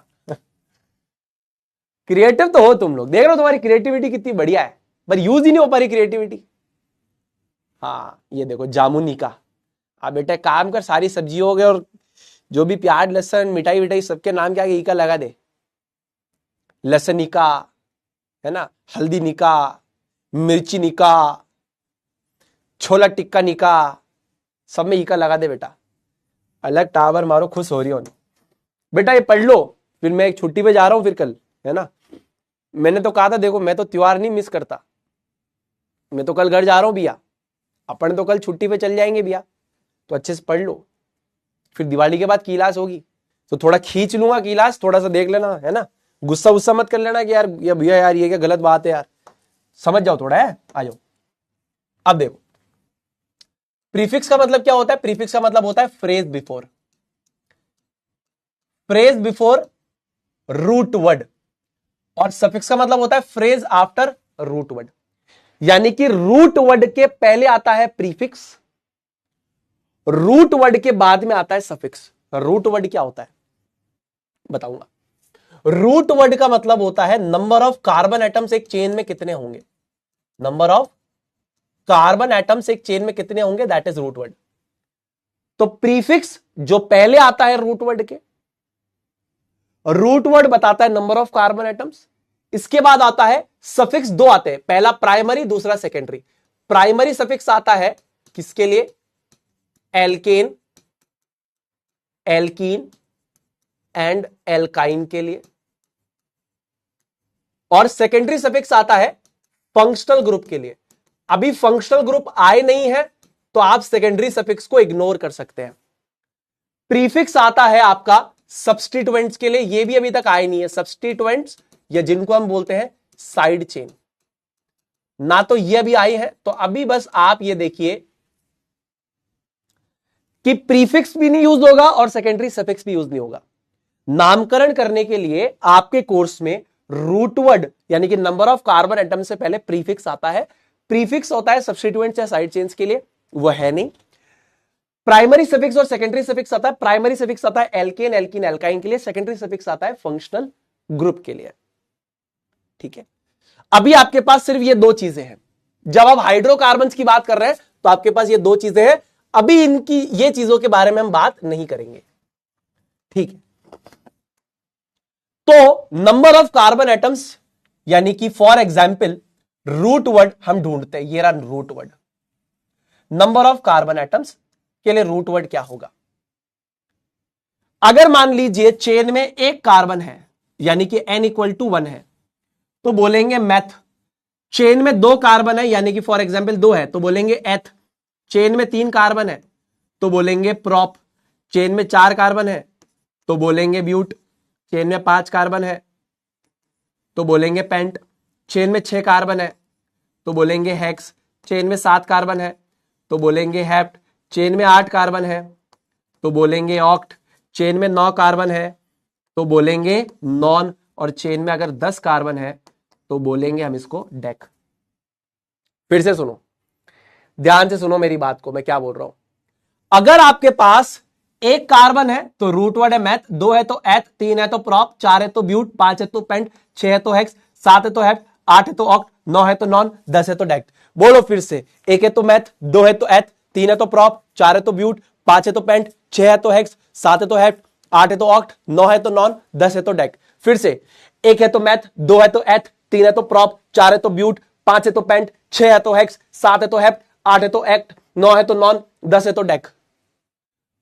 क्रिएटिव तो हो तुम लोग, देख रहे हो तुम्हारी क्रिएटिविटी कितनी बढ़िया है, पर यूज ही नहीं हो पा रही क्रिएटिविटी। हाँ ये देखो जामुनिका। अब बेटा काम कर, सारी सब्जियों हो गए और जो भी प्याज लहसन मिठाई विठाई सबके नाम के आगे इका लगा दे। लसनिका है ना, हल्दी निका, मिर्ची निका, छोला टिक्का निका, सब में इका लगा दे बेटा। अलग टावर मारो, खुश हो रही हो बेटा, ये पढ़ लो, फिर मैं एक छुट्टी पे जा रहा हूं फिर कल, है ना। मैंने तो कहा था देखो, मैं तो त्योहार नहीं मिस करता, मैं तो कल घर जा रहा हूं भैया, अपन तो कल छुट्टी पे चल जाएंगे भैया, तो अच्छे से पढ़ लो, फिर दिवाली के बाद क्लास होगी तो थोड़ा खींच लूंगा क्लास, थोड़ा सा देख लेना, है ना। गुस्सा गुस्सा मत कर लेना कि यार ये भैया यार ये क्या गलत बात है यार, समझ जाओ थोड़ा, है आ जाओ। अब देखो प्रीफिक्स का मतलब क्या होता है? प्रीफिक्स का मतलब होता है phrase before, phrase before root word, और सफिक्स का मतलब होता है फ्रेज आफ्टर रूट वर्ड। यानी कि रूट वर्ड के पहले आता है प्रीफिक्स, रूट वर्ड के बाद में आता है सफिक्स। रूट वर्ड क्या होता है बताऊंगा। रूट वर्ड का मतलब होता है नंबर ऑफ कार्बन एटम्स एक चेन में कितने होंगे, नंबर ऑफ कार्बन एटम्स एक चेन में कितने होंगे, दैट इज रूट वर्ड। तो प्रीफिक्स जो पहले आता है रूट वर्ड के, रूट वर्ड बताता है नंबर ऑफ कार्बन एटम्स। इसके बाद आता है सफिक्स, दो आते हैं, पहला प्राइमरी दूसरा सेकेंडरी। प्राइमरी सफिक्स आता है किसके लिए? एल्केन, एल्कीन एंड एल्काइन के लिए, और सेकेंडरी सफिक्स आता है फंक्शनल ग्रुप के लिए। अभी फंक्शनल ग्रुप आए नहीं है तो आप सेकेंडरी सफिक्स को इग्नोर कर सकते हैं। प्रीफिक्स आता है आपका सब्स्टिट्यूएंट्स के लिए, ये भी अभी तक आए नहीं है, सब्स्टिट्यूएंट्स या जिनको हम बोलते हैं साइड चेन, ना तो ये अभी आई है। तो अभी बस आप ये देखिए कि प्रीफिक्स भी नहीं यूज होगा और सेकेंडरी सफिक्स भी यूज नहीं होगा। नामकरण करने के लिए आपके कोर्स में रूट वर्ड यानी कि नंबर ऑफ कार्बन एटम से पहले प्रीफिक्स आता है। प्रीफिक्स होता है सब्स्टिट्यूएंट्स या साइड चेन्स के लिए, वो है नहीं। प्राइमरी सफिक्स और सेकेंडरी सफिक्स आता है, प्राइमरी सफिक्स आता है एल्केन, एल्कीन, एल्काइन के लिए, सेकेंडरी सफिक्स आता है फंक्शनल ग्रुप के लिए। ठीक है, अभी आपके पास सिर्फ ये दो चीजें हैं। जब आप हाइड्रोकार्बन्स की बात कर रहे हैं तो आपके पास ये दो चीजें हैं, अभी इनकी ये चीजों के बारे में हम बात नहीं करेंगे। ठीक है, तो नंबर ऑफ कार्बन एटम्स यानी कि फॉर एग्जाम्पल रूट वर्ड हम ढूंढते हैं, ये रहा root word. Number of carbon atoms के लिए रूट वर्ड क्या होगा? अगर मान लीजिए चेन में एक कार्बन है यानी कि n=1 है तो बोलेंगे मैथ। चेन में दो कार्बन है यानी कि फॉर एग्जाम्पल 2 है तो बोलेंगे एथ। चेन में 3 कार्बन है तो बोलेंगे प्रॉप। चेन में 4 कार्बन है तो बोलेंगे ब्यूट। चेन में 5 कार्बन है तो बोलेंगे पेंट। चेन में 6 कार्बन है तो बोलेंगे हेक्स। चेन में 7 कार्बन है तो बोलेंगे हेप्ट। चेन में 8 कार्बन है तो बोलेंगे ऑक्ट। चेन में 9 कार्बन है तो बोलेंगे नॉन, और चेन में अगर 10 कार्बन है तो बोलेंगे हम इसको डेक। फिर से सुनो, ध्यान से सुनो मेरी बात को, मैं क्या बोल रहा हूं। अगर आपके पास एक कार्बन है तो रूट वर्ड है मैथ, 2 है तो एथ, 3 है तो प्रॉप, 4 है तो ब्यूट, 5 है तो पेंट, 6 है तो हेक्स, 7 है तो हेप्ट, 8 है तो ऑक्ट, 9 है तो नॉन, 10 है तो डेक्ट। बोलो फिर से, 1 है तो मैथ, 2 है तो एथ, 3 है तो प्रॉप, 4 है तो ब्यूट, 5 है तो पेंट, 6 है तो हेक्स, 7 है तो हेप्ट, 8 है तो ऑक्ट, 9 है तो नॉन, 10 है तो डेक्ट। फिर से, 1 है तो मैथ, 2 है तो एथ, 3 है तो प्रॉप, 4 है तो ब्यूट, 5 है तो पेंट, 6 है तो हेक्स, 7 है तो हेप्ट, 8 है तो एक्ट, 9 है तो नॉन, 10 है तो dec.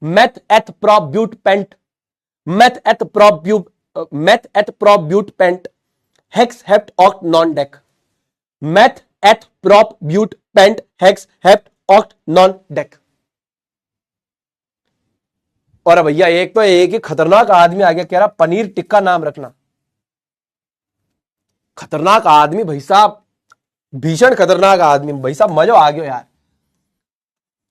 Meth eth prop but pent, meth eth prop but, meth eth prop but pent, hex hept oct non dec. Meth eth prop but pent hex hept oct non dec. और भैया एक तो एक ही खतरनाक आदमी आ गया, कह रहा पनीर टिक्का नाम रखना। खतरनाक आदमी भाई साहब, भीषण खतरनाक आदमी भाई साहब, मजा आ गया यार।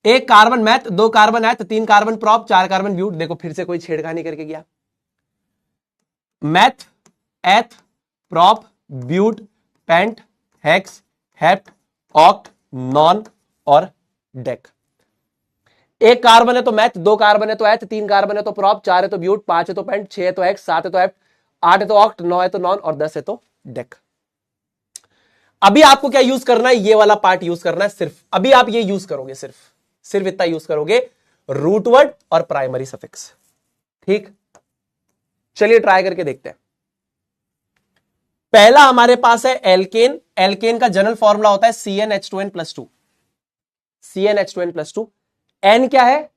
एक कार्बन मैथ, 2 कार्बन एथ, 3 कार्बन प्रॉप, 4 कार्बन ब्यूट। देखो फिर से कोई छेड़खानी करके गया। Meth eth prop but pent hex hept oct non और डेक। एक कार्बन है तो मैथ, 2 कार्बन है तो एथ, 3 कार्बन है तो प्रॉप, 4 है तो ब्यूट, 5 है तो पेंट, 6 है तो हेक्स, 7 है तो हेप्ट, 8 है तो ऑक्ट, 9 है तो नॉन और 10 है तो डेक। अभी आपको क्या यूज करना है, ये वाला पार्ट यूज करना है सिर्फ। अभी आप ये यूज करोगे, सिर्फ सिर्फ इतना यूज करोगे, रूट वर्ड और प्राइमरी सफिक्स। ठीक, चलिए ट्राई करके देखते हैं। पहला हमारे पास है एल्केन। एल्केन का जनरल फॉर्मूला होता है CnH2n+2। CnH2n+2। एन क्या है?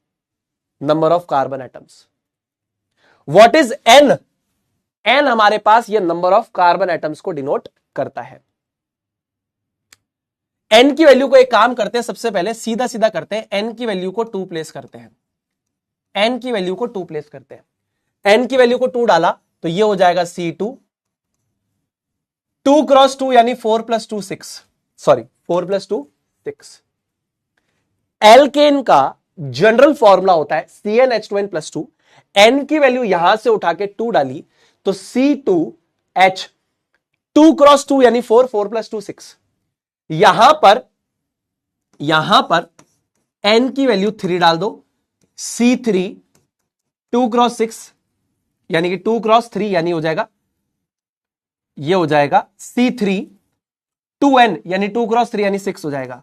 Number of carbon atoms. What is n? N हमारे पास ये नंबर ऑफ कार्बन एटम्स को डिनोट करता है। एन की वैल्यू को एक काम करते हैं, सबसे पहले सीधा सीधा करते हैं, एन की वैल्यू को 2 प्लेस करते हैं। एन की वैल्यू को 2 प्लेस करते हैं। एन की वैल्यू को 2 डाला तो ये हो जाएगा C2। 2 क्रॉस 2 यानी 4 + 2 6, सॉरी 4 + 2 6। एल्केन का जनरल फॉर्मूला होता है CnH2n+2। एन की वैल्यू यहां से उठा के 2 डाली तो C2H, 2 क्रॉस 2 यानी 4, 4 + 2 6। यहां पर n की वैल्यू 3 डाल दो, C3 2 क्रॉस 6 यानी कि 2 क्रॉस 3 यानी हो जाएगा, ये हो जाएगा C3 2n यानी 2 क्रॉस 3 यानी 6 हो जाएगा।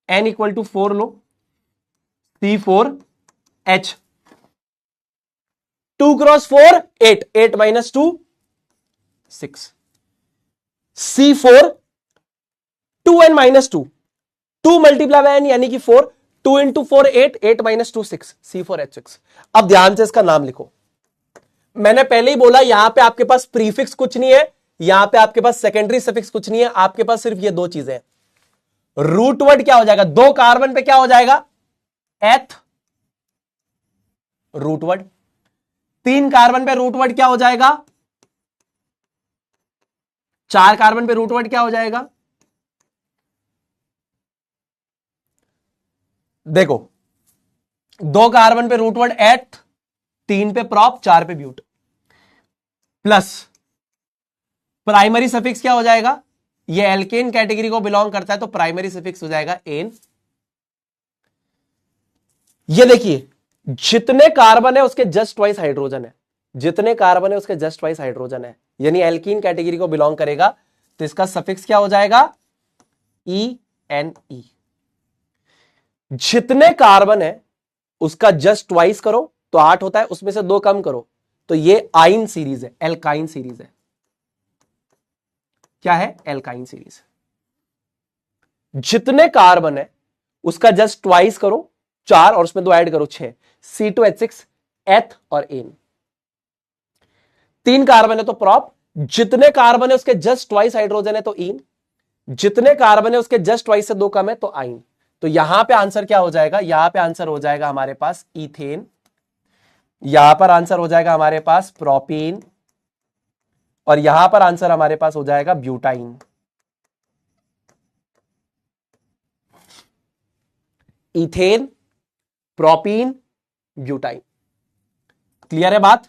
n = 4 लो, C4H 2 cross 4 8, 8 - 2 6। C4 2n - 2, 2 × n यानी कि 4, 2 × 4 8, 8 - 2 6, C4H6। अब ध्यान से इसका नाम लिखो। मैंने पहले ही बोला यहां पे आपके पास प्रीफिक्स कुछ नहीं है, यहां पे आपके पास सेकेंडरी सफिक्स कुछ नहीं है, आपके पास सिर्फ ये 2 चीजें हैं। रूट वर्ड क्या हो जाएगा? 2 कार्बन पे क्या हो जाएगा? एथ रूट वर्ड। 3 कार्बन पे रूट वर्ड क्या हो जाएगा? 4 कार्बन पे रूट वर्ड क्या हो जाएगा? देखो 2 कार्बन पे रूट वर्ड एथ, 3 पे प्रॉप, 4 पे ब्यूट, प्लस प्राइमरी सफिक्स क्या हो जाएगा? ये एल्केन कैटेगरी को बिलोंग करता है तो प्राइमरी सफिक्स हो जाएगा एन। ये देखिए जितने कार्बन है उसके जस्ट ट्वाइस हाइड्रोजन है, जितने कार्बन है उसके जस्ट ट्वाइस हाइड्रोजन है, यानी एल्कीन कैटेगरी को बिलोंग करेगा तो इसका सफिक्स क्या हो जाएगा? ENE। जितने कार्बन है उसका जस्ट ट्वाइस करो तो 8 होता है, उसमें से 2 कम करो तो ये आइन सीरीज है, एल्काइन सीरीज है। क्या है? Alkyne series. जितने कार्बन है उसका जस्ट ट्वाइस करो 4 और उसमें 2 ऐड करो 6, C2H6 एथ और एन। 3 कार्बन है तो प्रॉप, जितने कार्बन है उसके जस्ट ट्वाइस हाइड्रोजन है तो इन, जितने कार्बन है उसके जस्ट ट्वाइस से 2 कम है तो आइन। तो यहां पे आंसर क्या हो जाएगा? यहां पे आंसर हो जाएगा हमारे पास इथेन, यहां पर आंसर हो जाएगा हमारे पास प्रोपीन और यहां पर आंसर हमारे पास हो जाएगा butyne. Ethane, propene, butyne. Clear है बात?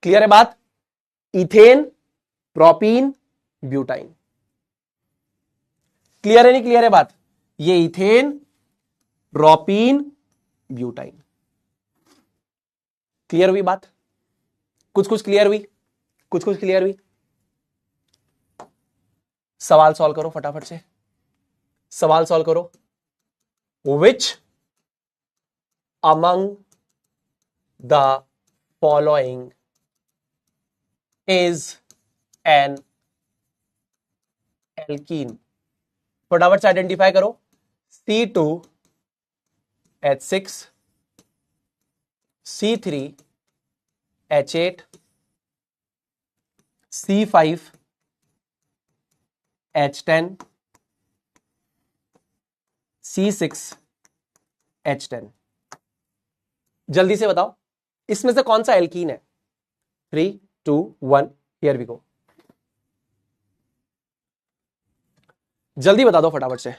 क्लियर है बात? Ethane, propene, butyne. क्लियर है नहीं क्लियर है बात? ये इथेन, प्रोपीन, ब्यूटाइन। क्लियर हुई बात? कुछ कुछ क्लियर हुई, कुछ कुछ क्लियर हुई। सवाल सॉल्व करो फटाफट से, सवाल सॉल्व करो। Which among the following is an alkene, फटाफट से आइडेंटिफाई करो। C2H6, C3H8, C5H10, C6H10। जल्दी से बताओ इसमें से कौन सा एल्कीन है। 3, 2, 1, हियर वी गो। जल्दी बता दो फटाफट से।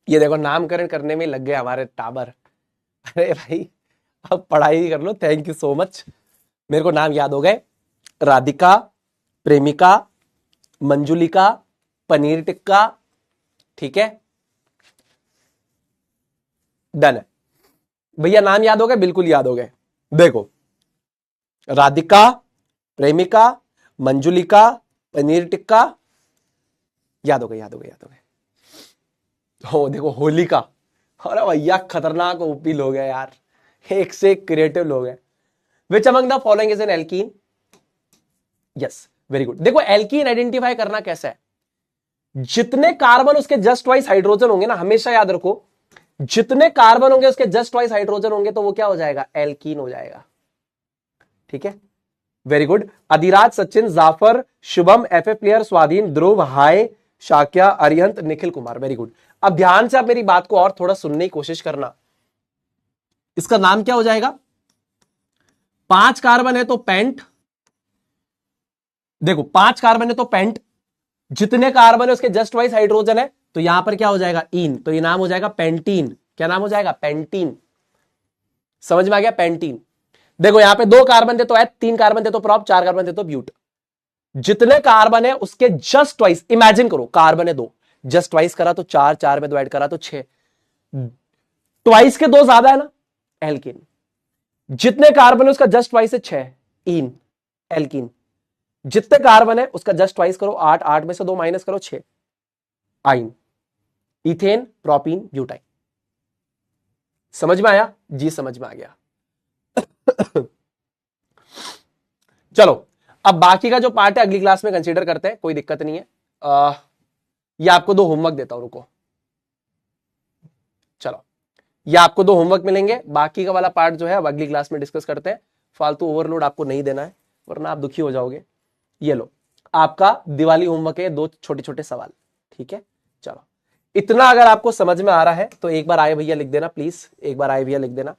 ये देखो नामकरण करने में लग गए हमारे टाबर। अरे भाई अब पढ़ाई कर लो, थैंक यू सो मच। मेरे को नाम याद हो गए, राधिका, प्रेमिका, मंजुलिका, पनीर टिक्का, ठीक है, डन है भैया। नाम याद हो गए, बिल्कुल याद हो गए। देखो राधिका, प्रेमिका, मंजुलिका, पनीर टिक्का, याद हो गए, याद हो गए, याद हो गए। हो देखो होलिका, अरे भैया खतरनाक ओपी लोग हैं यार, एक से एक क्रिएटिव लोग हैं। Which among the following is an alkene? Yes, very good. देखो एल्कीन आइडेंटिफाई करना कैसा है, जितने कार्बन उसके जस्ट वाइस हाइड्रोजन होंगे ना, हमेशा याद रखो, जितने कार्बन होंगे उसके जस्ट वाइस हाइड्रोजन होंगे तो वो क्या हो जाएगा, एल्कीन हो जाएगा। ठीक है, very good. Adhiraj, Sachin, Jafar, Shubham, FA player, Swadhin, Dhruv, hi, Shakya, Arihant, Nikhil Kumar, very good. अब ध्यान से आप मेरी बात को और थोड़ा सुनने की कोशिश करना। इसका नाम क्या हो जाएगा, 5 कार्बन है तो पेंट, देखो 5 कार्बन है तो पेंट, जितने कार्बन है उसके जस्ट वाइस हाइड्रोजन है तो यहां पर क्या हो जाएगा, इन, तो ये नाम हो जाएगा पेंटीन। क्या नाम हो जाएगा, पेंटीन। समझ में आ गया, पेंटीन। देखो यहां पे 2 कार्बन थे तो एथ, 3 कार्बन थे तो प्रॉप, 4 कार्बन थे तो ब्यूट। जितने कार्बन है उसके जस्ट वाइस, इमेजिन करो कार्बन है 2, जस्ट वाइस करा तो 4, 4 में डिवाइड करा तो 6, ट्वाइस के 2 ज्यादा है ना, एल्कीन। जितने कार्बन है उसका जस्ट वाइस है 6, इन, एल्कीन। जितने कार्बन है उसका जस्ट वाइस करो 8, 8 में से 2 माइनस करो 6, आइन, इथेन, प्रोपीन, ब्यूटाइन। समझ में आया जी, समझ में आ गया। चलो अब बाकी का जो पार्ट है अगली क्लास में कंसीडर करते हैं, कोई दिक्कत नहीं है। ये आपको 2 होमवर्क देता हूं, रुको। चलो ये आपको 2 होमवर्क मिलेंगे, बाकी का वाला पार्ट जो है अब अगली क्लास में डिस्कस करते हैं। फालतू ओवरलोड आपको नहीं देना है वरना आप दुखी हो जाओगे। ये लो आपका दिवाली होमवर्क है, 2 छोटे छोटे सवाल, ठीक है। चलो इतना अगर आपको समझ में आ रहा है तो एक बार आए भैया लिख देना प्लीज, एक बार आए भैया लिख देना।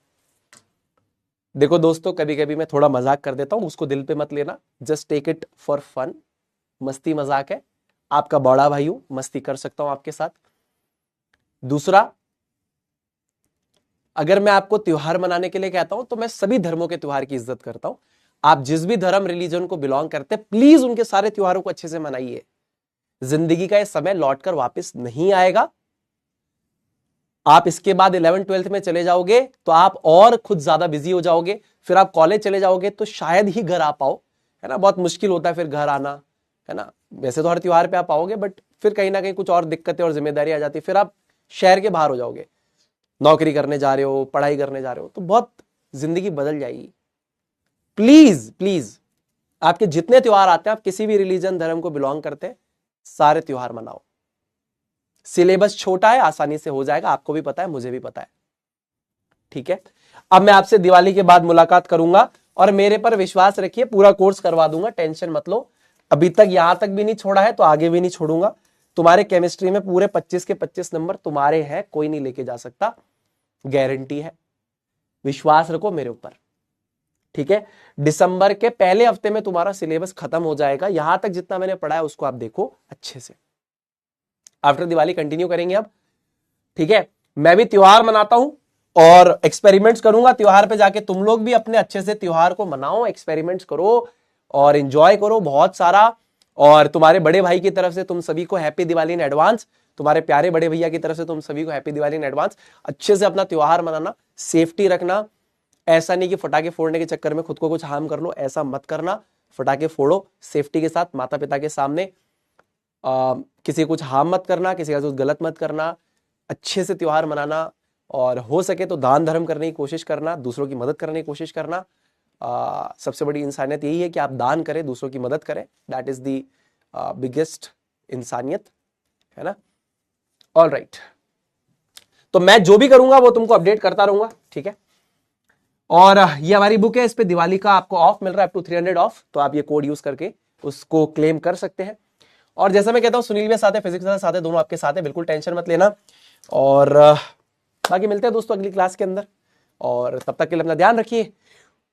देखो दोस्तों कभी कभी मैं थोड़ा मजाक कर देता हूं, उसको दिल पे मत लेना, just take it for fun, मस्ती मजाक है। आपका बड़ा भाई हूं, मस्ती कर सकता हूं आपके साथ। दूसरा, अगर मैं आपको त्योहार मनाने के लिए कहता हूं तो मैं सभी धर्मों के त्योहार की इज्जत करता हूं। आप जिस भी धर्म रिलीजन को बिलोंग करते हैं प्लीज उनके सारे त्योहारों को अच्छे से मनाइए। जिंदगी का ये समय लौटकर वापस नहीं आएगा। आप इसके बाद 11th 12th में चले जाओगे तो आप और खुद ज्यादा बिजी हो जाओगे, फिर आप कॉलेज चले जाओगे तो शायद ही घर आ पाओ, है ना, बहुत मुश्किल होता है फिर घर आना, है ना। वैसे तो हर त्योहार पे आप आओगे बट फिर कहीं ना कहीं कुछ और दिक्कतें और जिम्मेदारी आ जाती है, फिर आप शहर के बाहर हो जाओगे, नौकरी करने जा रहे हो, पढ़ाई करने जा रहे हो, तो बहुत जिंदगी बदल जाएगी। प्लीज प्लीज आपके जितने त्योहार आते हैं, आप किसी भी रिलीजन धर्म को बिलोंग करते हैं, सारे त्योहार मनाओ। सिलेबस छोटा है, आसानी से हो जाएगा, आपको भी पता है, मुझे भी पता है, ठीक है। अब मैं आपसे दिवाली के बाद मुलाकात करूंगा और मेरे पर विश्वास रखिए, पूरा कोर्स करवा दूंगा, टेंशन मत लो। अभी तक यहां तक भी नहीं छोड़ा है तो आगे भी नहीं छोड़ूंगा। तुम्हारे केमिस्ट्री में पूरे 25 के 25 नंबर तुम्हारे हैं, कोई नहीं लेके जा सकता, गारंटी है, विश्वास रखो मेरे ऊपर, ठीक है। दिसंबर के पहले हफ्ते में तुम्हारा सिलेबस खत्म हो जाएगा, यहां तक जितना मैंने पढ़ा है उसको आप देखो अच्छे से। आफ्टर दिवाली कंटिन्यू करेंगे अब, ठीक है। मैं भी त्योहार मनाता हूं और एक्सपेरिमेंट्स करूंगा त्योहार पे जाके, तुम लोग भी अपने अच्छे से त्योहार को मनाओ, एक्सपेरिमेंट्स करो और एंजॉय करो बहुत सारा। और तुम्हारे बड़े भाई की तरफ से तुम सभी को हैप्पी दिवाली इन एडवांस, तुम्हारे प्यारे बड़े भैया की तरफ से तुम सभी को हैप्पी दिवाली इन एडवांस। अच्छे से अपना त्योहार मनाना, सेफ्टी रखना, ऐसा नहीं कि फटाके फोड़ने के चक्कर में खुद को कुछ हार्म कर लो, ऐसा मत करना। फटाके फोड़ो सेफ्टी के साथ, माता पिता के सामने, किसी को कुछ हार्म मत करना, किसी का कुछ गलत मत करना, अच्छे से त्योहार मनाना, और हो सके तो दान धर्म करने की कोशिश करना, दूसरों की मदद करने की कोशिश करना। सबसे बड़ी इंसानियत यही है कि आप दान करें, दूसरों की मदद करें। दैट इज द बिगेस्ट इंसानियत, है ना। ऑल राइट, तो मैं जो भी करूंगा वो तुमको अपडेट करता रहूंगा, ठीक है। और ये हमारी बुक है, इस पे दिवाली का आपको ऑफ मिल रहा है, अप टू 300 ऑफ, तो आप ये कोड यूज करके उसको क्लेम कर सकते हैं। और जैसा मैं कहता हूं, सुनील भी साथ है, फिजिक्स के साथ है, दोनों आपके साथ है, बिल्कुल टेंशन मत लेना। और बाकी मिलते हैं दोस्तों अगली क्लास के अंदर, और तब तक के लिए अपना ध्यान रखिए,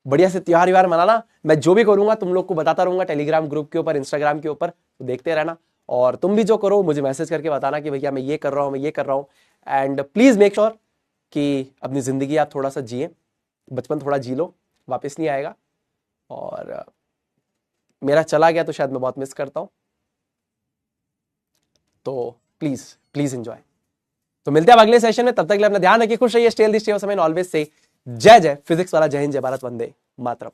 बढ़िया से त्योहार व्योहार मनाना। मैं जो भी करूंगा तुम लोग को बताता रहूंगा, टेलीग्राम ग्रुप के ऊपर, इंस्टाग्राम के ऊपर, तो देखते रहना। और तुम भी जो करो मुझे मैसेज करके बताना कि भैया मैं ये कर रहा हूं, मैं ये कर रहा हूं। एंड प्लीज मेक श्योर कि अपनी जिंदगी आप थोड़ा सा जिए, बचपन थोड़ा जी लो, वापस नहीं आएगा। और मेरा चला गया तो शायद मैं बहुत मिस करता हूं, तो प्लीज प्लीज एंजॉय। तो मिलते हैं अब अगले सेशन में, तब तक के लिए अपना ध्यान रखिए, खुश रहिए, stay healthy, stay awesome and always say जय जय फिजिक्स वाला, जय हिंद, जय भारत, वंदे मातरम।